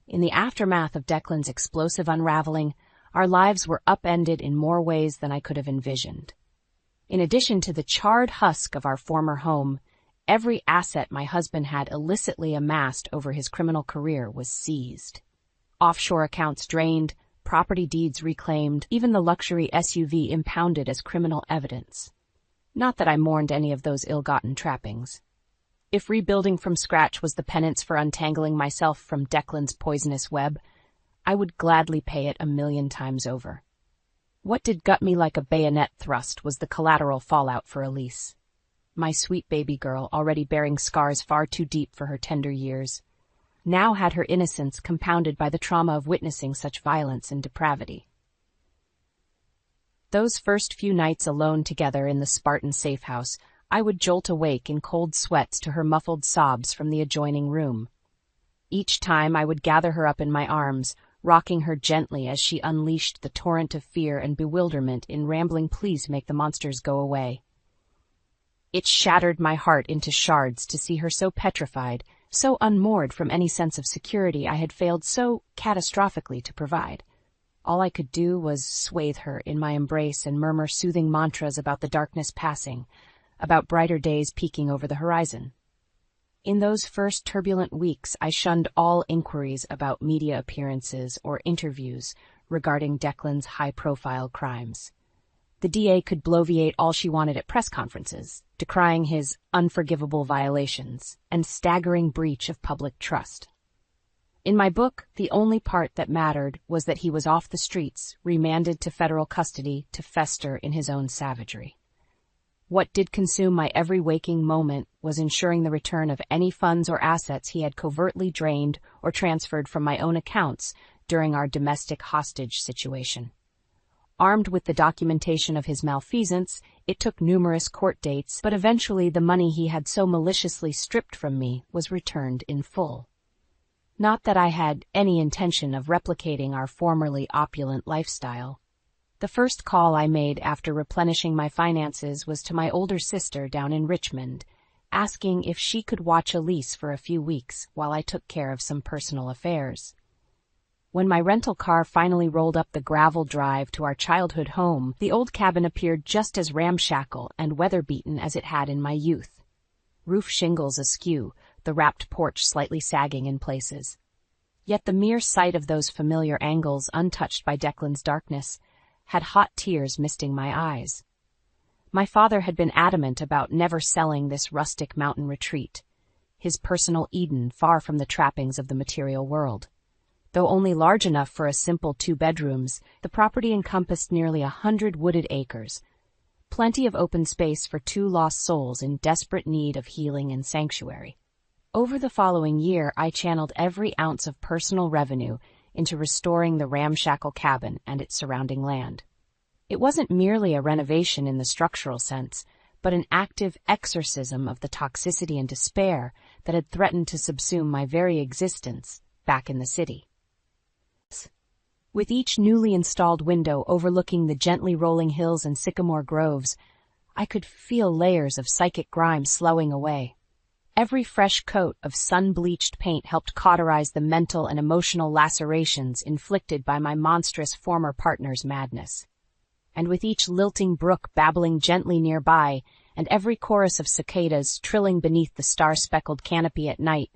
In the aftermath of Declan's explosive unraveling, our lives were upended in more ways than I could have envisioned. In addition to the charred husk of our former home, every asset my husband had illicitly amassed over his criminal career was seized. Offshore accounts drained, property deeds reclaimed, even the luxury SUV impounded as criminal evidence. Not that I mourned any of those ill-gotten trappings. If rebuilding from scratch was the penance for untangling myself from Declan's poisonous web, I would gladly pay it 1,000,000 times over. What did gut me like a bayonet thrust was the collateral fallout for Elise. My sweet baby girl, already bearing scars far too deep for her tender years, now had her innocence compounded by the trauma of witnessing such violence and depravity. Those first few nights alone together in the Spartan safe house, I would jolt awake in cold sweats to her muffled sobs from the adjoining room. Each time I would gather her up in my arms, rocking her gently as she unleashed the torrent of fear and bewilderment in rambling pleas to make the monsters go away. It shattered my heart into shards to see her so petrified, so unmoored from any sense of security I had failed so catastrophically to provide. All I could do was swathe her in my embrace and murmur soothing mantras about the darkness passing, about brighter days peeking over the horizon. In those first turbulent weeks, I shunned all inquiries about media appearances or interviews regarding Declan's high-profile crimes. The DA could bloviate all she wanted at press conferences, decrying his unforgivable violations and staggering breach of public trust. In my book, the only part that mattered was that he was off the streets, remanded to federal custody to fester in his own savagery. What did consume my every waking moment was ensuring the return of any funds or assets he had covertly drained or transferred from my own accounts during our domestic hostage situation. Armed with the documentation of his malfeasance, it took numerous court dates, but eventually the money he had so maliciously stripped from me was returned in full. Not that I had any intention of replicating our formerly opulent lifestyle. The first call I made after replenishing my finances was to my older sister down in Richmond, asking if she could watch Elise for a few weeks while I took care of some personal affairs. When my rental car finally rolled up the gravel drive to our childhood home, the old cabin appeared just as ramshackle and weather-beaten as it had in my youth. Roof shingles askew, the wrapped porch slightly sagging in places. Yet the mere sight of those familiar angles untouched by Declan's darkness had hot tears misting my eyes. My father had been adamant about never selling this rustic mountain retreat, his personal Eden far from the trappings of the material world. Though only large enough for a simple 2 bedrooms, the property encompassed nearly 100 wooded acres, plenty of open space for 2 lost souls in desperate need of healing and sanctuary. Over the following year, I channeled every ounce of personal revenue into restoring the ramshackle cabin and its surrounding land. It wasn't merely a renovation in the structural sense, but an active exorcism of the toxicity and despair that had threatened to subsume my very existence back in the city. With each newly installed window overlooking the gently rolling hills and sycamore groves, I could feel layers of psychic grime slowing away. Every fresh coat of sun-bleached paint helped cauterize the mental and emotional lacerations inflicted by my monstrous former partner's madness. And with each lilting brook babbling gently nearby, and every chorus of cicadas trilling beneath the star-speckled canopy at night,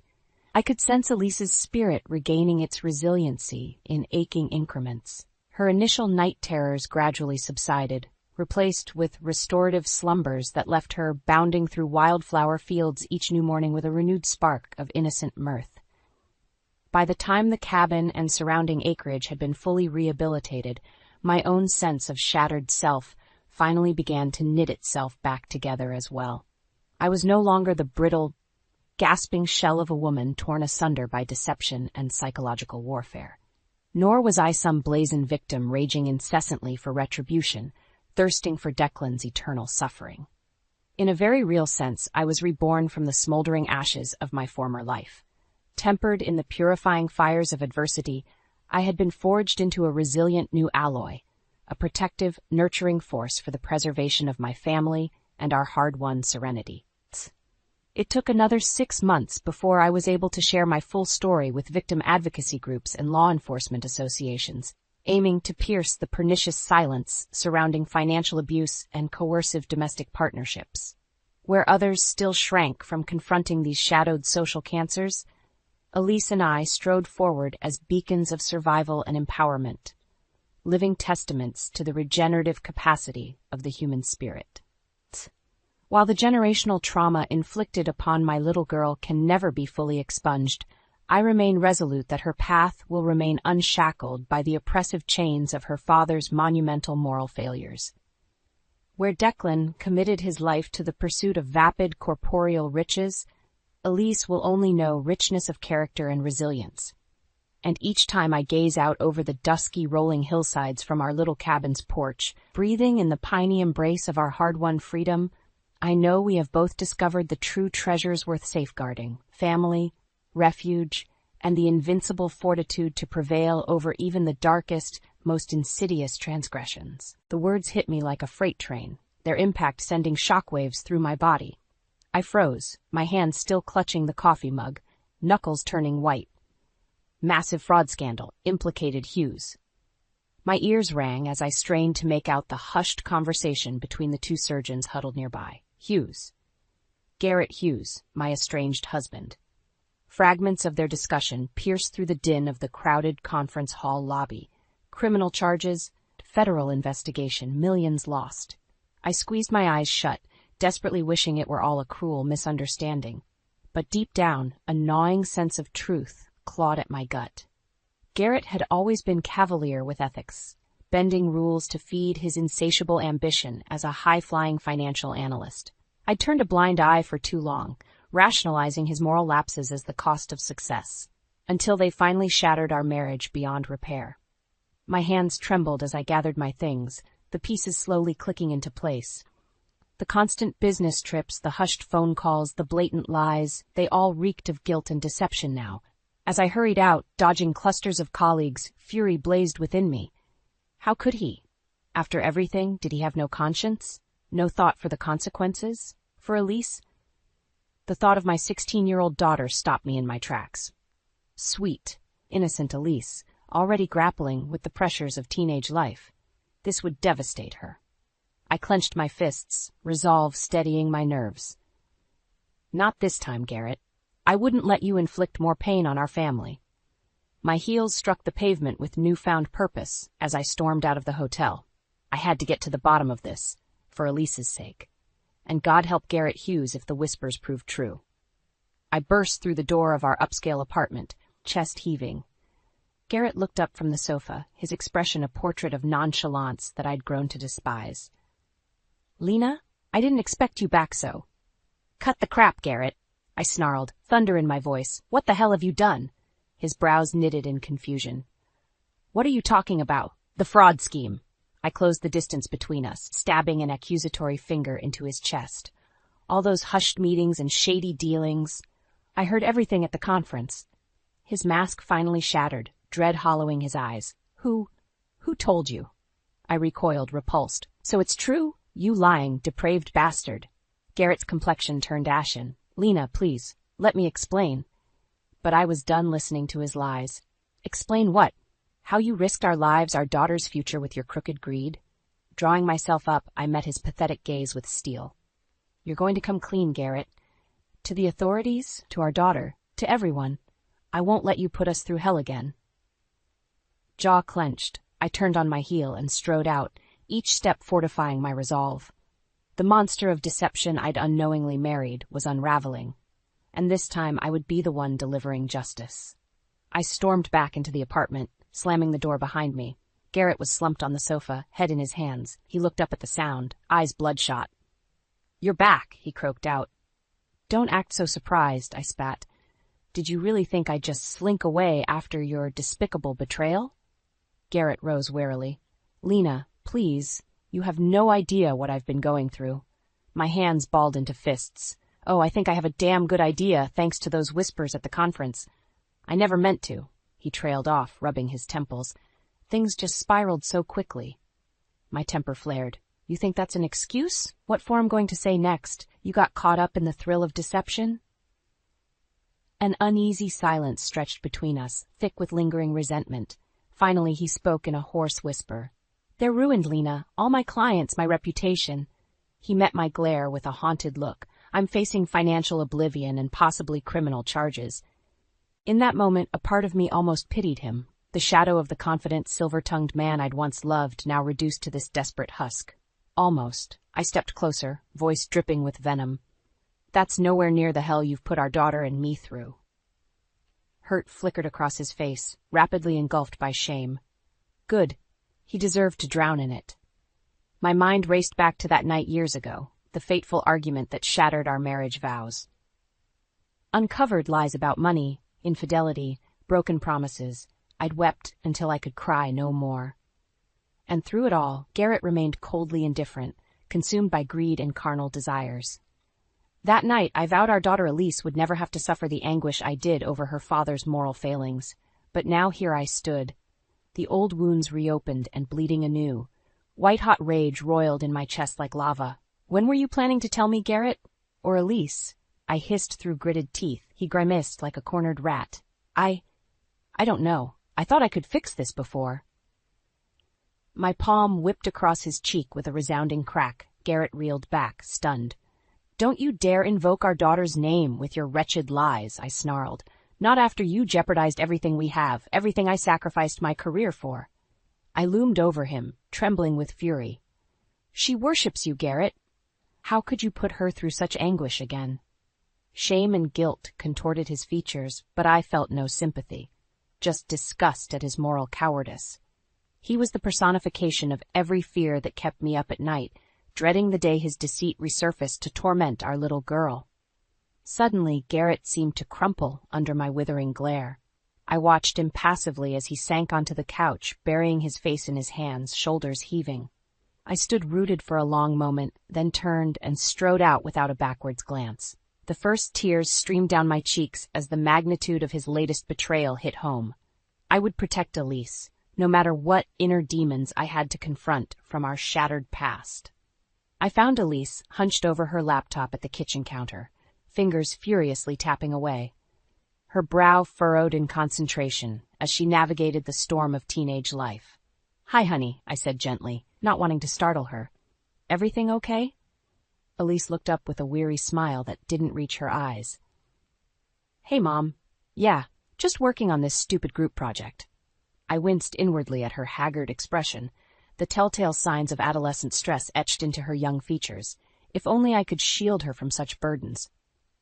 I could sense Elise's spirit regaining its resiliency in aching increments. Her initial night terrors gradually subsided, replaced with restorative slumbers that left her bounding through wildflower fields each new morning with a renewed spark of innocent mirth. By the time the cabin and surrounding acreage had been fully rehabilitated, my own sense of shattered self finally began to knit itself back together as well. I was no longer the brittle, gasping shell of a woman torn asunder by deception and psychological warfare. Nor was I some brazen victim raging incessantly for retribution, thirsting for Declan's eternal suffering. In a very real sense, I was reborn from the smoldering ashes of my former life. Tempered in the purifying fires of adversity, I had been forged into a resilient new alloy, a protective, nurturing force for the preservation of my family and our hard-won serenity. It took another 6 months before I was able to share my full story with victim advocacy groups and law enforcement associations, aiming to pierce the pernicious silence surrounding financial abuse and coercive domestic partnerships. Where others still shrank from confronting these shadowed social cancers, Elise and I strode forward as beacons of survival and empowerment, living testaments to the regenerative capacity of the human spirit. While the generational trauma inflicted upon my little girl can never be fully expunged, I remain resolute that her path will remain unshackled by the oppressive chains of her father's monumental moral failures. Where Declan committed his life to the pursuit of vapid corporeal riches, Elise will only know richness of character and resilience. And each time I gaze out over the dusky rolling hillsides from our little cabin's porch, breathing in the piney embrace of our hard-won freedom, I know we have both discovered the true treasures worth safeguarding: family, refuge, and the invincible fortitude to prevail over even the darkest, most insidious transgressions. The words hit me like a freight train, their impact sending shockwaves through my body. I froze, my hands still clutching the coffee mug, knuckles turning white. Massive fraud scandal, implicated Hughes. My ears rang as I strained to make out the hushed conversation between the two surgeons huddled nearby. Hughes. Garrett Hughes, my estranged husband. Fragments of their discussion pierced through the din of the crowded conference hall lobby. Criminal charges, federal investigation, millions lost. I squeezed my eyes shut, desperately wishing it were all a cruel misunderstanding. But deep down, a gnawing sense of truth clawed at my gut. Garrett had always been cavalier with ethics, bending rules to feed his insatiable ambition as a high-flying financial analyst. I'd turned a blind eye for too long, rationalizing his moral lapses as the cost of success, until they finally shattered our marriage beyond repair. My hands trembled as I gathered my things, the pieces slowly clicking into place. The constant business trips, the hushed phone calls, the blatant lies, they all reeked of guilt and deception now. As I hurried out, dodging clusters of colleagues, fury blazed within me. How could he? After everything, did he have no conscience? No thought for the consequences? For Elise? The thought of my 16-year-old daughter stopped me in my tracks. Sweet, innocent Elise, already grappling with the pressures of teenage life. This would devastate her. I clenched my fists, resolve steadying my nerves. Not this time, Garrett. I wouldn't let you inflict more pain on our family. My heels struck the pavement with newfound purpose as I stormed out of the hotel. I had to get to the bottom of this, for Elise's sake. And God help Garrett Hughes if the whispers proved true. I burst through the door of our upscale apartment, chest heaving. Garrett looked up from the sofa, his expression a portrait of nonchalance that I'd grown to despise. Lena, I didn't expect you back so. Cut the crap, Garrett, I snarled, thunder in my voice. What the hell have you done? His brows knitted in confusion. What are you talking about? The fraud scheme. I closed the distance between us, stabbing an accusatory finger into his chest. All those hushed meetings and shady dealings. I heard everything at the conference. His mask finally shattered, dread hollowing his eyes. Who told you? I recoiled, repulsed. So it's true? You lying, depraved bastard. Garrett's complexion turned ashen. Lena, please, let me explain. But I was done listening to his lies. Explain what? How you risked our lives, our daughter's future with your crooked greed? Drawing myself up, I met his pathetic gaze with steel. You're going to come clean, Garrett. To the authorities, to our daughter, to everyone. I won't let you put us through hell again. Jaw clenched, I turned on my heel and strode out, each step fortifying my resolve. The monster of deception I'd unknowingly married was unraveling, and this time I would be the one delivering justice. I stormed back into the apartment, slamming the door behind me. Garrett was slumped on the sofa, head in his hands. He looked up at the sound, eyes bloodshot. You're back, he croaked out. Don't act so surprised, I spat. Did you really think I'd just slink away after your despicable betrayal? Garrett rose warily. Lena, please, you have no idea what I've been going through. My hands balled into fists. Oh, I think I have a damn good idea, thanks to those whispers at the conference. I never meant to. He trailed off, rubbing his temples. Things just spiraled so quickly. My temper flared. You think that's an excuse? What for I'm going to say next? You got caught up in the thrill of deception? An uneasy silence stretched between us, thick with lingering resentment. Finally he spoke in a hoarse whisper. They're ruined, Lena. All my clients, my reputation. He met my glare with a haunted look. I'm facing financial oblivion and possibly criminal charges. In that moment, a part of me almost pitied him. the shadow of the confident, silver-tongued man I'd once loved now reduced to this desperate husk. Almost. I stepped closer, voice dripping with venom. That's nowhere near the hell you've put our daughter and me through. Hurt flickered across his face, rapidly engulfed by shame. Good. He deserved to drown in it. My mind raced back to that night years ago, the fateful argument that shattered our marriage vows. Uncovered lies about money, infidelity, broken promises. I'd wept until I could cry no more. And through it all, Garrett remained coldly indifferent, consumed by greed and carnal desires. That night, I vowed our daughter Elise would never have to suffer the anguish I did over her father's moral failings. But now here I stood. The old wounds reopened and bleeding anew. White-hot rage roiled in my chest like lava. When were you planning to tell me, Garrett? Or Elise? I hissed through gritted teeth. He grimaced like a cornered rat. I don't know. I thought I could fix this before. My palm whipped across his cheek with a resounding crack. Garrett reeled back, stunned. Don't you dare invoke our daughter's name with your wretched lies, I snarled. Not after you jeopardized everything we have, everything I sacrificed my career for. I loomed over him, trembling with fury. She worships you, Garrett. How could you put her through such anguish again? Shame and guilt contorted his features, but I felt no sympathy, just disgust at his moral cowardice. He was the personification of every fear that kept me up at night, dreading the day his deceit resurfaced to torment our little girl. Suddenly, Garrett seemed to crumple under my withering glare. I watched him passively as he sank onto the couch, burying his face in his hands, shoulders heaving. I stood rooted for a long moment, then turned and strode out without a backwards glance. The first tears streamed down my cheeks as the magnitude of his latest betrayal hit home. I would protect Elise, no matter what inner demons I had to confront from our shattered past. I found Elise hunched over her laptop at the kitchen counter, fingers furiously tapping away. Her brow furrowed in concentration as she navigated the storm of teenage life. "Hi, honey," I said gently, not wanting to startle her. "Everything okay?" Elise looked up with a weary smile that didn't reach her eyes. "Hey, Mom. Yeah, just working on this stupid group project." I winced inwardly at her haggard expression, the telltale signs of adolescent stress etched into her young features. If only I could shield her from such burdens.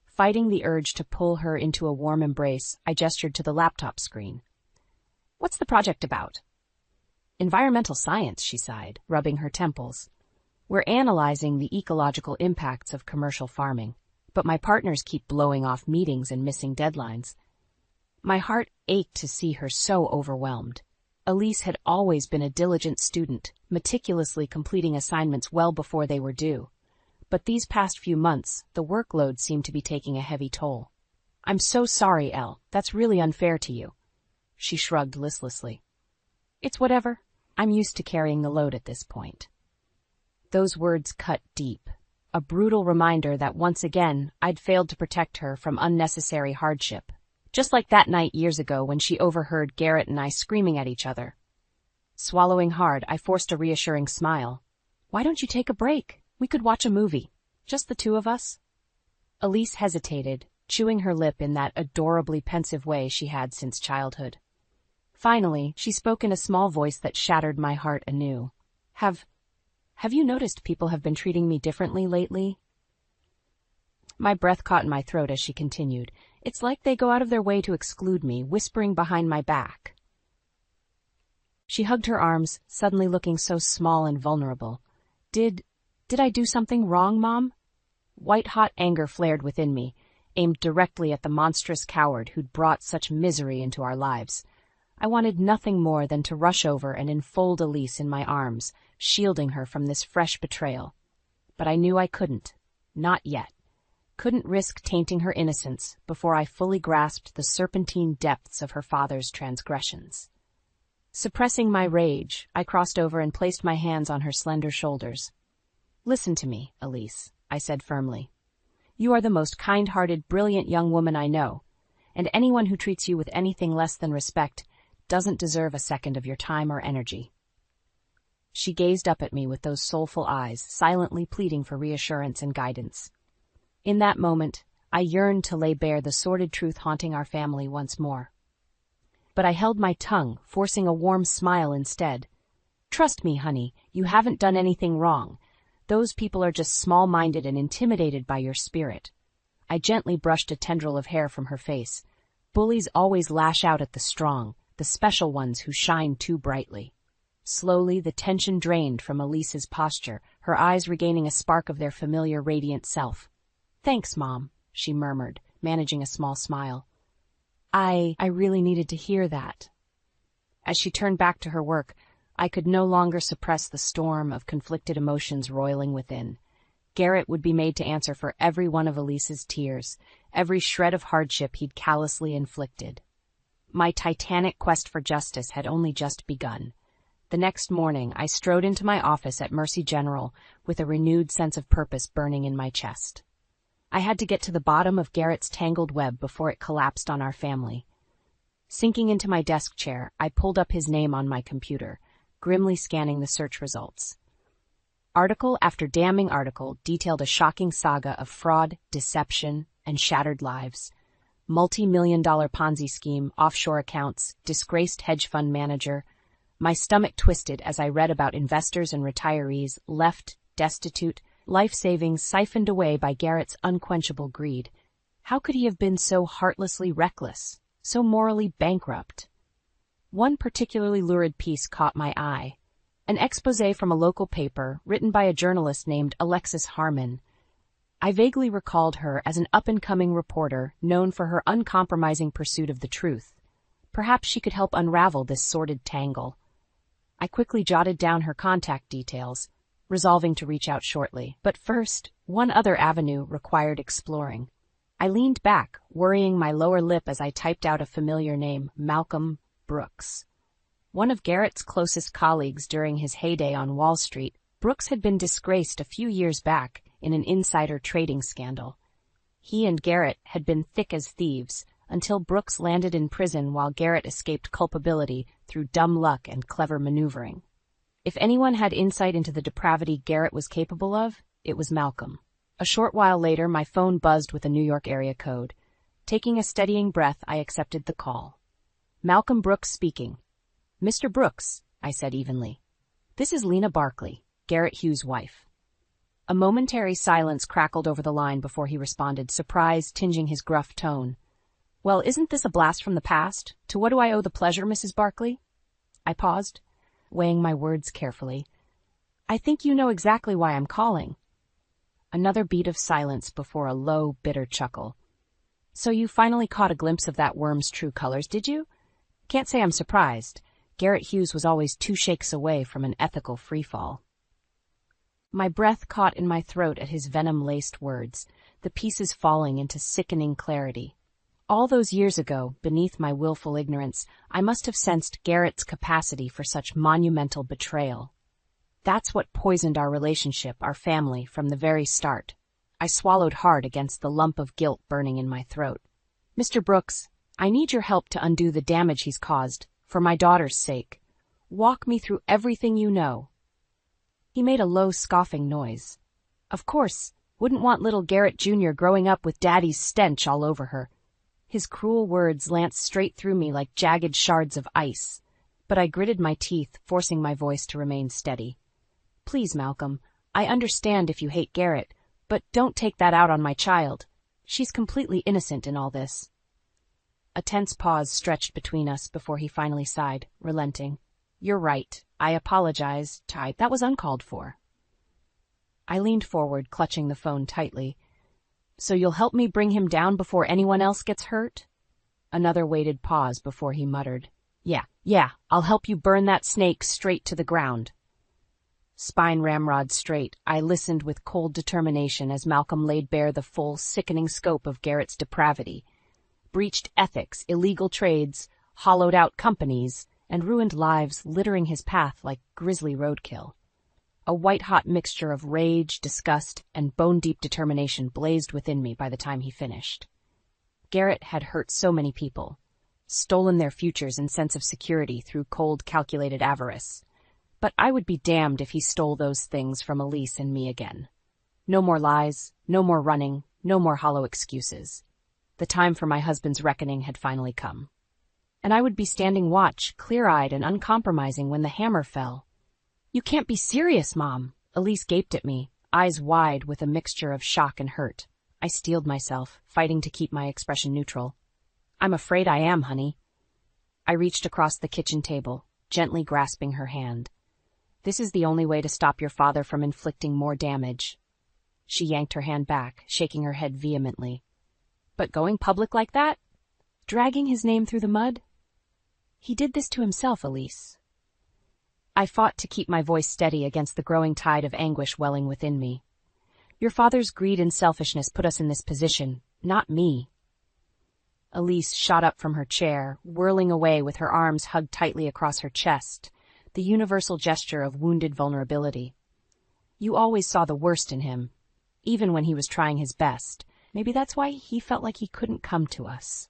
Fighting the urge to pull her into a warm embrace, I gestured to the laptop screen. "What's the project about?" "Environmental science," she sighed, rubbing her temples. "We're analyzing the ecological impacts of commercial farming, but my partners keep blowing off meetings and missing deadlines." My heart ached to see her so overwhelmed. Elise had always been a diligent student, meticulously completing assignments well before they were due. But these past few months, the workload seemed to be taking a heavy toll. "I'm so sorry, Elle. That's really unfair to you." She shrugged listlessly. "It's whatever. I'm used to carrying the load at this point." Those words cut deep, a brutal reminder that once again I'd failed to protect her from unnecessary hardship, just like that night years ago when she overheard Garrett and I screaming at each other. Swallowing hard, I forced a reassuring smile. "Why don't you take a break? We could watch a movie. Just the two of us." Elise hesitated, chewing her lip in that adorably pensive way she had since childhood. Finally, she spoke in a small voice that shattered my heart anew. Have you noticed people have been treating me differently lately?" My breath caught in my throat as she continued. "It's like they go out of their way to exclude me, whispering behind my back." She hugged her arms, suddenly looking so small and vulnerable. Did I do something wrong, Mom?" White-hot anger flared within me, aimed directly at the monstrous coward who'd brought such misery into our lives. I wanted nothing more than to rush over and enfold Elise in my arms, shielding her from this fresh betrayal. But I knew I couldn't. Not yet. Couldn't risk tainting her innocence before I fully grasped the serpentine depths of her father's transgressions. Suppressing my rage, I crossed over and placed my hands on her slender shoulders. "Listen to me, Elise," I said firmly. "You are the most kind-hearted, brilliant young woman I know, and anyone who treats you with anything less than respect doesn't deserve a second of your time or energy." She gazed up at me with those soulful eyes, silently pleading for reassurance and guidance. In that moment, I yearned to lay bare the sordid truth haunting our family once more. but I held my tongue, forcing a warm smile instead. Trust me, honey, you haven't done anything wrong. Those people are just small-minded and intimidated by your spirit. I gently brushed a tendril of hair from her face. Bullies always lash out at the strong, the special ones who shine too brightly. Slowly, the tension drained from Elise's posture, her eyes regaining a spark of their familiar radiant self. "Thanks, Mom," she murmured, managing a small smile. I really needed to hear that." As she turned back to her work, I could no longer suppress the storm of conflicted emotions roiling within. Garrett would be made to answer for every one of Elise's tears, every shred of hardship he'd callously inflicted. My titanic quest for justice had only just begun. The next morning, I strode into my office at Mercy General with a renewed sense of purpose burning in my chest. I had to get to the bottom of Garrett's tangled web before it collapsed on our family. Sinking into my desk chair, I pulled up his name on my computer, grimly scanning the search results. Article after damning article detailed a shocking saga of fraud, deception, and shattered lives. Multi-million-dollar Ponzi scheme, offshore accounts, disgraced hedge fund manager. My stomach twisted as I read about investors and retirees left destitute, life savings siphoned away by Garrett's unquenchable greed. How could he have been so heartlessly reckless, so morally bankrupt? One particularly lurid piece caught my eye. An exposé from a local paper, written by a journalist named Alexis Harmon. I vaguely recalled her as an up-and-coming reporter known for her uncompromising pursuit of the truth. Perhaps she could help unravel this sordid tangle. I quickly jotted down her contact details, resolving to reach out shortly. But first, one other avenue required exploring. I leaned back, worrying my lower lip as I typed out a familiar name, Malcolm Brooks. One of Garrett's closest colleagues during his heyday on Wall Street, Brooks had been disgraced a few years back in an insider trading scandal. He and Garrett had been thick as thieves until Brooks landed in prison while Garrett escaped culpability through dumb luck and clever maneuvering. If anyone had insight into the depravity Garrett was capable of, it was Malcolm. A short while later, my phone buzzed with a New York area code. Taking a steadying breath, I accepted the call. "Malcolm Brooks speaking." "Mr. Brooks," I said evenly. "This is Lena Barkley, Garrett Hughes' wife." A momentary silence crackled over the line before he responded, surprise tinging his gruff tone. "Well, isn't this a blast from the past? To what do I owe the pleasure, Mrs. Barkley?" I paused, weighing my words carefully. "I think you know exactly why I'm calling." Another beat of silence before a low, bitter chuckle. "So you finally caught a glimpse of that worm's true colors, did you? Can't say I'm surprised. Garrett Hughes was always 2 shakes away from an ethical freefall." My breath caught in my throat at his venom-laced words, the pieces falling into sickening clarity. All those years ago, beneath my willful ignorance, I must have sensed Garrett's capacity for such monumental betrayal. That's what poisoned our relationship, our family, from the very start. I swallowed hard against the lump of guilt burning in my throat. "Mr. Brooks, I need your help to undo the damage he's caused, for my daughter's sake. Walk me through everything you know." He made a low, scoffing noise. Of course, wouldn't want little Garrett Jr. growing up with Daddy's stench all over her. His cruel words lanced straight through me like jagged shards of ice, but I gritted my teeth, forcing my voice to remain steady. "Please, Malcolm, I understand if you hate Garrett, but don't take that out on my child. She's completely innocent in all this." A tense pause stretched between us before he finally sighed, relenting. "You're right. I apologize. That was uncalled for." I leaned forward, clutching the phone tightly. "So you'll help me bring him down before anyone else gets hurt?" Another weighted pause before he muttered, Yeah, I'll help you burn that snake straight to the ground." Spine ramrod straight, I listened with cold determination as Malcolm laid bare the full, sickening scope of Garrett's depravity. Breached ethics, illegal trades, hollowed out companies, and ruined lives littering his path like grisly roadkill. A white-hot mixture of rage, disgust, and bone-deep determination blazed within me by the time he finished. Garrett had hurt so many people, stolen their futures and sense of security through cold, calculated avarice. But I would be damned if he stole those things from Elise and me again. No more lies, no more running, no more hollow excuses. The time for my husband's reckoning had finally come. and I would be standing watch, clear-eyed and uncompromising when the hammer fell. "You can't be serious, Mom." Elise gaped at me, eyes wide with a mixture of shock and hurt. I steeled myself, fighting to keep my expression neutral. "I'm afraid I am, honey." I reached across the kitchen table, gently grasping her hand. "This is the only way to stop your father from inflicting more damage." She yanked her hand back, shaking her head vehemently. "But going public like that? Dragging his name through the mud? He did this to himself, Elise." I fought to keep my voice steady against the growing tide of anguish welling within me. "Your father's greed and selfishness put us in this position, not me." Elise shot up from her chair, whirling away with her arms hugged tightly across her chest, the universal gesture of wounded vulnerability. "You always saw the worst in him, even when he was trying his best. Maybe that's why he felt like he couldn't come to us."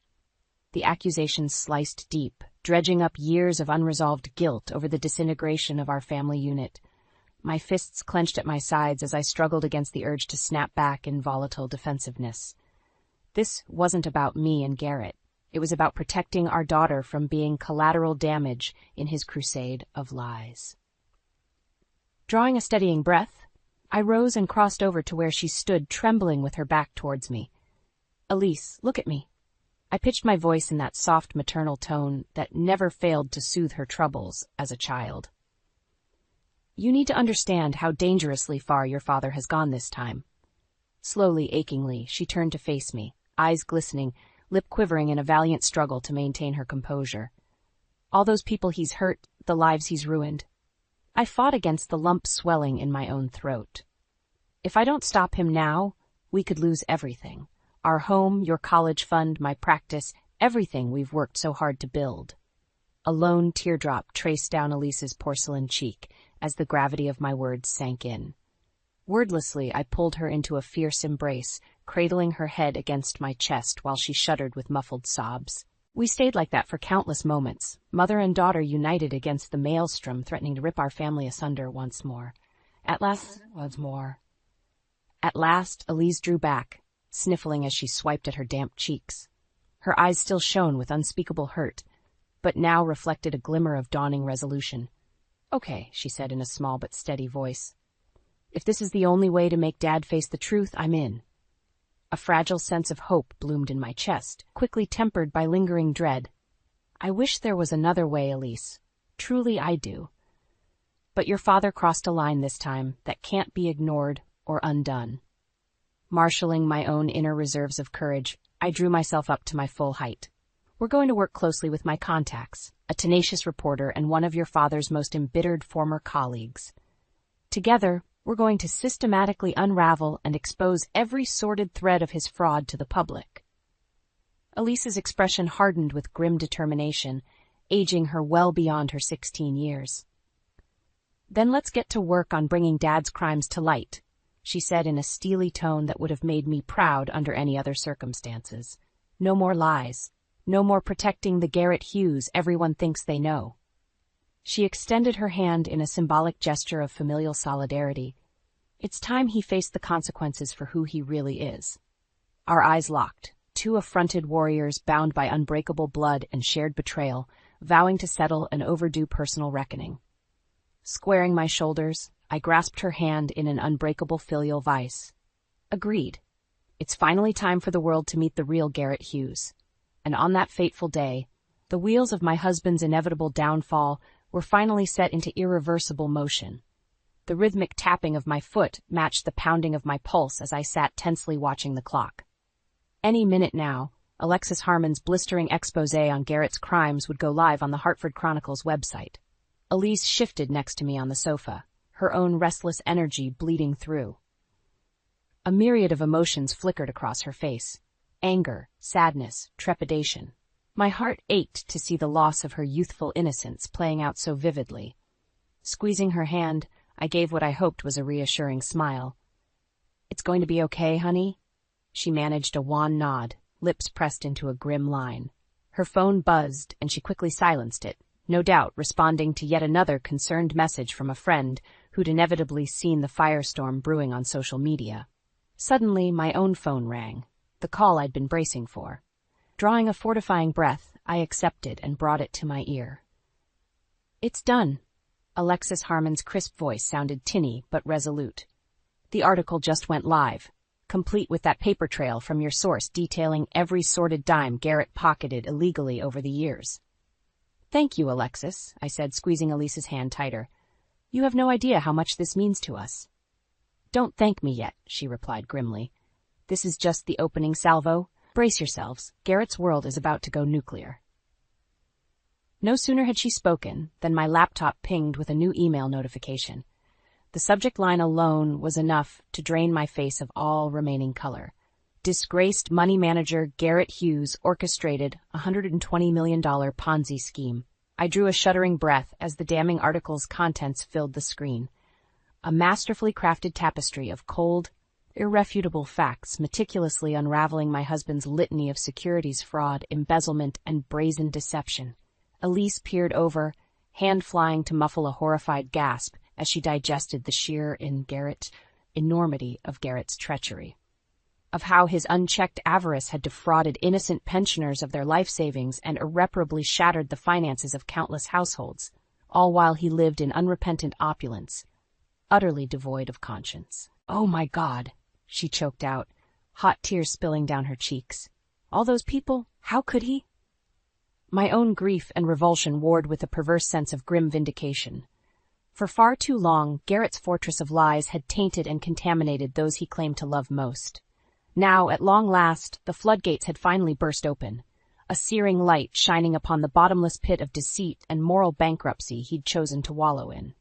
The accusations sliced deep, dredging up years of unresolved guilt over the disintegration of our family unit. My fists clenched at my sides as I struggled against the urge to snap back in volatile defensiveness. This wasn't about me and Garrett. It was about protecting our daughter from being collateral damage in his crusade of lies. Drawing a steadying breath, I rose and crossed over to where she stood, trembling with her back towards me. "Elise, look at me." I pitched my voice in that soft maternal tone that never failed to soothe her troubles as a child. "You need to understand how dangerously far your father has gone this time." Slowly, achingly, she turned to face me, eyes glistening, lip quivering in a valiant struggle to maintain her composure. "All those people he's hurt, the lives he's ruined." I fought against the lump swelling in my own throat. "If I don't stop him now, we could lose everything. Our home, your college fund, my practice, everything we've worked so hard to build." A lone teardrop traced down Elise's porcelain cheek as the gravity of my words sank in. Wordlessly, I pulled her into a fierce embrace, cradling her head against my chest while she shuddered with muffled sobs. We stayed like that for countless moments, mother and daughter united against the maelstrom threatening to rip our family asunder once more. At last, Elise drew back, sniffling as she swiped at her damp cheeks. Her eyes still shone with unspeakable hurt, but now reflected a glimmer of dawning resolution. "Okay," she said in a small but steady voice. "If this is the only way to make Dad face the truth, I'm in." A fragile sense of hope bloomed in my chest, quickly tempered by lingering dread. "I wish there was another way, Elise. Truly I do. But your father crossed a line this time that can't be ignored or undone." Marshalling my own inner reserves of courage, I drew myself up to my full height. "We're going to work closely with my contacts, a tenacious reporter and one of your father's most embittered former colleagues. Together, we're going to systematically unravel and expose every sordid thread of his fraud to the public." Elise's expression hardened with grim determination, aging her well beyond her 16 years. "Then let's get to work on bringing Dad's crimes to light," she said in a steely tone that would have made me proud under any other circumstances. "No more lies. No more protecting the Garrett Hughes everyone thinks they know." She extended her hand in a symbolic gesture of familial solidarity. It's time he faced the consequences for who he really is. Our eyes locked, two affronted warriors bound by unbreakable blood and shared betrayal, vowing to settle an overdue personal reckoning. Squaring my shoulders, I grasped her hand in an unbreakable filial vice. Agreed. It's finally time for the world to meet the real Garrett Hughes. And on that fateful day, the wheels of my husband's inevitable downfall were finally set into irreversible motion. The rhythmic tapping of my foot matched the pounding of my pulse as I sat tensely watching the clock. Any minute now, Alexis Harmon's blistering exposé on Garrett's crimes would go live on the Hartford Chronicle's website. Elise shifted next to me on the sofa, her own restless energy bleeding through. A myriad of emotions flickered across her face: anger, sadness, trepidation. My heart ached to see the loss of her youthful innocence playing out so vividly. Squeezing her hand, I gave what I hoped was a reassuring smile. "It's going to be okay, honey?" She managed a wan nod, lips pressed into a grim line. Her phone buzzed, and she quickly silenced it, no doubt responding to yet another concerned message from a friend who'd inevitably seen the firestorm brewing on social media. Suddenly, my own phone rang, the call I'd been bracing for. Drawing a fortifying breath, I accepted and brought it to my ear. "It's done." Alexis Harmon's crisp voice sounded tinny but resolute. "The article just went live, complete with that paper trail from your source detailing every sordid dime Garrett pocketed illegally over the years." "Thank you, Alexis," I said, squeezing Elise's hand tighter. "You have no idea how much this means to us." "Don't thank me yet," she replied grimly. "This is just the opening salvo. Brace yourselves. Garrett's world is about to go nuclear." No sooner had she spoken than my laptop pinged with a new email notification. The subject line alone was enough to drain my face of all remaining color. Disgraced money manager Garrett Hughes orchestrated a $120 million Ponzi scheme. I drew a shuddering breath as the damning article's contents filled the screen. A masterfully crafted tapestry of cold, irrefutable facts meticulously unraveling my husband's litany of securities fraud, embezzlement, and brazen deception. Elise peered over, hand flying to muffle a horrified gasp as she digested the sheer enormity of Garrett's treachery. Of how his unchecked avarice had defrauded innocent pensioners of their life savings and irreparably shattered the finances of countless households, all while he lived in unrepentant opulence, utterly devoid of conscience. "Oh my God," she choked out, hot tears spilling down her cheeks. "All those people, how could he?" My own grief and revulsion warred with a perverse sense of grim vindication. For far too long, Garrett's fortress of lies had tainted and contaminated those he claimed to love most. Now, at long last, the floodgates had finally burst open, a searing light shining upon the bottomless pit of deceit and moral bankruptcy he'd chosen to wallow in.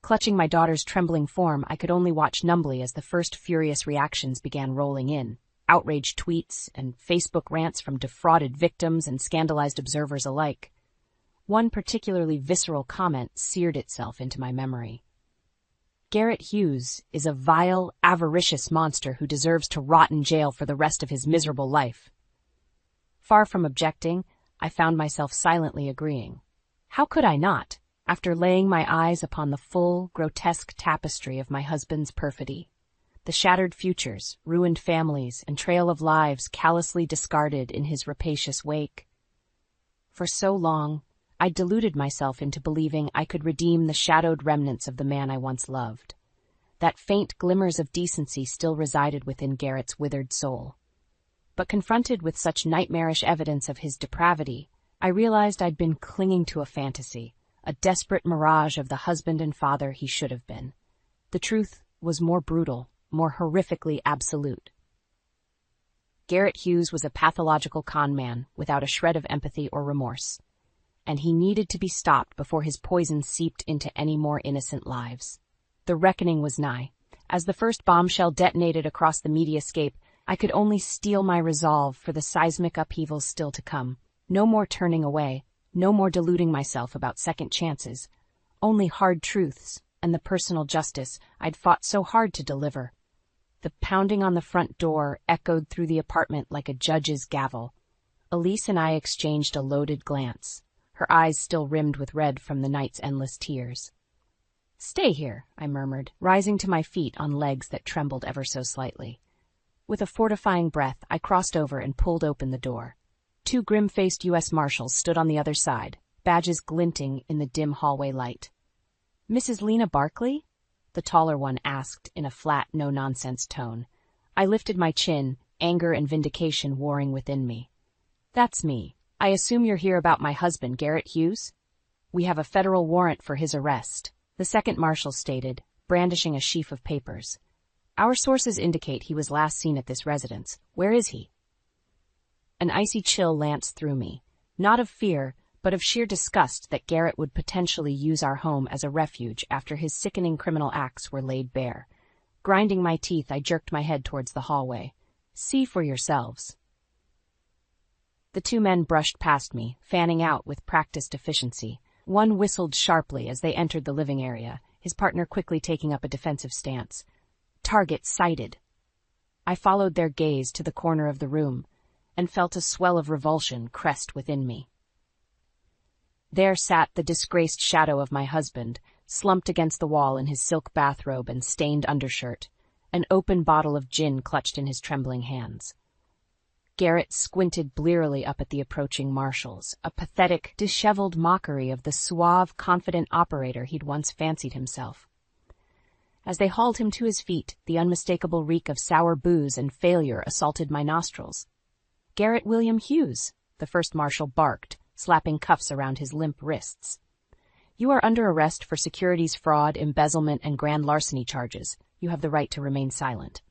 Clutching my daughter's trembling form, I could only watch numbly as the first furious reactions began rolling in. Outraged tweets and Facebook rants from defrauded victims and scandalized observers alike. One particularly visceral comment seared itself into my memory. "Garrett Hughes is a vile, avaricious monster who deserves to rot in jail for the rest of his miserable life." Far from objecting, I found myself silently agreeing. How could I not, after laying my eyes upon the full, grotesque tapestry of my husband's perfidy? The shattered futures, ruined families, and trail of lives callously discarded in his rapacious wake. For so long, I deluded myself into believing I could redeem the shadowed remnants of the man I once loved. That faint glimmers of decency still resided within Garrett's withered soul. But confronted with such nightmarish evidence of his depravity, I realized I'd been clinging to a fantasy, a desperate mirage of the husband and father he should have been. The truth was more brutal, more horrifically absolute. Garrett Hughes was a pathological con man without a shred of empathy or remorse, and he needed to be stopped before his poison seeped into any more innocent lives. The reckoning was nigh. As the first bombshell detonated across the mediascape, I could only steel my resolve for the seismic upheavals still to come. No more turning away, no more deluding myself about second chances, only hard truths and the personal justice I'd fought so hard to deliver. The pounding on the front door echoed through the apartment like a judge's gavel. Elise and I exchanged a loaded glance, her eyes still rimmed with red from the night's endless tears. "Stay here," I murmured, rising to my feet on legs that trembled ever so slightly. With a fortifying breath, I crossed over and pulled open the door. Two grim-faced U.S. Marshals stood on the other side, badges glinting in the dim hallway light. "Mrs. Lena Barkley?" the taller one asked in a flat, no-nonsense tone. I lifted my chin, anger and vindication warring within me. "That's me. I assume you're here about my husband, Garrett Hughes?" "We have a federal warrant for his arrest," the second marshal stated, brandishing a sheaf of papers. "Our sources indicate he was last seen at this residence. Where is he?" An icy chill lanced through me, not of fear, but of sheer disgust that Garrett would potentially use our home as a refuge after his sickening criminal acts were laid bare. Grinding my teeth, I jerked my head towards the hallway. "See for yourselves." The two men brushed past me, fanning out with practiced efficiency. One whistled sharply as they entered the living area, his partner quickly taking up a defensive stance. "Target sighted." I followed their gaze to the corner of the room, and felt a swell of revulsion crest within me. There sat the disgraced shadow of my husband, slumped against the wall in his silk bathrobe and stained undershirt, an open bottle of gin clutched in his trembling hands. Garrett squinted blearily up at the approaching marshals, a pathetic, disheveled mockery of the suave, confident operator he'd once fancied himself. As they hauled him to his feet, the unmistakable reek of sour booze and failure assaulted my nostrils. "Garrett William Hughes," the first marshal barked, slapping cuffs around his limp wrists. "You are under arrest for securities fraud, embezzlement, and grand larceny charges. You have the right to remain silent."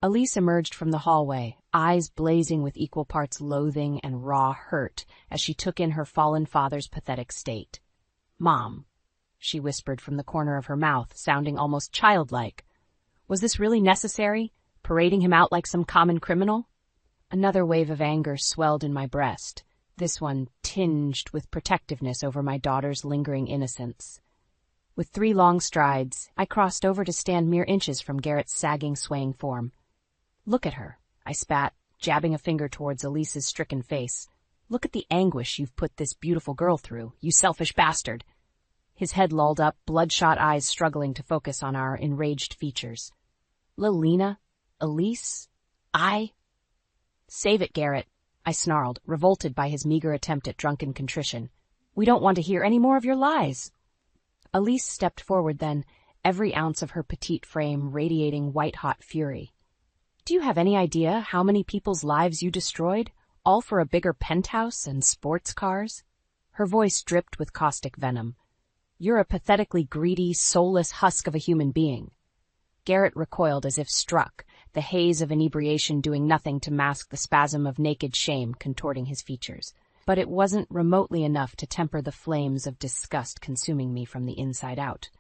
Elise emerged from the hallway, eyes blazing with equal parts loathing and raw hurt as she took in her fallen father's pathetic state. "Mom," she whispered from the corner of her mouth, sounding almost childlike. "Was this really necessary, parading him out like some common criminal?" Another wave of anger swelled in my breast, this one tinged with protectiveness over my daughter's lingering innocence. With 3 long strides, I crossed over to stand mere inches from Garrett's sagging, swaying form. "Look at her," I spat, jabbing a finger towards Elise's stricken face. "Look at the anguish you've put this beautiful girl through, you selfish bastard." His head lolled up, bloodshot eyes struggling to focus on our enraged features. "Lilina? Elise? I?" "Save it, Garrett," I snarled, revolted by his meager attempt at drunken contrition. "We don't want to hear any more of your lies." Elise stepped forward then, every ounce of her petite frame radiating white-hot fury. "Do you have any idea how many people's lives you destroyed, all for a bigger penthouse and sports cars?" Her voice dripped with caustic venom. "You're a pathetically greedy, soulless husk of a human being." Garrett recoiled as if struck, the haze of inebriation doing nothing to mask the spasm of naked shame contorting his features. But it wasn't remotely enough to temper the flames of disgust consuming me from the inside out.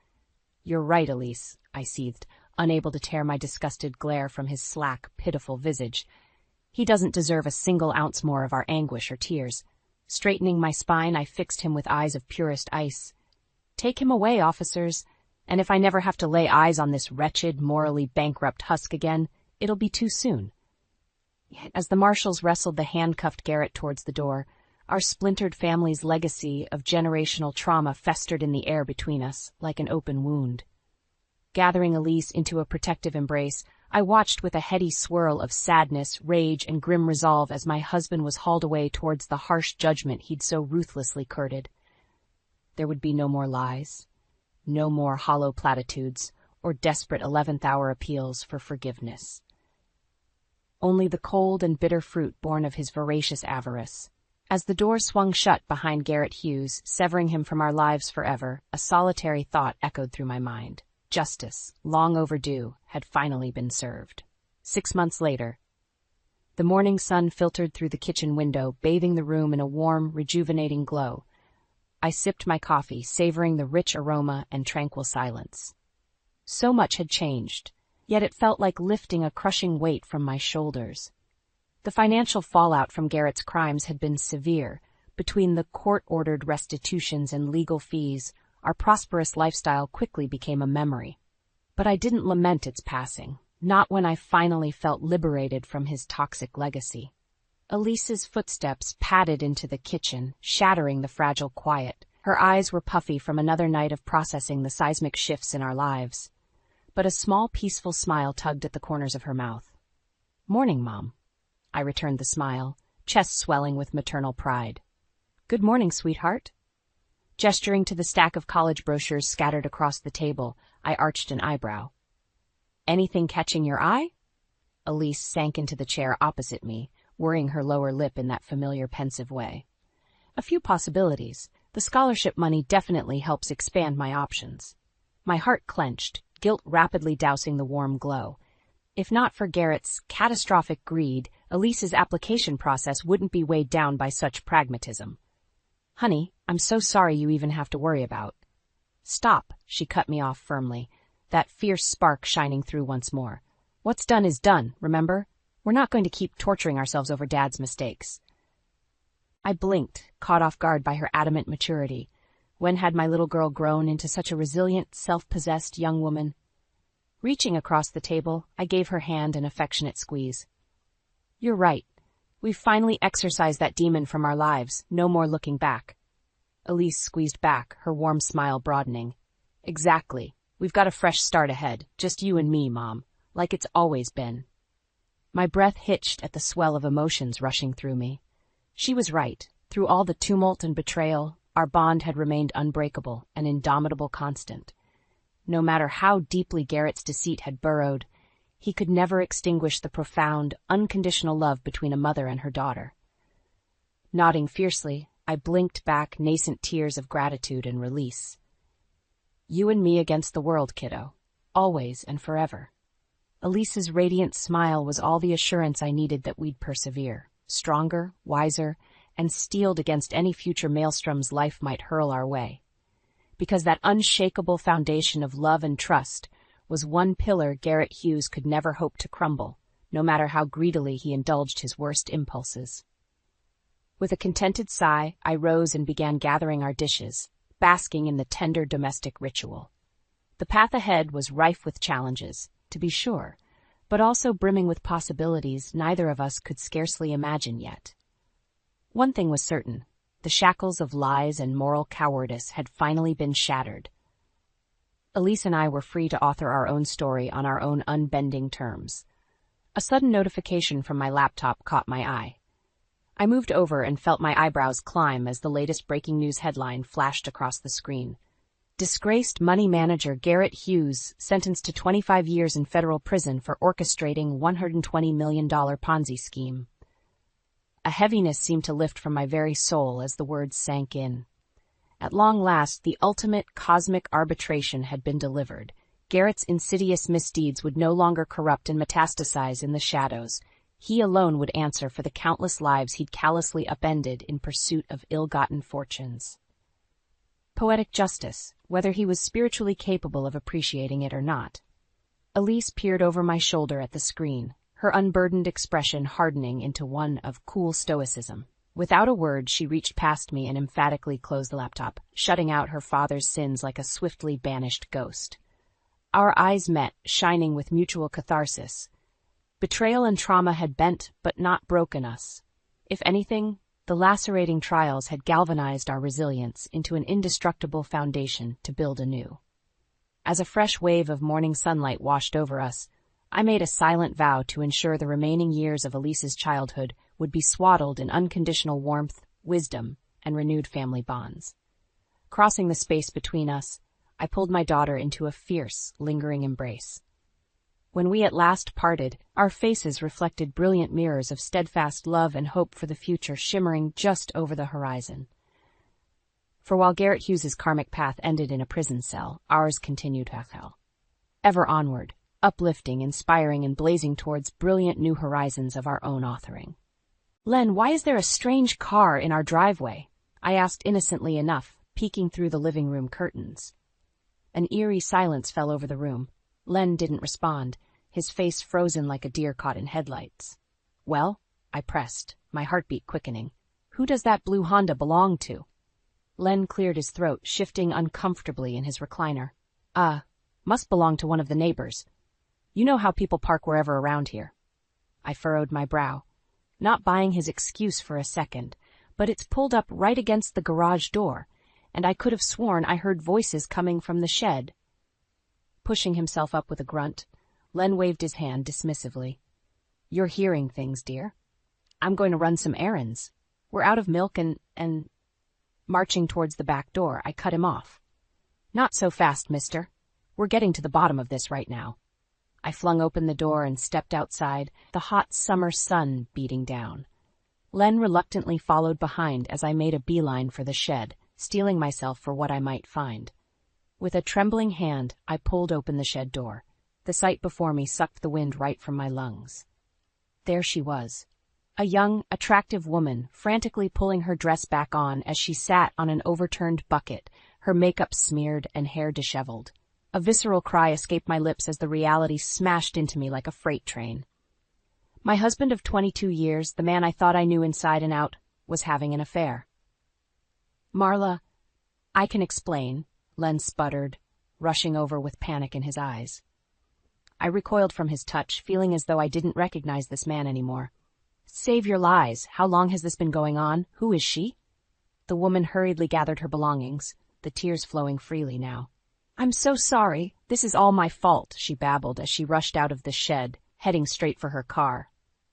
"You're right, Elise," I seethed, unable to tear my disgusted glare from his slack, pitiful visage. "He doesn't deserve a single ounce more of our anguish or tears." Straightening my spine, I fixed him with eyes of purest ice. "Take him away, officers, and if I never have to lay eyes on this wretched, morally bankrupt husk again, it'll be too soon." As the marshals wrestled the handcuffed Garrett towards the door, our splintered family's legacy of generational trauma festered in the air between us, like an open wound. Gathering Elise into a protective embrace, I watched with a heady swirl of sadness, rage, and grim resolve as my husband was hauled away towards the harsh judgment he'd so ruthlessly courted. There would be no more lies, no more hollow platitudes, or desperate 11th-hour appeals for forgiveness. Only the cold and bitter fruit born of his voracious avarice. As the door swung shut behind Garrett Hughes, severing him from our lives forever, a solitary thought echoed through my mind. Justice, long overdue, had finally been served. 6 months later. The morning sun filtered through the kitchen window, bathing the room in a warm, rejuvenating glow. I sipped my coffee, savoring the rich aroma and tranquil silence. So much had changed, yet it felt like lifting a crushing weight from my shoulders. The financial fallout from Garrett's crimes had been severe. Between the court-ordered restitutions and legal fees, our prosperous lifestyle quickly became a memory. But I didn't lament its passing, not when I finally felt liberated from his toxic legacy. Elise's footsteps padded into the kitchen, shattering the fragile quiet. Her eyes were puffy from another night of processing the seismic shifts in our lives. But a small, peaceful smile tugged at the corners of her mouth. "Morning, Mom." I returned the smile, chest swelling with maternal pride. "Good morning, sweetheart." Gesturing to the stack of college brochures scattered across the table, I arched an eyebrow. "Anything catching your eye?" Elise sank into the chair opposite me, worrying her lower lip in that familiar pensive way. "A few possibilities. The scholarship money definitely helps expand my options." My heart clenched, guilt rapidly dousing the warm glow. If not for Garrett's catastrophic greed, Elise's application process wouldn't be weighed down by such pragmatism. "Honey, I'm so sorry you even have to worry about." "Stop," she cut me off firmly, that fierce spark shining through once more. "What's done is done, remember? We're not going to keep torturing ourselves over Dad's mistakes." I blinked, caught off guard by her adamant maturity. When had my little girl grown into such a resilient, self-possessed young woman? Reaching across the table, I gave her hand an affectionate squeeze. "You're right. We've finally exorcised that demon from our lives. No more looking back." Elise squeezed back, her warm smile broadening. "Exactly. We've got a fresh start ahead. Just you and me, Mom. Like it's always been." My breath hitched at the swell of emotions rushing through me. She was right. Through all the tumult and betrayal, our bond had remained unbreakable, an indomitable constant. No matter how deeply Garrett's deceit had burrowed, he could never extinguish the profound, unconditional love between a mother and her daughter. Nodding fiercely, I blinked back nascent tears of gratitude and release. You and me against the world, kiddo. Always and forever. Elise's radiant smile was all the assurance I needed that we'd persevere, stronger, wiser, and steeled against any future maelstroms life might hurl our way. Because that unshakable foundation of love and trust was one pillar Garrett Hughes could never hope to crumble, no matter how greedily he indulged his worst impulses. With a contented sigh, I rose and began gathering our dishes, basking in the tender domestic ritual. The path ahead was rife with challenges, to be sure, but also brimming with possibilities neither of us could scarcely imagine yet. One thing was certain, the shackles of lies and moral cowardice had finally been shattered. Elise and I were free to author our own story on our own unbending terms. A sudden notification from my laptop caught my eye. I moved over and felt my eyebrows climb as the latest breaking news headline flashed across the screen. Disgraced money manager Garrett Hughes sentenced to 25 years in federal prison for orchestrating $120 million Ponzi scheme. A heaviness seemed to lift from my very soul as the words sank in. At long last, the ultimate cosmic arbitration had been delivered. Garrett's insidious misdeeds would no longer corrupt and metastasize in the shadows. He alone would answer for the countless lives he'd callously upended in pursuit of ill-gotten fortunes. Poetic justice, whether he was spiritually capable of appreciating it or not. Elise peered over my shoulder at the screen, her unburdened expression hardening into one of cool stoicism. Without a word, she reached past me and emphatically closed the laptop, shutting out her father's sins like a swiftly banished ghost. Our eyes met, shining with mutual catharsis. Betrayal and trauma had bent but not broken us. If anything, the lacerating trials had galvanized our resilience into an indestructible foundation to build anew. As a fresh wave of morning sunlight washed over us, I made a silent vow to ensure the remaining years of Elise's childhood would be swaddled in unconditional warmth, wisdom, and renewed family bonds. Crossing the space between us, I pulled my daughter into a fierce, lingering embrace. When we at last parted, our faces reflected brilliant mirrors of steadfast love and hope for the future shimmering just over the horizon. For while Garrett Hughes's karmic path ended in a prison cell, ours continued to hell. Ever onward, uplifting, inspiring, and blazing towards brilliant new horizons of our own authoring. Len, why is there a strange car in our driveway? I asked innocently enough, peeking through the living room curtains. An eerie silence fell over the room. Len didn't respond, his face frozen like a deer caught in headlights. Well, I pressed, my heartbeat quickening. Who does that blue Honda belong to? Len cleared his throat, shifting uncomfortably in his recliner. Must belong to one of the neighbors. You know how people park wherever around here. I furrowed my brow, not buying his excuse for a second, but it's pulled up right against the garage door, and I could have sworn I heard voices coming from the shed. Pushing himself up with a grunt, Len waved his hand dismissively. You're hearing things, dear. I'm going to run some errands. We're out of milk and... Marching towards the back door, I cut him off. Not so fast, mister. We're getting to the bottom of this right now. I flung open the door and stepped outside, the hot summer sun beating down. Len reluctantly followed behind as I made a beeline for the shed, steeling myself for what I might find. With a trembling hand, I pulled open the shed door. The sight before me sucked the wind right from my lungs. There she was, a young, attractive woman, frantically pulling her dress back on as she sat on an overturned bucket, her makeup smeared and hair disheveled. A visceral cry escaped my lips as the reality smashed into me like a freight train. My husband of 22 years, the man I thought I knew inside and out, was having an affair. Marla, I can explain, Len sputtered, rushing over with panic in his eyes. I recoiled from his touch, feeling as though I didn't recognize this man anymore. Save your lies. How long has this been going on? Who is she? The woman hurriedly gathered her belongings, the tears flowing freely now. I'm so sorry. This is all my fault, she babbled as she rushed out of the shed, heading straight for her car.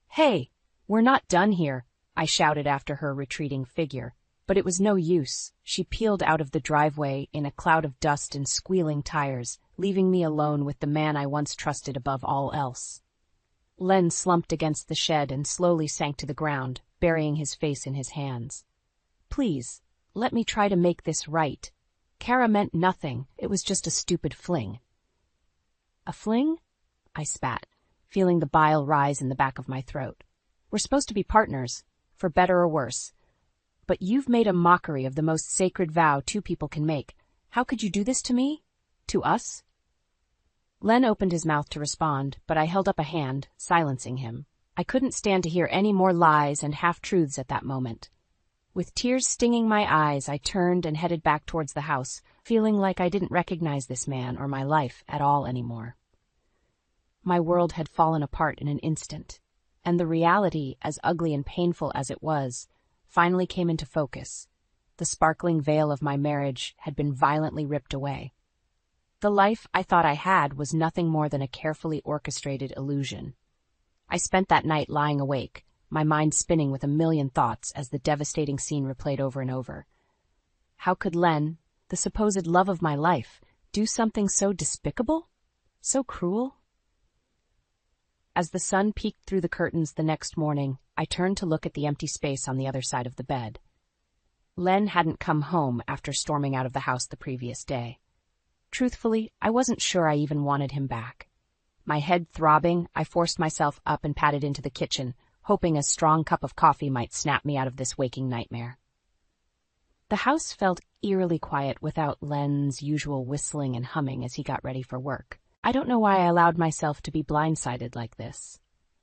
"Hey, we're not done here," I shouted after her retreating figure. But it was no use. She peeled out of the driveway in a cloud of dust and squealing tires, leaving me alone with the man I once trusted above all else. Len slumped against the shed and slowly sank to the ground, burying his face in his hands. "Please, let me try to make this right. Kara meant nothing. It was just a stupid fling." "A fling?" I spat, feeling the bile rise in the back of my throat. "We're supposed to be partners, for better or worse. But you've made a mockery of the most sacred vow two people can make. How could you do this to me? To us?" Len opened his mouth to respond, but I held up a hand, silencing him. I couldn't stand to hear any more lies and half-truths at that moment. With tears stinging my eyes, I turned and headed back towards the house, feeling like I didn't recognize this man or my life at all anymore. My world had fallen apart in an instant, and the reality, as ugly and painful as it was, finally came into focus. The sparkling veil of my marriage had been violently ripped away. The life I thought I had was nothing more than a carefully orchestrated illusion. I spent that night lying awake, my mind spinning with a million thoughts as the devastating scene replayed over and over. How could Len, the supposed love of my life, do something so despicable? So cruel? As the sun peeked through the curtains the next morning, I turned to look at the empty space on the other side of the bed. Len hadn't come home after storming out of the house the previous day. Truthfully, I wasn't sure I even wanted him back. My head throbbing, I forced myself up and padded into the kitchen, hoping a strong cup of coffee might snap me out of this waking nightmare. The house felt eerily quiet without Len's usual whistling and humming as he got ready for work. I don't know why I allowed myself to be blindsided like this.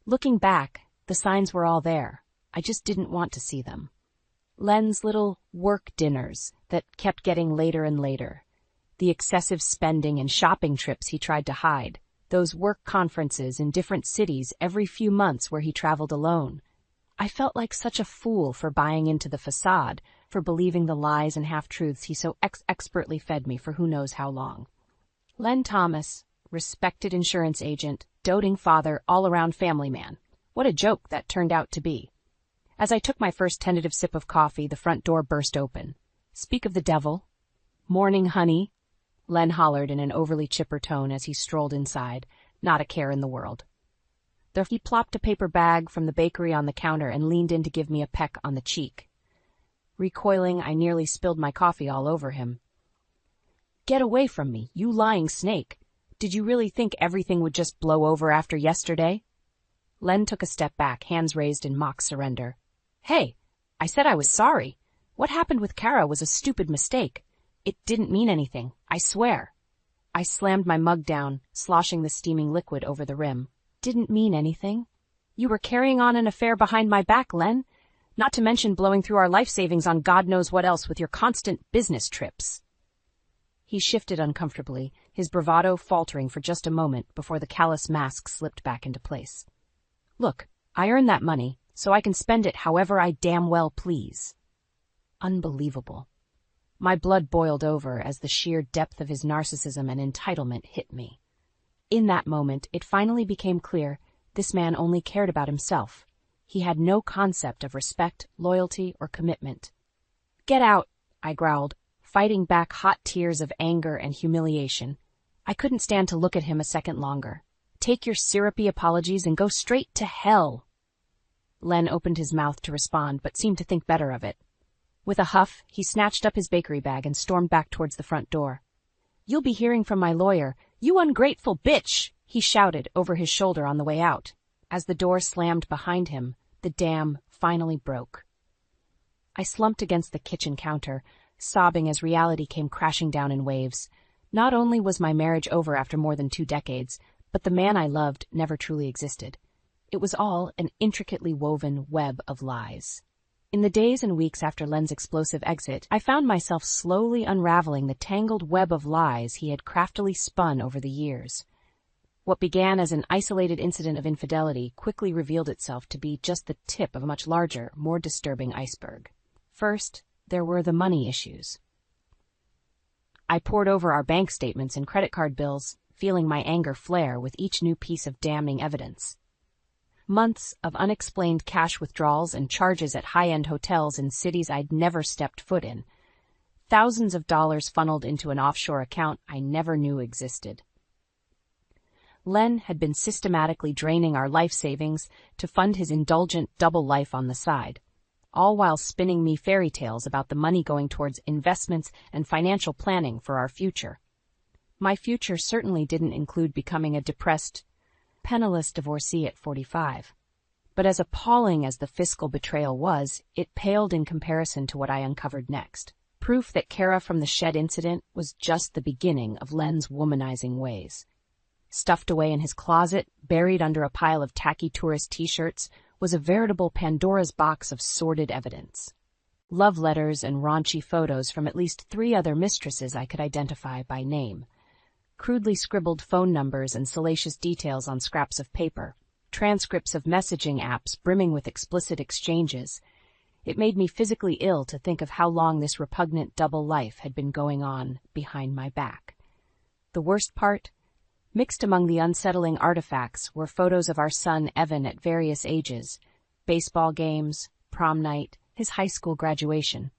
Looking back, the signs were all there. I just didn't want to see them. Len's little work dinners that kept getting later and later. The excessive spending and shopping trips he tried to hide. Those work conferences in different cities every few months where he traveled alone. I felt like such a fool for buying into the facade, for believing the lies and half-truths he so expertly fed me for who knows how long. Len Thomas, respected insurance agent, doting father, all-around family man. What a joke that turned out to be. As I took my first tentative sip of coffee, the front door burst open. "Speak of the devil." "Morning, honey," Len hollered in an overly chipper tone as he strolled inside, not a care in the world. He plopped a paper bag from the bakery on the counter and leaned in to give me a peck on the cheek. Recoiling, I nearly spilled my coffee all over him. "Get away from me, you lying snake. Did you really think everything would just blow over after yesterday?" Len took a step back, hands raised in mock surrender. "Hey, I said I was sorry. What happened with Kara was a stupid mistake. It didn't mean anything, I swear." I slammed my mug down, sloshing the steaming liquid over the rim. "Didn't mean anything? You were carrying on an affair behind my back, Len. Not to mention blowing through our life savings on God knows what else with your constant business trips." He shifted uncomfortably, his bravado faltering for just a moment before the callous mask slipped back into place. "Look, I earn that money, so I can spend it however I damn well please." Unbelievable. My blood boiled over as the sheer depth of his narcissism and entitlement hit me. In that moment, it finally became clear this man only cared about himself. He had no concept of respect, loyalty, or commitment. "Get out," I growled, fighting back hot tears of anger and humiliation. I couldn't stand to look at him a second longer. "Take your syrupy apologies and go straight to hell." Len opened his mouth to respond, but seemed to think better of it. With a huff, he snatched up his bakery bag and stormed back towards the front door. "You'll be hearing from my lawyer, you ungrateful bitch!" he shouted over his shoulder on the way out. As the door slammed behind him, the dam finally broke. I slumped against the kitchen counter, sobbing as reality came crashing down in waves. Not only was my marriage over after more than 2 decades, but the man I loved never truly existed. It was all an intricately woven web of lies. In the days and weeks after Len's explosive exit, I found myself slowly unraveling the tangled web of lies he had craftily spun over the years. What began as an isolated incident of infidelity quickly revealed itself to be just the tip of a much larger, more disturbing iceberg. First, there were the money issues. I pored over our bank statements and credit card bills, feeling my anger flare with each new piece of damning evidence. Months of unexplained cash withdrawals and charges at high-end hotels in cities I'd never stepped foot in. Thousands of dollars funneled into an offshore account I never knew existed. Len had been systematically draining our life savings to fund his indulgent double life on the side, all while spinning me fairy tales about the money going towards investments and financial planning for our future. My future certainly didn't include becoming a depressed, penniless divorcee at 45. But as appalling as the fiscal betrayal was, it paled in comparison to what I uncovered next. Proof that Kara from the shed incident was just the beginning of Len's womanizing ways. Stuffed away in his closet, buried under a pile of tacky tourist t-shirts, was a veritable Pandora's box of sordid evidence. Love letters and raunchy photos from at least 3 other mistresses I could identify by name. Crudely scribbled phone numbers and salacious details on scraps of paper. Transcripts of messaging apps brimming with explicit exchanges. It made me physically ill to think of how long this repugnant double life had been going on behind my back. The worst part? Mixed among the unsettling artifacts were photos of our son Evan at various ages, baseball games, prom night, his high school graduation.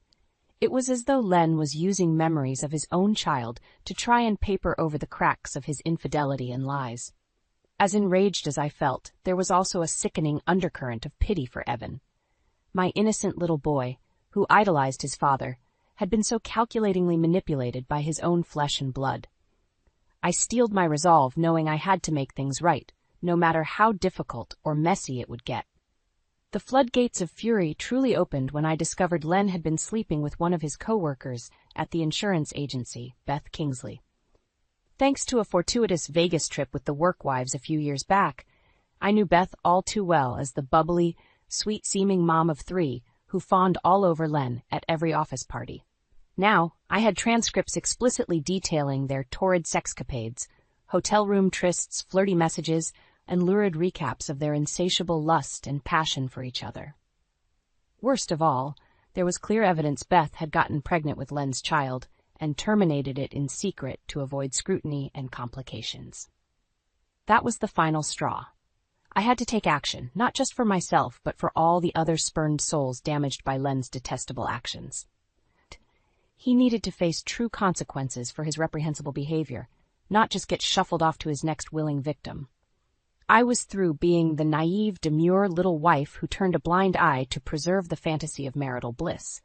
It was as though Len was using memories of his own child to try and paper over the cracks of his infidelity and lies. As enraged as I felt, there was also a sickening undercurrent of pity for Evan. My innocent little boy, who idolized his father, had been so calculatingly manipulated by his own flesh and blood. I steeled my resolve knowing I had to make things right, no matter how difficult or messy it would get. The floodgates of fury truly opened when I discovered Len had been sleeping with one of his co-workers at the insurance agency, Beth Kingsley. Thanks to a fortuitous Vegas trip with the workwives a few years back, I knew Beth all too well as the bubbly, sweet-seeming mom of 3 who fawned all over Len at every office party. Now, I had transcripts explicitly detailing their torrid sexcapades, hotel room trysts, flirty messages, and lurid recaps of their insatiable lust and passion for each other. Worst of all, there was clear evidence Beth had gotten pregnant with Len's child and terminated it in secret to avoid scrutiny and complications. That was the final straw. I had to take action, not just for myself, but for all the other spurned souls damaged by Len's detestable actions. He needed to face true consequences for his reprehensible behavior, not just get shuffled off to his next willing victim. I was through being the naive, demure little wife who turned a blind eye to preserve the fantasy of marital bliss.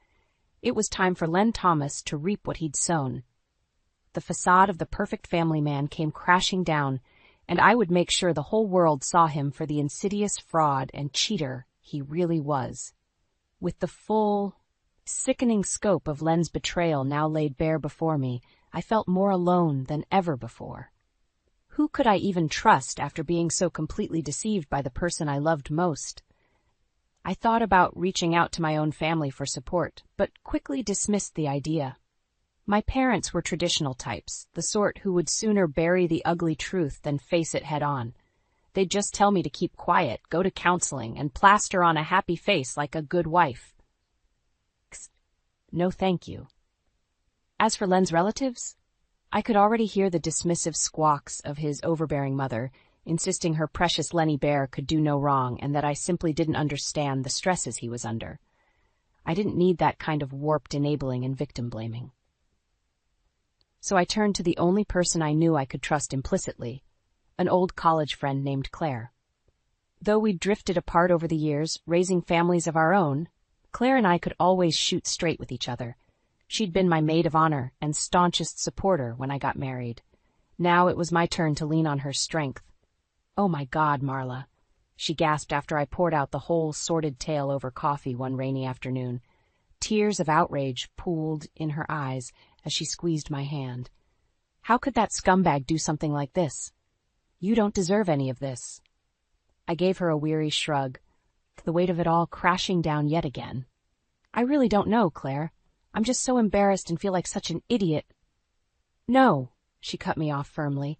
It was time for Len Thomas to reap what he'd sown. The facade of the perfect family man came crashing down, and I would make sure the whole world saw him for the insidious fraud and cheater he really was. With the full, sickening scope of Len's betrayal now laid bare before me, I felt more alone than ever before. Who could I even trust after being so completely deceived by the person I loved most? I thought about reaching out to my own family for support, but quickly dismissed the idea. My parents were traditional types, the sort who would sooner bury the ugly truth than face it head-on. They'd just tell me to keep quiet, go to counseling, and plaster on a happy face like a good wife. No thank you. As for Len's relatives, I could already hear the dismissive squawks of his overbearing mother, insisting her precious Lenny Bear could do no wrong and that I simply didn't understand the stresses he was under. I didn't need that kind of warped enabling and victim-blaming. So I turned to the only person I knew I could trust implicitly, an old college friend named Claire. Though we'd drifted apart over the years, raising families of our own, Claire and I could always shoot straight with each other. She'd been my maid of honor and staunchest supporter when I got married. Now it was my turn to lean on her strength. "Oh my God, Marla," she gasped after I poured out the whole sordid tale over coffee one rainy afternoon. Tears of outrage pooled in her eyes as she squeezed my hand. "How could that scumbag do something like this? You don't deserve any of this." I gave her a weary shrug, the weight of it all crashing down yet again. "I really don't know, Claire. I'm just so embarrassed and feel like such an idiot." "No," she cut me off firmly.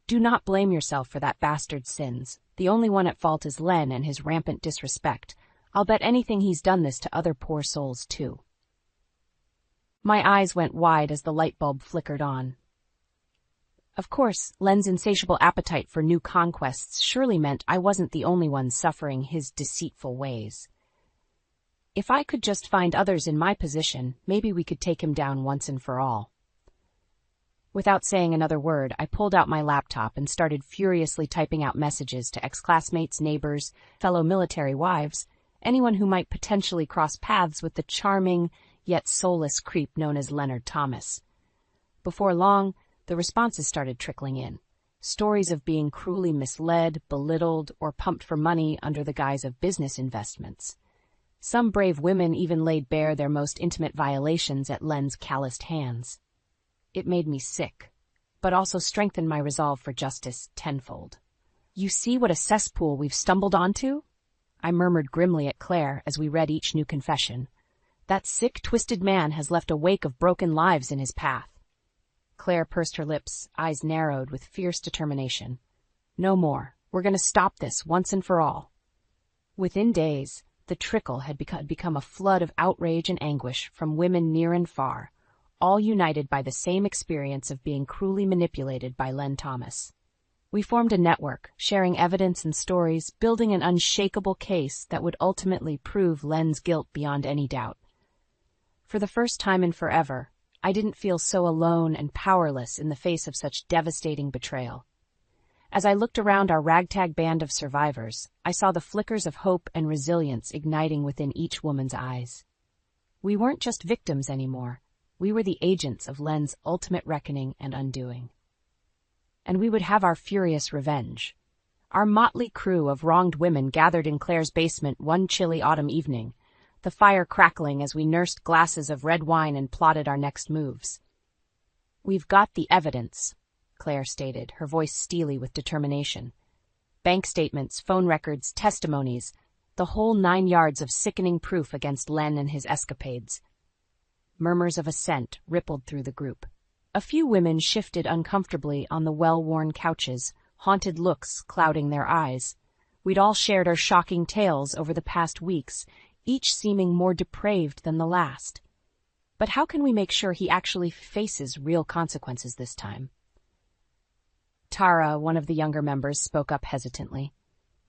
"Do not blame yourself for that bastard's sins. The only one at fault is Len and his rampant disrespect. I'll bet anything he's done this to other poor souls, too." My eyes went wide as the light bulb flickered on. Of course, Len's insatiable appetite for new conquests surely meant I wasn't the only one suffering his deceitful ways. If I could just find others in my position, maybe we could take him down once and for all. Without saying another word, I pulled out my laptop and started furiously typing out messages to ex-classmates, neighbors, fellow military wives, anyone who might potentially cross paths with the charming, yet soulless creep known as Leonard Thomas. Before long, the responses started trickling in. Stories of being cruelly misled, belittled, or pumped for money under the guise of business investments. Some brave women even laid bare their most intimate violations at Len's calloused hands. It made me sick, but also strengthened my resolve for justice tenfold. "You see what a cesspool we've stumbled onto?" I murmured grimly at Claire as we read each new confession. "That sick, twisted man has left a wake of broken lives in his path." Claire pursed her lips, eyes narrowed with fierce determination. "No more. We're going to stop this once and for all." Within days, the trickle had become a flood of outrage and anguish from women near and far, all united by the same experience of being cruelly manipulated by Len Thomas. We formed a network, sharing evidence and stories, building an unshakable case that would ultimately prove Len's guilt beyond any doubt. For the first time in forever, I didn't feel so alone and powerless in the face of such devastating betrayal. As I looked around our ragtag band of survivors, I saw the flickers of hope and resilience igniting within each woman's eyes. We weren't just victims anymore. We were the agents of Len's ultimate reckoning and undoing. And we would have our furious revenge. Our motley crew of wronged women gathered in Claire's basement one chilly autumn evening, the fire crackling as we nursed glasses of red wine and plotted our next moves. "We've got the evidence," Claire stated, her voice steely with determination. "Bank statements, phone records, testimonies, the whole 9 yards of sickening proof against Len and his escapades." Murmurs of assent rippled through the group. A few women shifted uncomfortably on the well-worn couches, haunted looks clouding their eyes. We'd all shared our shocking tales over the past weeks, each seeming more depraved than the last. But how can we make sure he actually faces real consequences this time? Tara, one of the younger members, spoke up hesitantly.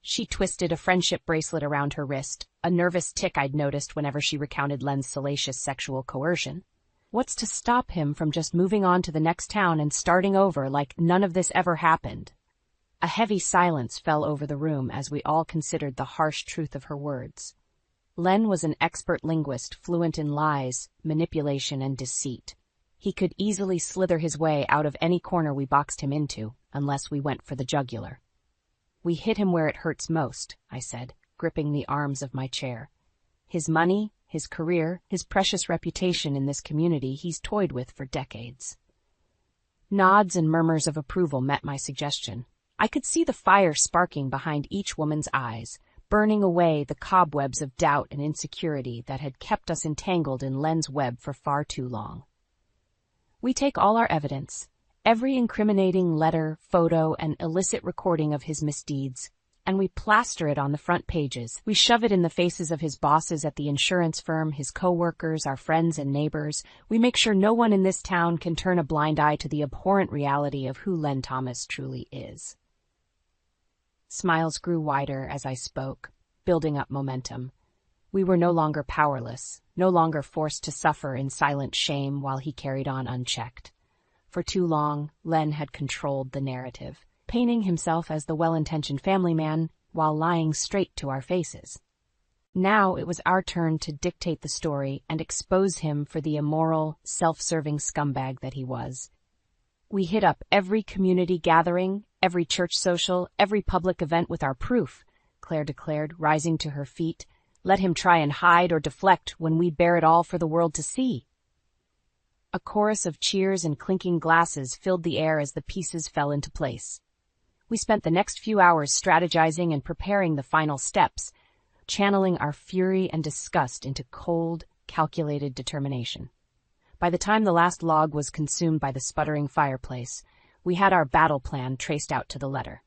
She twisted a friendship bracelet around her wrist, a nervous tic I'd noticed whenever she recounted Len's salacious sexual coercion. What's to stop him from just moving on to the next town and starting over like none of this ever happened? A heavy silence fell over the room as we all considered the harsh truth of her words. Len was an expert linguist, fluent in lies, manipulation, and deceit. He could easily slither his way out of any corner we boxed him into, unless we went for the jugular. "We hit him where it hurts most," I said, gripping the arms of my chair. "His money, his career, his precious reputation in this community he's toyed with for decades." Nods and murmurs of approval met my suggestion. I could see the fire sparking behind each woman's eyes, burning away the cobwebs of doubt and insecurity that had kept us entangled in Len's web for far too long. "We take all our evidence, every incriminating letter, photo, and illicit recording of his misdeeds, and we plaster it on the front pages. We shove it in the faces of his bosses at the insurance firm, his co-workers, our friends and neighbors. We make sure no one in this town can turn a blind eye to the abhorrent reality of who Len Thomas truly is." Smiles grew wider as I spoke, building up momentum. We were no longer powerless, no longer forced to suffer in silent shame while he carried on unchecked. For too long, Len had controlled the narrative, painting himself as the well-intentioned family man while lying straight to our faces. Now it was our turn to dictate the story and expose him for the immoral, self-serving scumbag that he was. We hit up every community gathering, every church social, every public event with our proof, Claire declared, rising to her feet. "Let him try and hide or deflect when we bear it all for the world to see." A chorus of cheers and clinking glasses filled the air as the pieces fell into place. We spent the next few hours strategizing and preparing the final steps, channeling our fury and disgust into cold, calculated determination. By the time the last log was consumed by the sputtering fireplace, we had our battle plan traced out to the letter.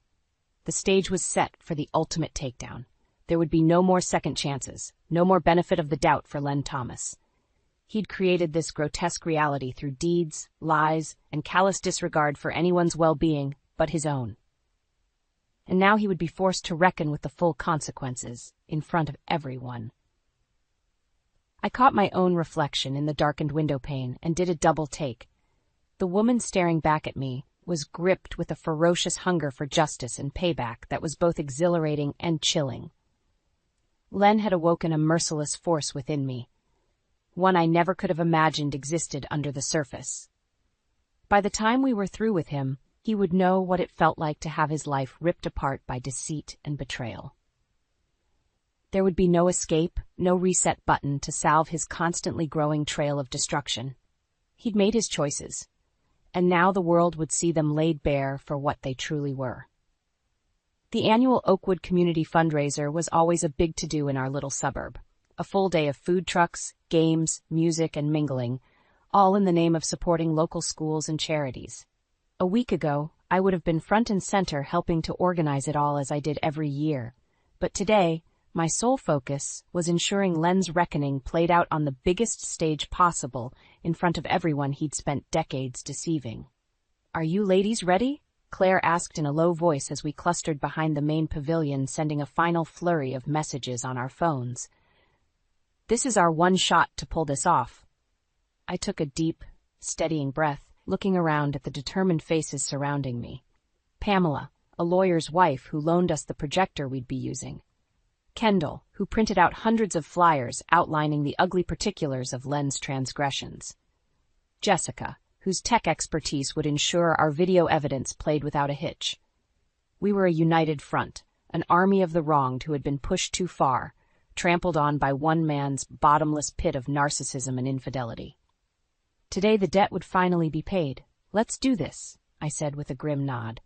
The stage was set for the ultimate takedown. There would be no more second chances, no more benefit of the doubt for Len Thomas. He'd created this grotesque reality through deeds, lies, and callous disregard for anyone's well-being but his own. And now he would be forced to reckon with the full consequences in front of everyone. I caught my own reflection in the darkened window pane and did a double take. The woman staring back at me was gripped with a ferocious hunger for justice and payback that was both exhilarating and chilling. Len had awoken a merciless force within me, one I never could have imagined existed under the surface. By the time we were through with him, he would know what it felt like to have his life ripped apart by deceit and betrayal. There would be no escape, no reset button to salve his constantly growing trail of destruction. He'd made his choices, and now the world would see them laid bare for what they truly were. The annual Oakwood Community Fundraiser was always a big to-do in our little suburb. A full day of food trucks, games, music, and mingling, all in the name of supporting local schools and charities. A week ago, I would have been front and center helping to organize it all as I did every year. But today, my sole focus was ensuring Len's reckoning played out on the biggest stage possible in front of everyone he'd spent decades deceiving. "Are you ladies ready?" Claire asked in a low voice as we clustered behind the main pavilion, sending a final flurry of messages on our phones. "This is our one shot to pull this off." I took a deep, steadying breath, looking around at the determined faces surrounding me. Pamela, a lawyer's wife who loaned us the projector we'd be using. Kendall, who printed out hundreds of flyers outlining the ugly particulars of Len's transgressions. Jessica, whose tech expertise would ensure our video evidence played without a hitch. We were a united front, an army of the wronged who had been pushed too far, trampled on by one man's bottomless pit of narcissism and infidelity. Today the debt would finally be paid. "Let's do this," I said with a grim nod.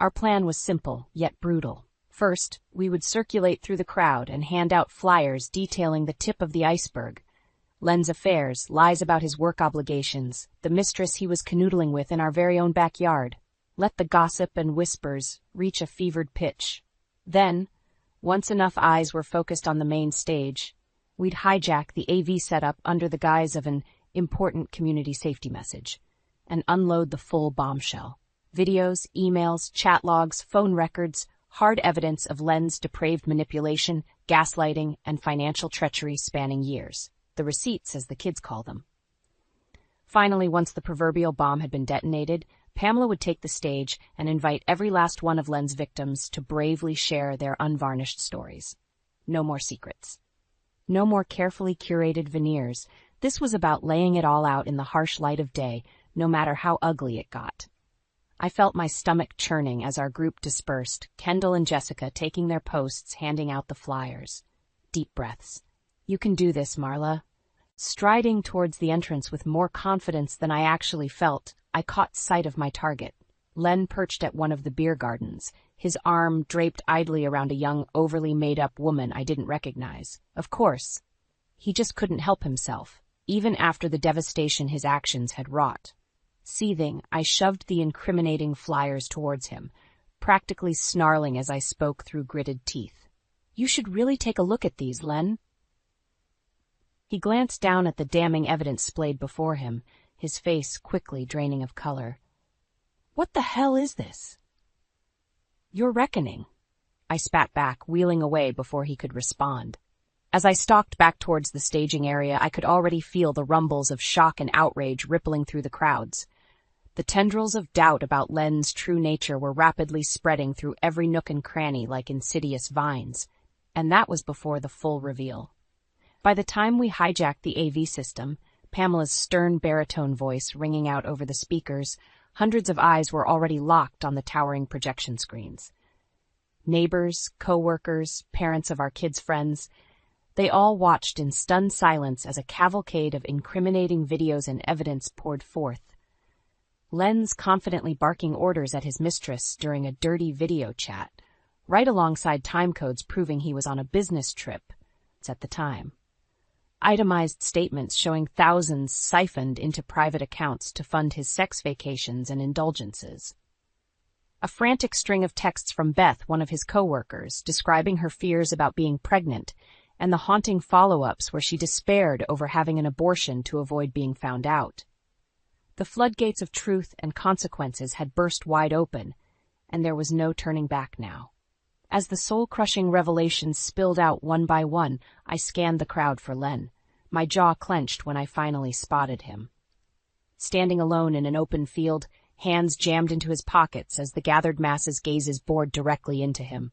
Our plan was simple, yet brutal. First, we would circulate through the crowd and hand out flyers detailing the tip of the iceberg. Len's affairs, lies about his work obligations, the mistress he was canoodling with in our very own backyard. Let the gossip and whispers reach a fevered pitch. Then, once enough eyes were focused on the main stage, we'd hijack the AV setup under the guise of an important community safety message and unload the full bombshell. Videos, emails, chat logs, phone records, hard evidence of Len's depraved manipulation, gaslighting, and financial treachery spanning years. The receipts, as the kids call them. Finally, once the proverbial bomb had been detonated, Pamela would take the stage and invite every last one of Len's victims to bravely share their unvarnished stories. No more secrets. No more carefully curated veneers. This was about laying it all out in the harsh light of day, no matter how ugly it got. I felt my stomach churning as our group dispersed, Kendall and Jessica taking their posts, handing out the flyers. Deep breaths. "You can do this, Marla." Striding towards the entrance with more confidence than I actually felt, I caught sight of my target. Len perched at one of the beer gardens, his arm draped idly around a young, overly made-up woman I didn't recognize. Of course, he just couldn't help himself, even after the devastation his actions had wrought. Seething, I shoved the incriminating flyers towards him, practically snarling as I spoke through gritted teeth. "You should really take a look at these, Len." He glanced down at the damning evidence splayed before him, his face quickly draining of color. "What the hell is this?" "Your reckoning," I spat back, wheeling away before he could respond. As I stalked back towards the staging area, I could already feel the rumbles of shock and outrage rippling through the crowds. The tendrils of doubt about Len's true nature were rapidly spreading through every nook and cranny like insidious vines, and that was before the full reveal. By the time we hijacked the AV system, Pamela's stern baritone voice ringing out over the speakers, hundreds of eyes were already locked on the towering projection screens. Neighbors, co-workers, parents of our kids' friends, they all watched in stunned silence as a cavalcade of incriminating videos and evidence poured forth. Len's confidently barking orders at his mistress during a dirty video chat, right alongside timecodes proving he was on a business trip at the time. Itemized statements showing thousands siphoned into private accounts to fund his sex vacations and indulgences. A frantic string of texts from Beth, one of his co-workers, describing her fears about being pregnant and the haunting follow-ups where she despaired over having an abortion to avoid being found out. The floodgates of truth and consequences had burst wide open, and there was no turning back now. As the soul-crushing revelations spilled out one by one, I scanned the crowd for Len, my jaw clenched when I finally spotted him. Standing alone in an open field, hands jammed into his pockets as the gathered masses' gazes bored directly into him.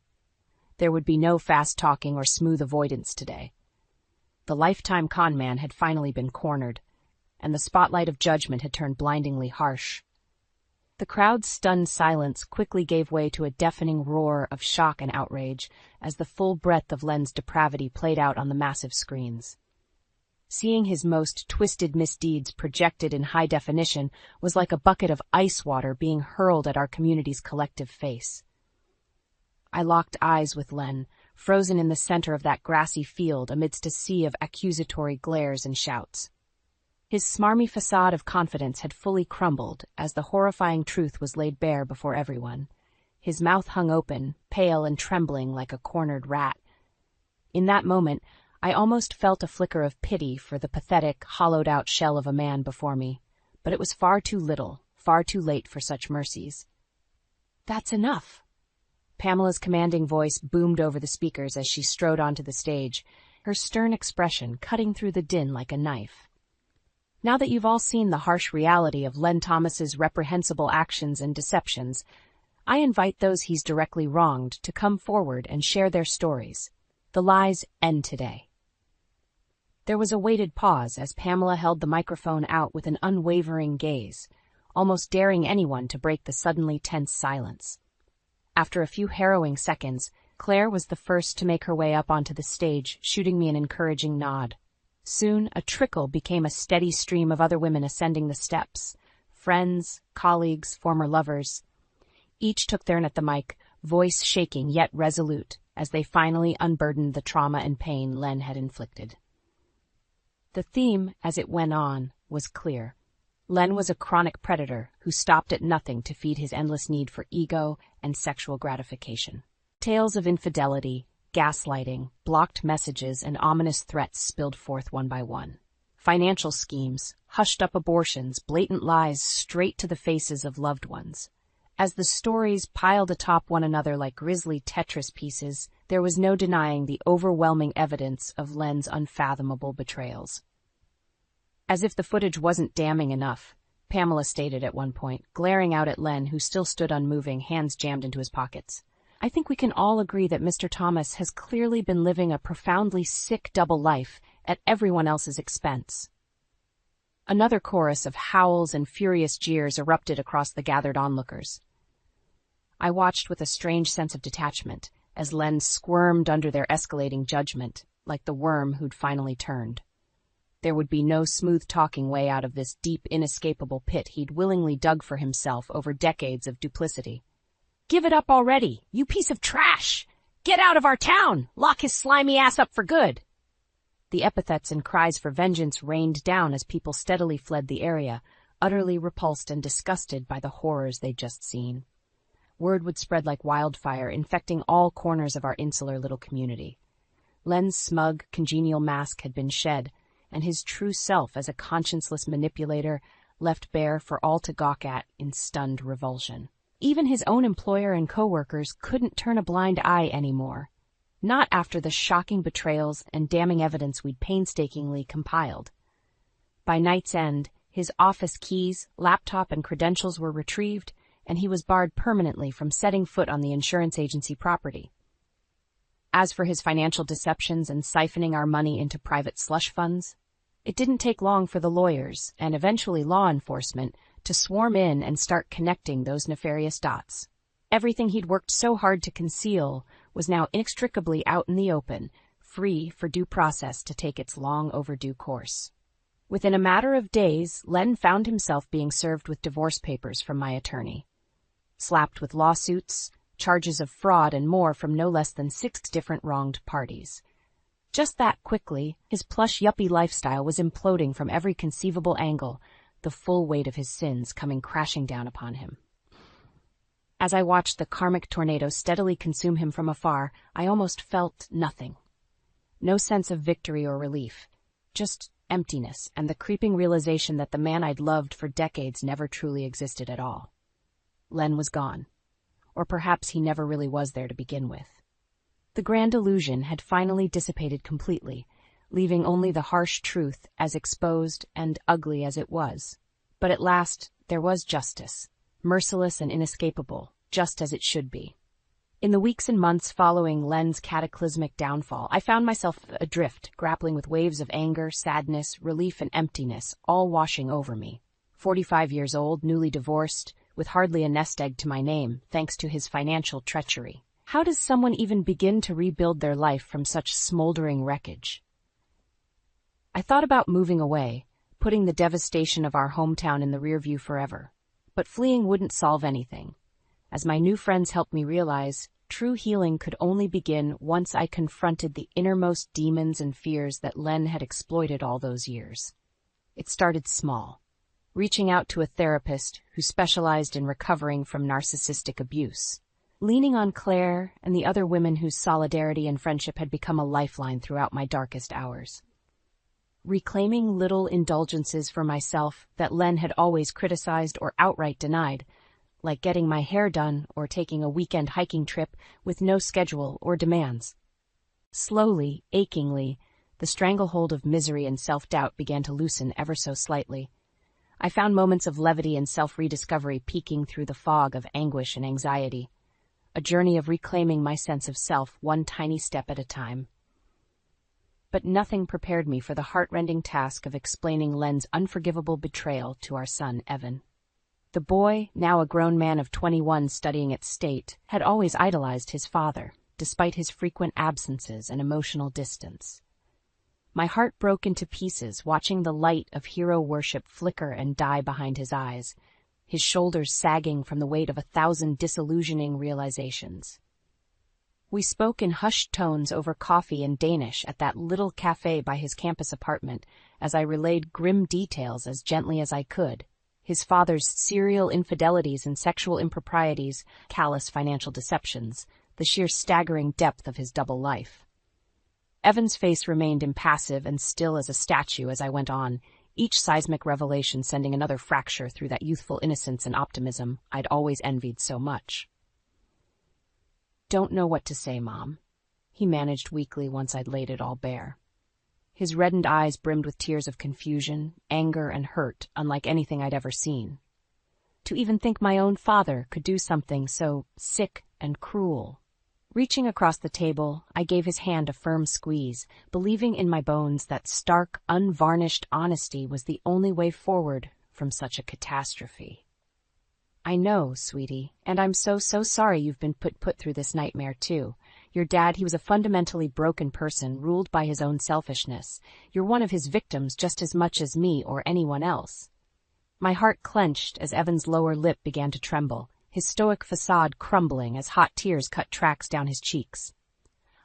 There would be no fast talking or smooth avoidance today. The lifetime con man had finally been cornered, and the spotlight of judgment had turned blindingly harsh. The crowd's stunned silence quickly gave way to a deafening roar of shock and outrage as the full breadth of Len's depravity played out on the massive screens. Seeing his most twisted misdeeds projected in high definition was like a bucket of ice water being hurled at our community's collective face. I locked eyes with Len, frozen in the center of that grassy field amidst a sea of accusatory glares and shouts. His smarmy facade of confidence had fully crumbled as the horrifying truth was laid bare before everyone. His mouth hung open, pale and trembling like a cornered rat. In that moment, I almost felt a flicker of pity for the pathetic, hollowed-out shell of a man before me, but it was far too little, far too late for such mercies. "That's enough." Pamela's commanding voice boomed over the speakers as she strode onto the stage, her stern expression cutting through the din like a knife. "Now that you've all seen the harsh reality of Len Thomas's reprehensible actions and deceptions, I invite those he's directly wronged to come forward and share their stories. The lies end today." There was a weighted pause as Pamela held the microphone out with an unwavering gaze, almost daring anyone to break the suddenly tense silence. After a few harrowing seconds, Claire was the first to make her way up onto the stage, shooting me an encouraging nod. Soon, a trickle became a steady stream of other women ascending the steps. Friends, colleagues, former lovers. Each took their turn at the mic, voice shaking yet resolute, as they finally unburdened the trauma and pain Len had inflicted. The theme, as it went on, was clear. Len was a chronic predator who stopped at nothing to feed his endless need for ego and sexual gratification. Tales of infidelity, gaslighting, blocked messages, and ominous threats spilled forth one by one. Financial schemes, hushed-up abortions, blatant lies straight to the faces of loved ones. As the stories piled atop one another like grisly Tetris pieces, there was no denying the overwhelming evidence of Len's unfathomable betrayals. As if the footage wasn't damning enough, Pamela stated at one point, glaring out at Len, who still stood unmoving, hands jammed into his pockets. "I think we can all agree that Mr. Thomas has clearly been living a profoundly sick double life at everyone else's expense." Another chorus of howls and furious jeers erupted across the gathered onlookers. I watched with a strange sense of detachment as Len squirmed under their escalating judgment, like the worm who'd finally turned. There would be no smooth-talking way out of this deep, inescapable pit he'd willingly dug for himself over decades of duplicity. "Give it up already, you piece of trash! Get out of our town! Lock his slimy ass up for good!" The epithets and cries for vengeance rained down as people steadily fled the area, utterly repulsed and disgusted by the horrors they'd just seen. Word would spread like wildfire, infecting all corners of our insular little community. Len's smug, congenial mask had been shed, and his true self as a conscienceless manipulator left bare for all to gawk at in stunned revulsion. Even his own employer and co-workers couldn't turn a blind eye anymore. Not after the shocking betrayals and damning evidence we'd painstakingly compiled. By night's end, his office keys, laptop, and credentials were retrieved, and he was barred permanently from setting foot on the insurance agency property. As for his financial deceptions and siphoning our money into private slush funds, it didn't take long for the lawyers, and eventually law enforcement, to swarm in and start connecting those nefarious dots. Everything he'd worked so hard to conceal was now inextricably out in the open, free for due process to take its long overdue course. Within a matter of days, Len found himself being served with divorce papers from my attorney, slapped with lawsuits, charges of fraud, and more from no less than 6 different wronged parties. Just that quickly, his plush yuppie lifestyle was imploding from every conceivable angle, the full weight of his sins coming crashing down upon him. As I watched the karmic tornado steadily consume him from afar, I almost felt nothing. No sense of victory or relief. Just emptiness and the creeping realization that the man I'd loved for decades never truly existed at all. Len was gone. Or perhaps he never really was there to begin with. The grand illusion had finally dissipated completely, leaving only the harsh truth as exposed and ugly as it was. But at last, there was justice, merciless and inescapable, just as it should be. In the weeks and months following Len's cataclysmic downfall, I found myself adrift, grappling with waves of anger, sadness, relief, and emptiness, all washing over me. 45 years old, newly divorced, with hardly a nest egg to my name, thanks to his financial treachery. How does someone even begin to rebuild their life from such smoldering wreckage? I thought about moving away, putting the devastation of our hometown in the rearview forever. But fleeing wouldn't solve anything. As my new friends helped me realize, true healing could only begin once I confronted the innermost demons and fears that Len had exploited all those years. It started small, reaching out to a therapist who specialized in recovering from narcissistic abuse, leaning on Claire and the other women whose solidarity and friendship had become a lifeline throughout my darkest hours. Reclaiming little indulgences for myself that Len had always criticized or outright denied, like getting my hair done or taking a weekend hiking trip with no schedule or demands. Slowly, achingly, the stranglehold of misery and self-doubt began to loosen ever so slightly. I found moments of levity and self-rediscovery peeking through the fog of anguish and anxiety, a journey of reclaiming my sense of self one tiny step at a time. But nothing prepared me for the heart-rending task of explaining Len's unforgivable betrayal to our son, Evan. The boy, now a grown man of 21 studying at State, had always idolized his father, despite his frequent absences and emotional distance. My heart broke into pieces watching the light of hero worship flicker and die behind his eyes, his shoulders sagging from the weight of 1,000 disillusioning realizations. We spoke in hushed tones over coffee in Danish at that little cafe by his campus apartment as I relayed grim details as gently as I could. His father's serial infidelities and sexual improprieties, callous financial deceptions, the sheer staggering depth of his double life. Evan's face remained impassive and still as a statue as I went on, each seismic revelation sending another fracture through that youthful innocence and optimism I'd always envied so much. "Don't know what to say, Mom," he managed weakly once I'd laid it all bare. His reddened eyes brimmed with tears of confusion, anger, and hurt, unlike anything I'd ever seen. To even think my own father could do something so sick and cruel. Reaching across the table, I gave his hand a firm squeeze, believing in my bones that stark, unvarnished honesty was the only way forward from such a catastrophe. "I know, sweetie, and I'm so sorry you've been put through this nightmare, too. Your dad, he was a fundamentally broken person, ruled by his own selfishness. You're one of his victims just as much as me or anyone else." My heart clenched as Evan's lower lip began to tremble, his stoic facade crumbling as hot tears cut tracks down his cheeks.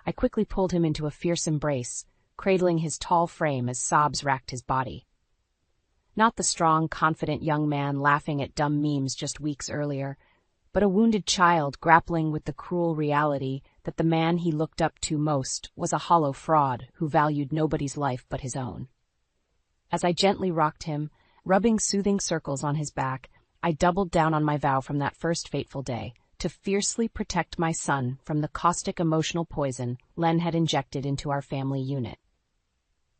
I quickly pulled him into a fierce embrace, cradling his tall frame as sobs racked his body. Not the strong, confident young man laughing at dumb memes just weeks earlier, but a wounded child grappling with the cruel reality that the man he looked up to most was a hollow fraud who valued nobody's life but his own. As I gently rocked him, rubbing soothing circles on his back, I doubled down on my vow from that first fateful day to fiercely protect my son from the caustic emotional poison Len had injected into our family unit.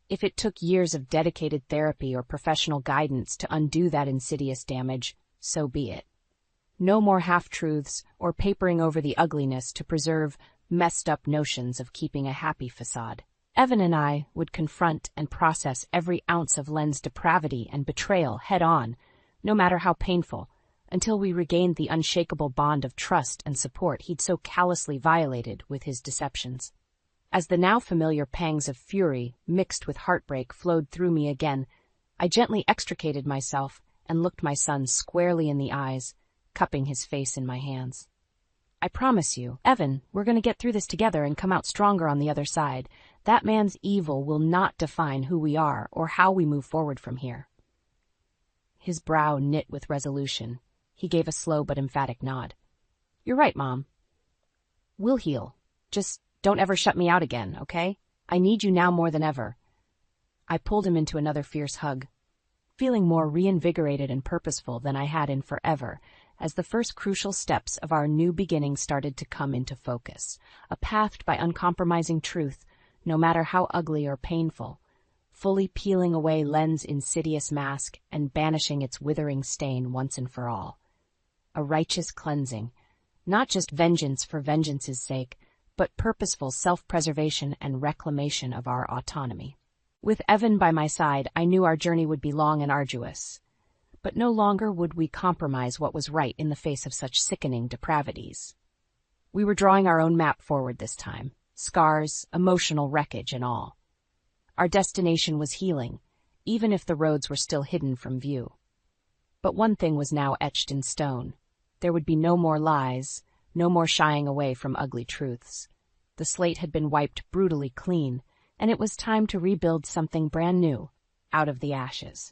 If it took years of dedicated therapy or professional guidance to undo that insidious damage, so be it. No more half-truths or papering over the ugliness to preserve messed-up notions of keeping a happy facade. Evan and I would confront and process every ounce of Len's depravity and betrayal head-on, no matter how painful, until we regained the unshakable bond of trust and support he'd so callously violated with his deceptions. As the now familiar pangs of fury mixed with heartbreak flowed through me again, I gently extricated myself and looked my son squarely in the eyes, cupping his face in my hands. "I promise you, Evan, we're going to get through this together and come out stronger on the other side. That man's evil will not define who we are or how we move forward from here." His brow knit with resolution. He gave a slow but emphatic nod. "You're right, Mom. We'll heal. Just don't ever shut me out again, okay? I need you now more than ever." I pulled him into another fierce hug, feeling more reinvigorated and purposeful than I had in forever, as the first crucial steps of our new beginning started to come into focus, a path by uncompromising truth, no matter how ugly or painful, fully peeling away Len's insidious mask and banishing its withering stain once and for all. A righteous cleansing, not just vengeance for vengeance's sake, but purposeful self-preservation and reclamation of our autonomy. With Evan by my side, I knew our journey would be long and arduous, but no longer would we compromise what was right in the face of such sickening depravities. We were drawing our own map forward this time, scars, emotional wreckage, and all. Our destination was healing, even if the roads were still hidden from view. But one thing was now etched in stone. There would be no more lies, no more shying away from ugly truths. The slate had been wiped brutally clean, and it was time to rebuild something brand new, out of the ashes.